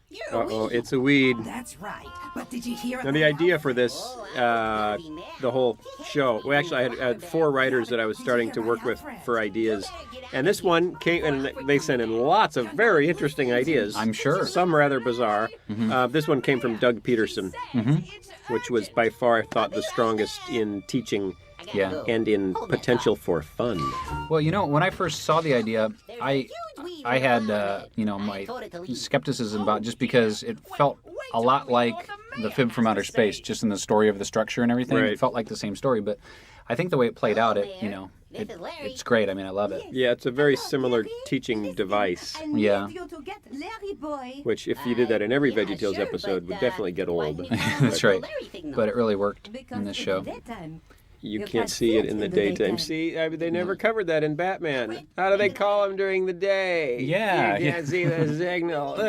you're a weed. It's a weed. That's right. But did you hear Now, the idea for this, the whole show, well, actually, I had 4 writers that I was starting to work with for ideas. And this one came, and they sent in lots of very interesting ideas. I'm sure. Some rather bizarre. Mm-hmm. This one came from Doug Peterson, which was by far, I thought, the strongest in teaching and in potential for fun. Well, when I first saw the idea, I had, my skepticism about just because it felt a lot like the Fib from Outer Space, just in the story of the structure and everything. Right. It felt like the same story, but I think the way it played out, it's great. I mean, I love it. Yeah, it's a very similar teaching device, Yeah. which if you did that in every VeggieTales episode would definitely get old. That's right. But it really worked in this show. You can't see it in the daytime. See, they never covered that in Batman. How do they call him during the day? Yeah. You can't see the signal.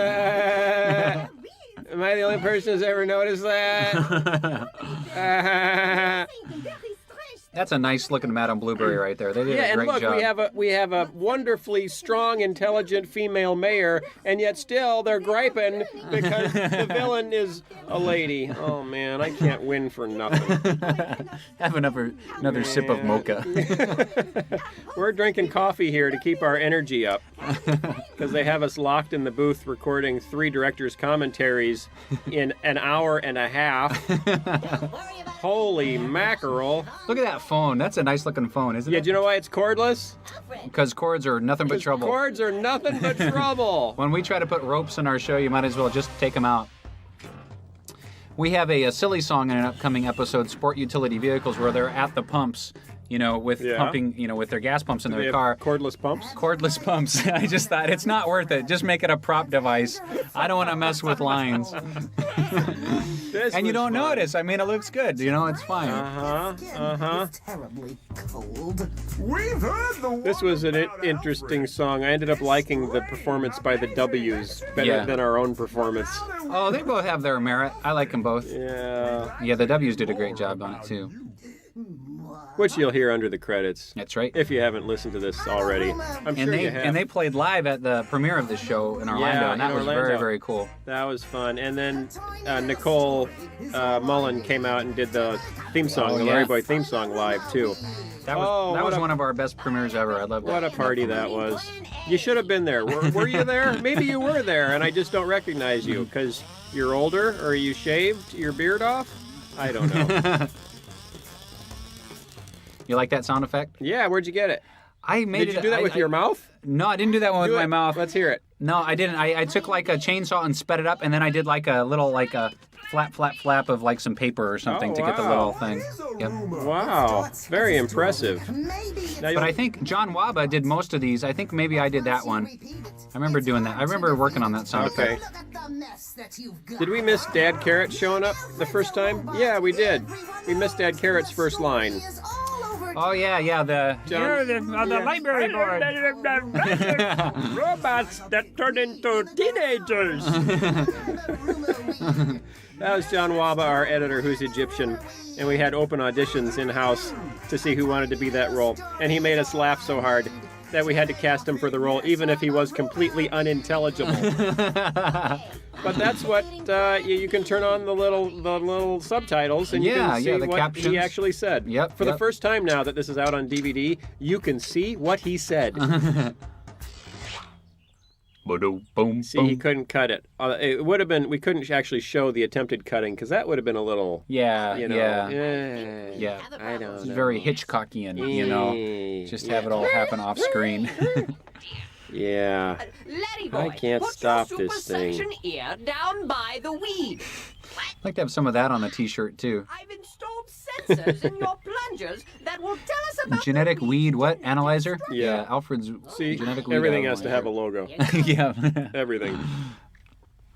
Am I the only person who's ever noticed that? That's a nice looking Madame Blueberry right there. They did a great and look, job. we have a wonderfully strong, intelligent female mayor, and yet still they're griping because the villain is a lady. Oh man, I can't win for nothing. Have another sip of mocha. We're drinking coffee here to keep our energy up because they have us locked in the booth recording 3 directors' commentaries in an hour and a half. Holy mackerel. Look at that phone. That's a nice looking phone, isn't Yeah, it? do you know why it's cordless? Because cords are nothing but trouble. Cords are nothing but trouble. When we try to put ropes in our show, you might as well just take them out. We have a silly song in an upcoming episode, Sport Utility Vehicles, where they're at the pumps, with pumping, with their gas pumps in They their have car. cordless pumps? Cordless pumps. I just thought it's not worth it. Just make it a prop device. I don't want to mess with lines. And you don't notice. I mean, it looks good. It's fine. Terribly cold. This was an interesting song. I ended up liking the performance by the W's better than our own performance. Oh, they both have their merit. I like them both. Yeah. Yeah, the W's did a great job on it, too. Which you'll hear under the credits. That's right. If you haven't listened to this already. I'm sure you have. And they played live at the premiere of the show in Orlando, and that was very, very cool. That was fun. And then Nicole Mullen came out and did the theme song, the Larry Boy theme song live, too. That was one of our best premieres ever. I love that. What a party that was. You should have been there. Were you there? Maybe you were there, and I just don't recognize you because you're older, or you shaved your beard off? I don't know. You like that sound effect? Yeah, where'd you get it? Did you do that with your mouth? No, I didn't do that one with my mouth. Let's hear it. No, I didn't. I took like a chainsaw and sped it up, and then I did like a little flap of like some paper or something to get the little thing. Yep. Wow, very impressive. But I think John Waba did most of these. I think maybe I did that one. I remember doing that. I remember working on that sound effect. Did we miss Dad Carrot showing up the first time? Yeah, we did. We missed Dad Carrot's first line. Oh, yeah, You're on the library board. Robots that turn into teenagers. That was John Waba, our editor, who's Egyptian, and we had open auditions in-house to see who wanted to be that role. And he made us laugh so hard that we had to cast him for the role, even if he was completely unintelligible. But that's what you can turn on the little subtitles, and you can see the what captions. he actually said. Yep. For the first time now that this is out on DVD, you can see what he said. Boom. See, he couldn't cut it. It would have been. We couldn't actually show the attempted cutting because that would have been a little. Yeah. I don't know. It's very Hitchcockian, Just have it all happen off screen. Yeah. Larry Boy, I can't put stop your this thing. supersection ear down by the weed. I'd like to have some of that on a t-shirt, too. I've installed sensors in your plungers that will tell us about Genetic weed, what? Analyzer? Yeah. Alfred's See, genetic weed everything has to analyzer. have a logo. Yeah. Everything.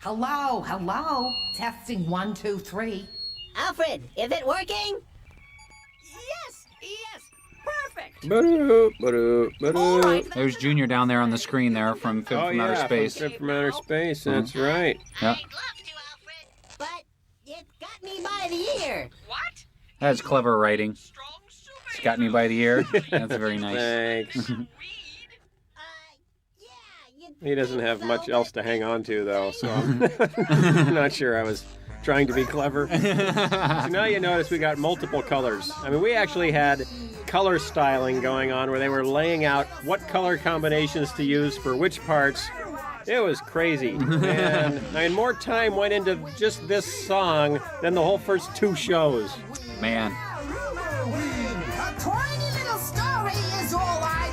Hello. Testing 1, 2, 3. Alfred, is it working? Yes, perfect. All right, There's Junior down there on the screen there from Fifth from Outer Space. From Fifth from Outer Space. That's right. Yeah. I'd love to, Alfred, but it got me by the ear. What? That's clever writing. Strong It's got me by the ear. That's very nice. Thanks. Yeah, He doesn't have much else to hang on to, though, so I'm not sure I was trying to be clever. So now you notice we got multiple colors. I mean, we actually had color styling going on where they were laying out what color combinations to use for which parts. It was crazy. And I mean, more time went into just this song than the whole first 2 shows. Man. A tiny little story is all I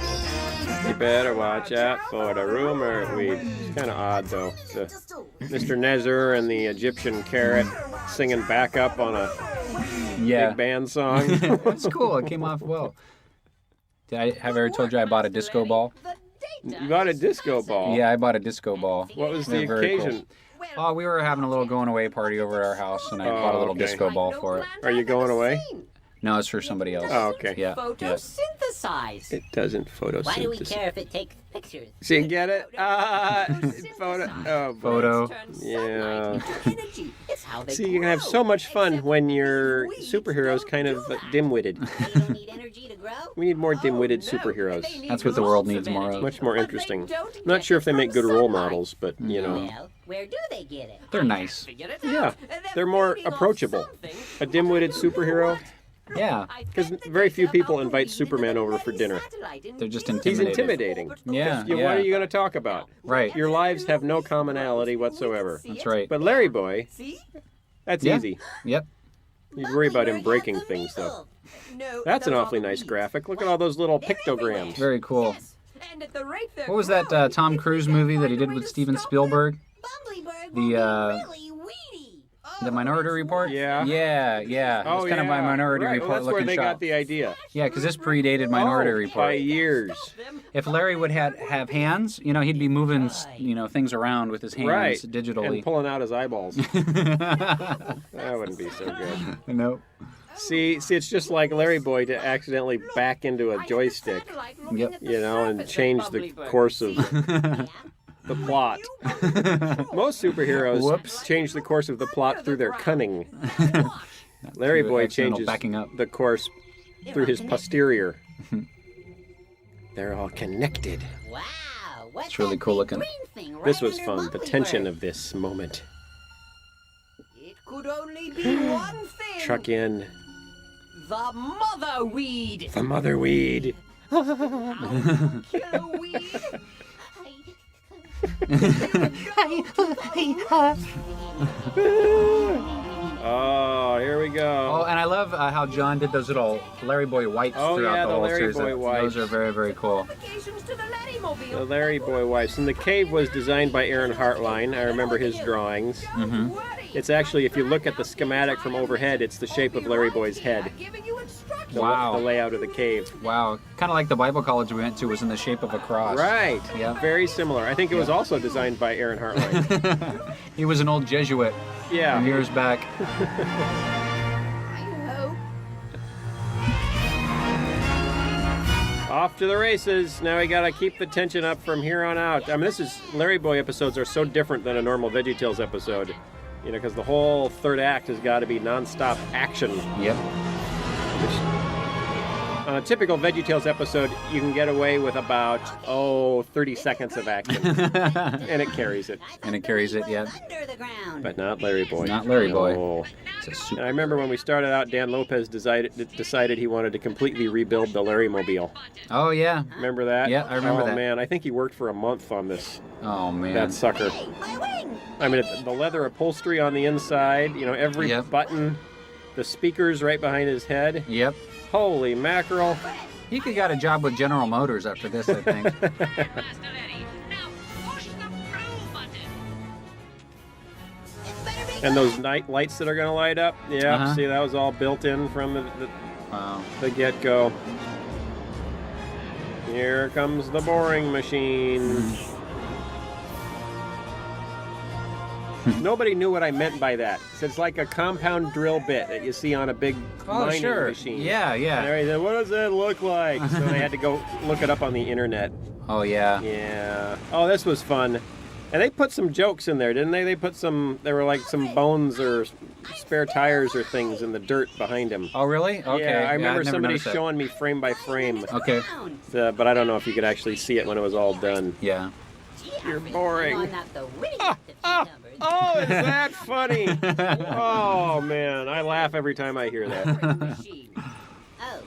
need. You better watch out for the rumor weed. It's kind of odd, though. Mr. Nezer and the Egyptian Carrot singing back up on a big band song. That's cool. It came off well. Have I ever told you I bought a disco ball? You bought a disco ball? Yeah, I bought a disco ball. What was the They're very occasion? Cool. Oh, we were having a little going away party over at our house, and I bought a little okay. disco ball for it. Are you going away? No, it's for somebody else. Oh, okay. Yeah. Photosynthesize. It doesn't photosynthesize. Why do we care if it takes pictures? See, get it? Photo. Oh, boy. Photo. Yeah. It's how they See, you can have so much fun when your superhero's kind of dim-witted. They don't need energy to grow? We need more dim-witted superheroes. That's what the world needs more of. Much more interesting. Not sure if they make good role models, but, you know. Well, where do they get it? They're nice. Yeah, they're more approachable. A dim-witted superhero. Yeah. Because very few people invite Superman over for dinner. They're just He's intimidated. intimidating. Yeah, What are you going to talk about? Right. Your lives have no commonality whatsoever. That's right. But Larry Boy, that's Yeah. easy. Yep. You worry about him breaking things, though. No, That's an those are awfully the nice weeds. graphic. Look at all those little pictograms. Very cool. Yes, and at the rate they're What was that growing, Tom people Cruise can't movie that he find a did way with to Steven stop Spielberg? Bumblebird The, will be really weedy. The Minority Report? Yeah. Yeah. Oh, It's kind of by Minority right. Report Well, that's where looking they shot. got the idea. Yeah, because this predated Minority By Report. years. If Larry would have hands, he'd be moving, things around with his hands Right. digitally. And pulling out his eyeballs. That wouldn't be so good. Nope. See, it's just like Larry Boy to accidentally back into a joystick, Yep. and change the course of the plot. Most superheroes change the course of the plot through their cunning. Larry Through Boy accidental changes backing up. the course through his posterior. They're all connected. Wow, what's It's really that cool big looking. green thing This right was under fun. The Bumblebird? tension of this moment. It could only be one thing. Truck in The mother weed. the mother weed. Killer weed. Oh, here we go. Oh, and I love how John did those little Larry Boy wipes Oh, throughout yeah, the the whole Larry series. Boy wipes. Those are very, very cool. Vacations to the Laddie-mobile. The Larry Boy wipes. And the cave was designed by Aaron Hartline. I remember his drawings. Mm-hmm. It's actually, if you look at the schematic from overhead, it's the shape of Larry Boy's head. Giving you instructions. The layout of the cave. Wow. Kind of like the Bible college we went to was in the shape of a cross. Right. Yeah. Very similar. I think it was also designed by Aaron Hartline. He was an old Jesuit Yeah. years back. Off to the races. Now we gotta keep the tension up from here on out. I mean, Larry Boy episodes are so different than a normal VeggieTales episode. Because the whole third act has got to be non-stop action. Yep. On a typical VeggieTales episode, you can get away with about, 30 seconds of action. And it carries it. And it carries it, yeah. Under the ground. But not Larry Boy. Not Larry Boy. No. It's a super. And I remember when we started out, Dan Lopez decided he wanted to completely rebuild the Larry Mobile. Oh, yeah. Remember that? Yeah, I remember that. Oh, man. I think he worked for a month on this. Oh, man. That sucker. My wing. I mean, the leather upholstery on the inside, every Yep. button, the speakers right behind his head. Yep. Holy mackerel. He could got a job with General Motors after this, I think. And those night lights that are going to light up, yeah, Uh-huh. see, that was all built in from Wow. the get-go. Here comes the boring machine. Nobody knew what I meant by that. So it's like a compound drill bit that you see on a big Oh, mining sure. machine. Yeah, And yeah. everybody said, what does that look like? So they had to go look it up on the internet. Oh, yeah. Yeah. Oh, this was fun. And they put some jokes in there, didn't they? There were like some bones or spare tires or things in the dirt behind him. Oh, really? Okay. Yeah, I remember I'd never somebody noticed that. showing me frame by frame. Okay. But I don't know if you could actually see it when it was all done. Yeah. You're boring. On not the wittiest of numbers. Oh, is that funny? Oh, man. I laugh every time I hear that. Machine. Oh,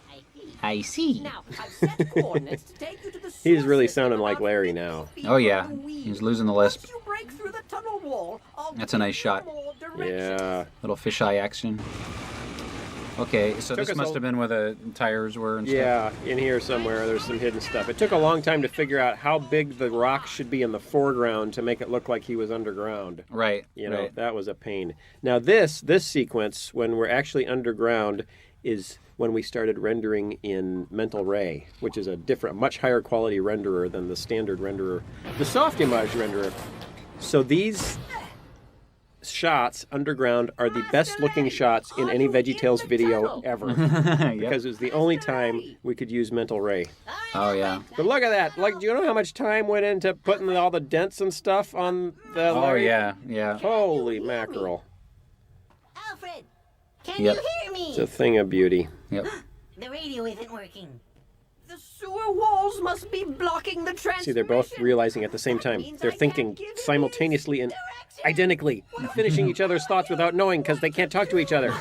I see. I see. Now, I've set coordinates to take you to the He's sewer really system sounding like about Larry 50 now. feet Oh, yeah. from the weed. He's losing the lisp. Once you break through the tunnel wall, I'll That's a nice give you shot. more directions. Yeah. Little fisheye action. Okay, so Took this us must a- have been where the tires were and stuff. Yeah, in here somewhere, there's some hidden stuff. It took a long time to figure out how big the rock should be in the foreground to make it look like he was underground. Right. You know, right. that was a pain. Now this sequence, when we're actually underground, is when we started rendering in Mental Ray, which is a much higher quality renderer than the standard renderer, the soft image renderer. So these shots underground are the best looking shots in any VeggieTales video ever. Yep. Because it was the only time we could use Mental Ray. Oh, yeah. But look at that. Like, do you know how much time went into putting all the dents and stuff on the Oh, Larry? yeah. Yeah. Holy mackerel. Alfred, can Yep. you hear me? It's a thing of beauty. Yep. The radio isn't working. The sewer walls must be blocking the transmission. See, they're both realizing at the same time. They're thinking simultaneously and identically, finishing each other's thoughts without knowing because they can't talk to each other.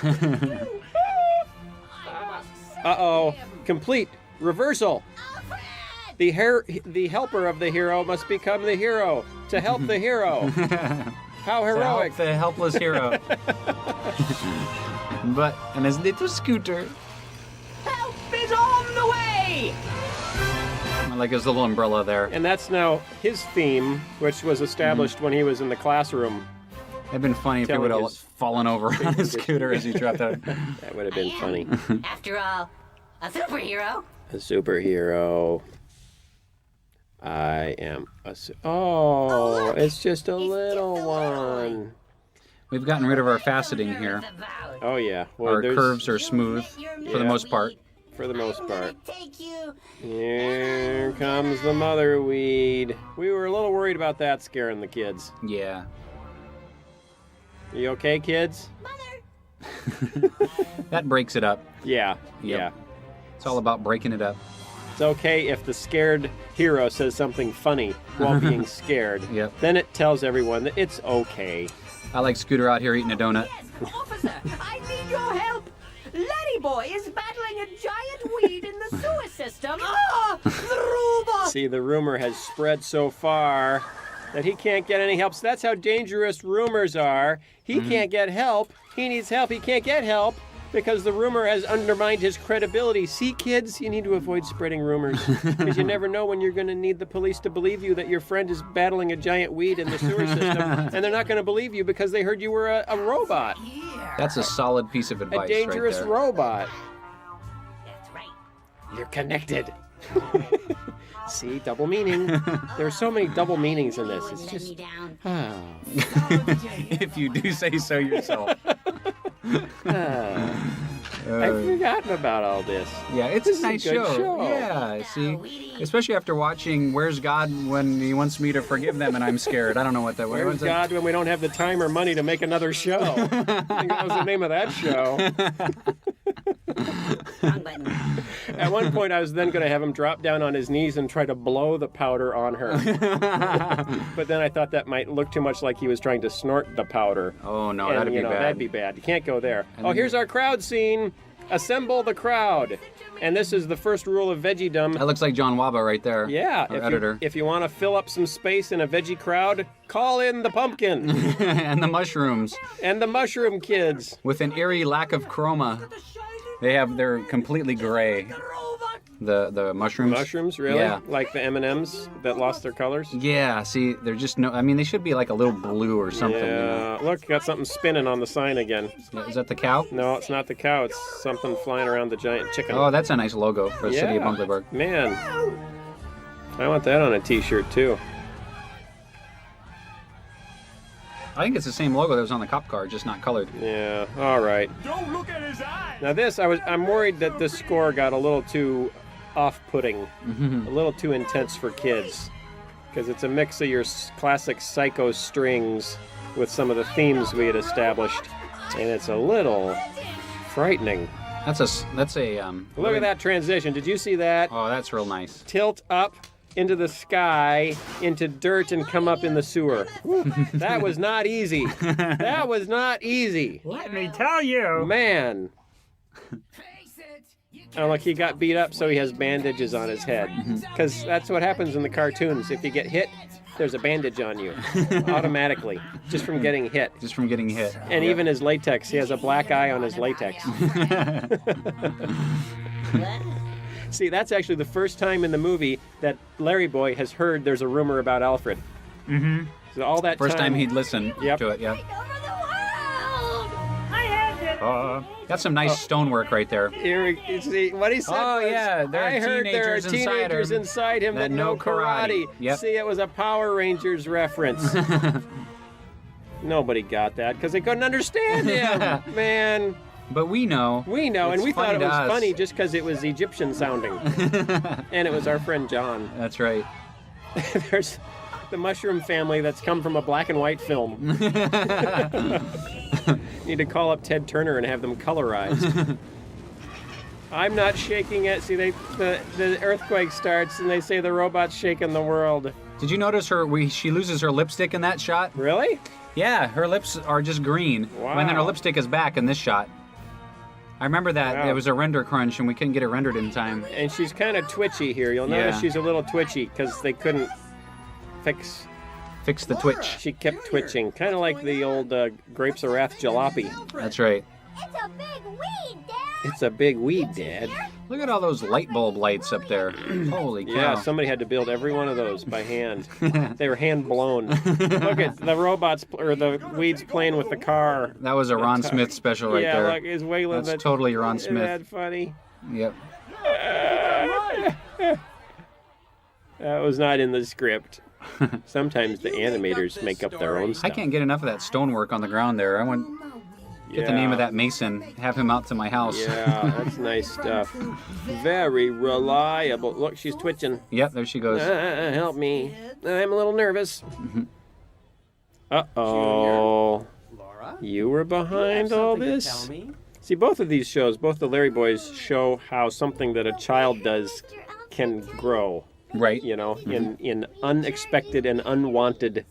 Uh-oh. Complete reversal. The helper of the hero must become the hero to help the hero. How To heroic. help the helpless hero. But, and his little scooter. like his little umbrella there. And that's now his theme, which was established when he was in the classroom. It'd been funny if he would have fallen over on his scooter as he dropped out. That would have been funny. After all, a superhero. A superhero. I am a Oh, it's just a little one. We've gotten rid of our faceting here. Oh, yeah. Well, our curves are smooth for the most part. For the most part. Here comes the mother weed. We were a little worried about that scaring the kids. Yeah. You okay, kids? That breaks it up. Yeah, yeah. It's all about breaking it up. It's okay if the scared hero says something funny while being scared. Yep. Then it tells everyone that it's okay. I like Scooter out here eating a donut. Yes, officer, I need your help. Letty Boy is battling a giant weed in the sewer system. Ah, the robot! See, the rumor has spread so far that he can't get any help. So that's how dangerous rumors are. He can't get help. He needs help. He can't get help because the rumor has undermined his credibility. See, kids, you need to avoid spreading rumors because you never know when you're going to need the police to believe you that your friend is battling a giant weed in the sewer system, and they're not going to believe you because they heard you were a robot. That's a solid piece of advice. A dangerous right there. robot. That's right. You're connected. See, double meaning. There are so many double meanings in this. It's Let me just. down. If you do say so yourself. I've forgotten about all this. Yeah, it's This a is a nice good show. Yeah, see, especially after watching "Where's God When He Wants Me to Forgive Them and I'm Scared." I don't know what that was. Where's God when we don't have the time or money to make another show? I think that was the name of that show. Wrong button. At one point, I was then going to have him drop down on his knees and try to blow the powder on her. But then I thought that might look too much like he was trying to snort the powder. Oh no, And, that'd be bad. That'd be bad. You can't go there. And Oh, then- here's our crowd scene. Assemble the crowd. And this is the first rule of VeggieDom. That looks like John Waba right there. Yeah, our editor. if you want to fill up some space in a veggie crowd, call in the pumpkin And the mushrooms, and the mushroom kids. with an eerie lack of chroma. They're completely gray. The mushrooms. Mushrooms, really? Yeah. Like the M&Ms that lost their colors? Yeah, see, they're just no. I mean, they should be like a little blue or something. You know? Yeah. Look, got something spinning on the sign again. Is that the cow? No, it's not the cow. It's something flying around the giant chicken. Oh, that's a nice logo for the city of Bunkleyburg. Man, I want that on a T-shirt too. I think it's the same logo that was on the cop car, just not colored. Yeah. All right. Don't look at his eyes. Now this, I'm worried that this score got a little too off-putting, a little too intense for kids, because it's a mix of your classic psycho strings with some of the themes we had established, and it's a little frightening. That's a Look at that transition. Did you see that? Oh, that's real nice. Tilt up into the sky, into dirt, and come up in the sewer. That was not easy. That was not easy. Let me tell you. Man. Oh, look, he got beat up, so he has bandages on his head. Because that's what happens in the cartoons. If you get hit, there's a bandage on you automatically, just from getting hit. Just from getting hit. And even his latex, he has a black eye on his latex. See, that's actually the first time in the movie that Larry Boy has heard there's a rumor about Alfred. Mm-hmm. So all that First time he'd listen to it, yeah. That's some nice stonework right there. Here, see, what he said Oh, was, yeah, there are I heard there are teenagers teenagers inside him inside him that know karate. Yep. See, it was a Power Rangers reference. Nobody got that because they couldn't understand him, man. But we know. We know, and It's we thought funny it to was us. funny just because it was Egyptian sounding. And it was our friend John. That's right. There's the mushroom family that's come from a black and white film. Need to call up Ted Turner and have them colorized. I'm not shaking it. See, the earthquake starts and they say the robot's shaking the world. Did you notice she loses her lipstick in that shot? Really? Yeah, her lips are just green. Wow. And then her lipstick is back in this shot. I remember that. Wow. It was a render crunch and we couldn't get it rendered in time. And she's kind of twitchy here. You'll notice Yeah. she's a little twitchy because they couldn't fix the twitch. She kept twitching, kind of like the old Grapes of Wrath jalopy. That's right. It's a big weed, Dad. It's a big weed, Dad. Look at all those light bulb lights up there. Holy cow. Yeah, somebody had to build every one of those by hand. They were hand blown. Look at the robots or the weeds playing with the car. That was a Ron Smith special right there. Yeah, look, it's wiggling. That's totally Ron Smith. Isn't that funny? Yep. That was not in the script. Sometimes the animators make up their own stuff. I can't get enough of that stonework on the ground there. I want get the name of that mason, have him out to my house. Yeah, that's nice stuff. Very reliable. Look, she's twitching. Yep, there she goes. Help me. I'm a little nervous. Uh-oh. You were behind all this? See, both of these shows, both the Larry Boys show how something that a child does can grow. Right. You know, in unexpected and unwanted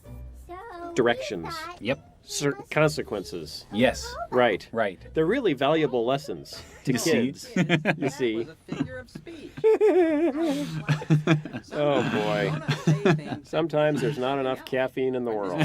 directions. Yep. Certain consequences. Yes. Right. Right. They're really valuable lessons to You kids. see? You see. Oh boy. Sometimes there's not enough caffeine in the world.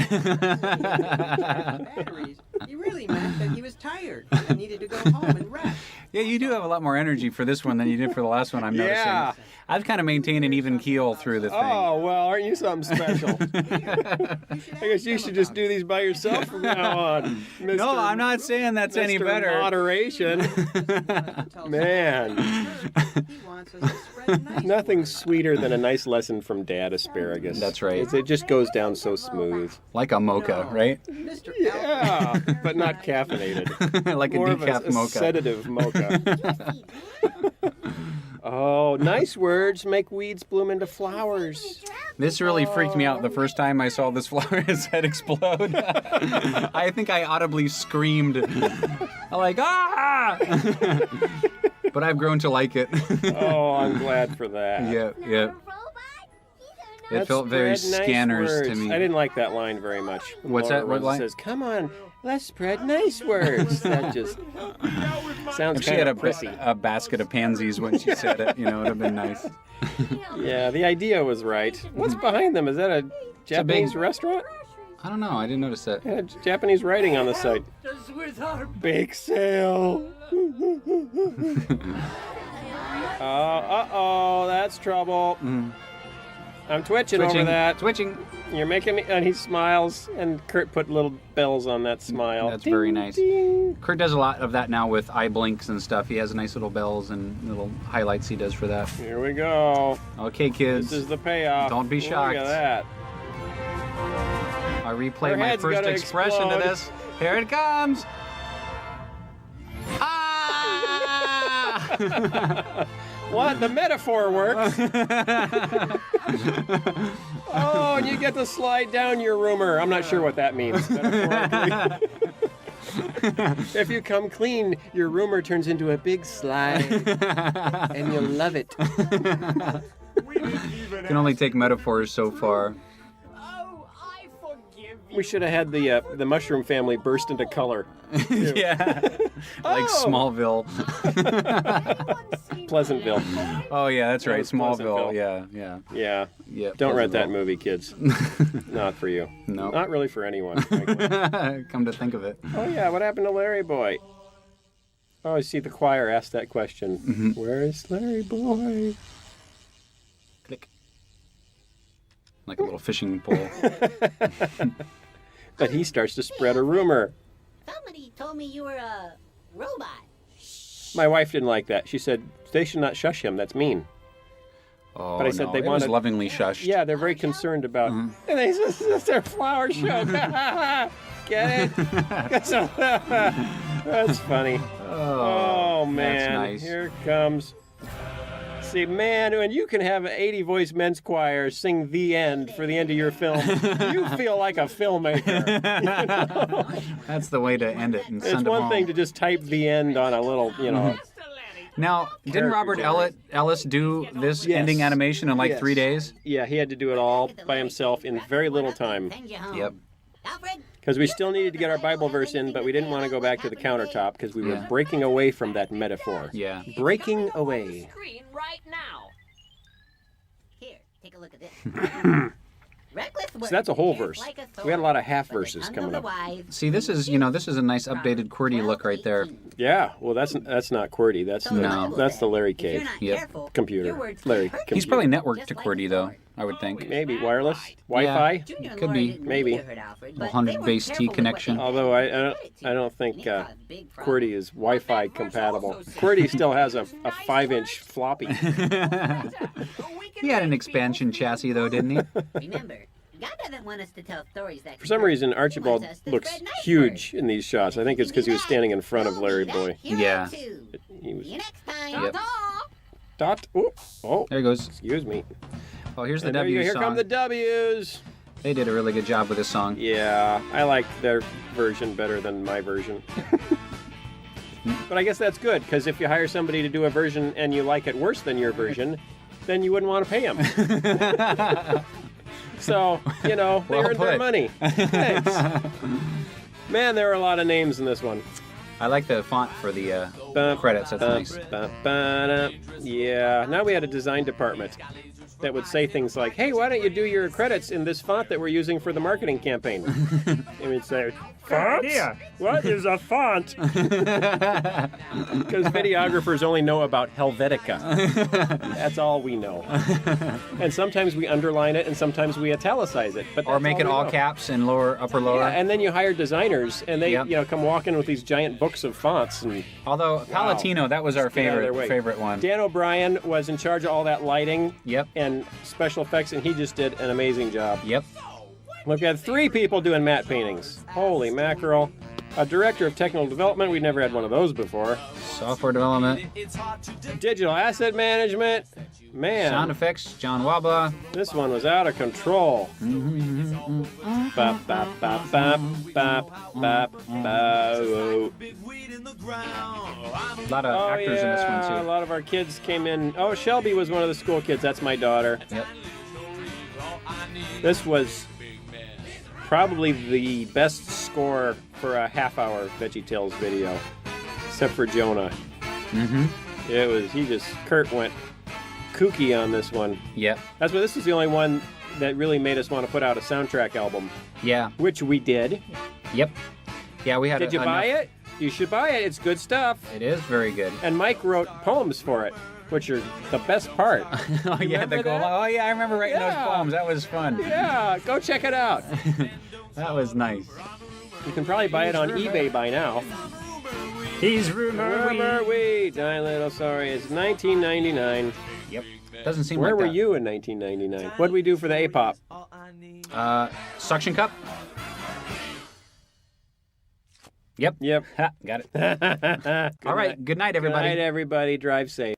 He really meant that he was tired and needed to go home and rest. Yeah, you do have a lot more energy for this one than you did for the last one, I'm noticing. Yeah. I've kind of maintained an even keel through the thing. Oh, well, aren't you something special? I guess you should just do these by yourself from now on. Mr. No, I'm not saying that's any Mr. better. Moderation. Man. Nothing sweeter than a nice lesson from Dad Asparagus. That's right. It just goes down so smooth. Like a mocha, right? Yeah, but not caffeinated. Like More a of decaf a mocha. sedative mocha. Oh, nice words make weeds bloom into flowers. This really freaked me out the first time I saw this flower's head explode. I think I audibly screamed. I'm like, ah! But I've grown to like it. Oh, I'm glad for that. Yep, yep. It Let's felt very spread nice Scanners words. to me. I didn't like that line very much. What's Laura that? What Rose line? says, "Come on, let's spread nice words." That just sounds If she kind had of prissy. a basket of pansies when she said it, you know, it would have been nice. Yeah, the idea was right. What's behind them? Is that a Japanese restaurant? I don't know. I didn't notice that. Yeah, Japanese writing on the site. Bake sale. Uh-oh, that's trouble. I'm twitching over that. Twitching. You're making me... And he smiles, and Kurt put little bells on that smile. That's Ding, very nice. ding. Kurt does a lot of that now with eye blinks and stuff. He has nice little bells and little highlights he does for that. Here we go. Okay, kids. This is the payoff. Don't be shocked. Look at that. I replay Her my head's first gonna expression to explode. this. Here it comes. Ah! What? The metaphor works. Oh, and you get to slide down your rumor. I'm not sure what that means. Metaphorically. If you come clean, your rumor turns into a big slide, and you'll love it. Can only take metaphors so far. We should have had the mushroom family burst into color. Yeah. Like Oh! Smallville. Pleasantville. Oh, yeah, that's That right. was Smallville. Pleasantville. Yeah, yeah. Yeah. Yeah. Don't rent that Pleasantville. movie, kids. Not for you. No. Not really for anyone, frankly. Come to think of it. Oh, yeah. What happened to Larry Boy? Oh, I see the choir asked that question. Where's Larry Boy? Click. Like a little fishing pole. But he starts to spread a rumor. Somebody told me you were a robot. My wife didn't like that. She said, they should not shush him. That's mean. Oh, But I said no, they it was wanted- lovingly shushed. Yeah, they're very concerned about... And they this is their flower show. Get it? That's funny. Oh, man. that's nice. Here it comes. See, man, when you can have an 80-voice men's choir sing the end for the end of your film, you feel like a filmmaker. That's the way to end it and It's send them one home. thing to just type the end on a little, you know... Now, didn't Robert Ellis do this Yes. ending animation in like Yes. 3 days? Yeah, he had to do it all by himself in very little time. Send you home. Yep. Alfred, Because we still needed to get our Bible verse in, but we didn't want to go back to the countertop because we were Yeah. breaking away from that metaphor. Yeah. Breaking away. Screen right now. here, take a look at this. Reckless So work that's a whole is verse. like a We had a lot of half sword, but the verses tongue coming of up. the wise See, this is a nice updated QWERTY look right there. Yeah, well, that's not QWERTY. That's No. that's the Larry If you're Cave not Yep. careful, computer. your words Larry. hurt Computer. He's probably networked just to like QWERTY a though, sword. I would think. Maybe wireless, Wi-Fi. Junior and Could Laura be. didn't Maybe. mean to hurt Alfred, but 100 they were base T careful with what connection. they Although said. I don't think And he caused big problems. QWERTY is Wi-Fi compatible. QWERTY still has a 5-inch floppy. He had an expansion chassis though, didn't he? Remember, God doesn't want us to tell stories that For some reason, Archibald looks huge in these shots. I think it's because he was standing in front of Larry Boy. Yeah. He was See you next time. Yep. dot. Oh, There he goes. excuse me. Oh, here's the And there you W go. Here song. come the W's. They did a really good job with this song. Yeah, I like their version better than my version. But I guess that's good, because if you hire somebody to do a version and you like it worse than your version, then you wouldn't want to pay them. So, they Well earned their put. money. Thanks. Man, there were a lot of names in this one. I like the font for the Bum, credits. That's bum, nice. bum, ba-da. Yeah, now we had a design department that would say things like, hey, why don't you do your credits in this font that we're using for the marketing campaign? And we'd say, font? What is a font? Because videographers only know about Helvetica. That's all we know. And sometimes we underline it and sometimes we italicize it. But Or make it we all know. caps and upper lower. Yeah, and then you hire designers, and they, Yep. come walking with these giant books of fonts. And Although Palatino, that was our Get out of their way. favorite one. Dan O'Brien was in charge of all that lighting Yep. and special effects, and he just did an amazing job. Yep. We've got 3 people doing matte paintings. Holy mackerel. A director of technical development. We'd never had one of those before. Software development. Digital asset management. Man, Sound effects, John Wabla. this one was out of control. Bop, bop, bop, bop, bop, bop, bop. A lot of Oh, actors in this one yeah, a too. lot of our kids came in. Oh, Shelby was one of the school kids. That's my daughter. Yep. This was probably the best score for a half-hour VeggieTales video, except for Jonah. Mm-hmm. Kurt went kooky on this one. Yep. That's why this is the only one that really made us want to put out a soundtrack album, Yeah. which we did. Yep. Yeah, we had. Did you buy it? You should buy it. It's good stuff. It is very good. And Mike wrote poems for it, which are the best part. Oh yeah, remember the goal. that? Oh yeah, I remember writing those Yeah. poems. That was fun. Yeah, go check it out. That was nice. You can probably buy it on eBay by now. He's Rumor Weed. Nine Little Sorry. It's 1999. Yep. Doesn't seem Where like were that. you in 1999? What did we do for the A-pop? Suction cup. Yep. Yep. Ha, got it. All right. Good night, everybody. Good night, everybody. Drive safe.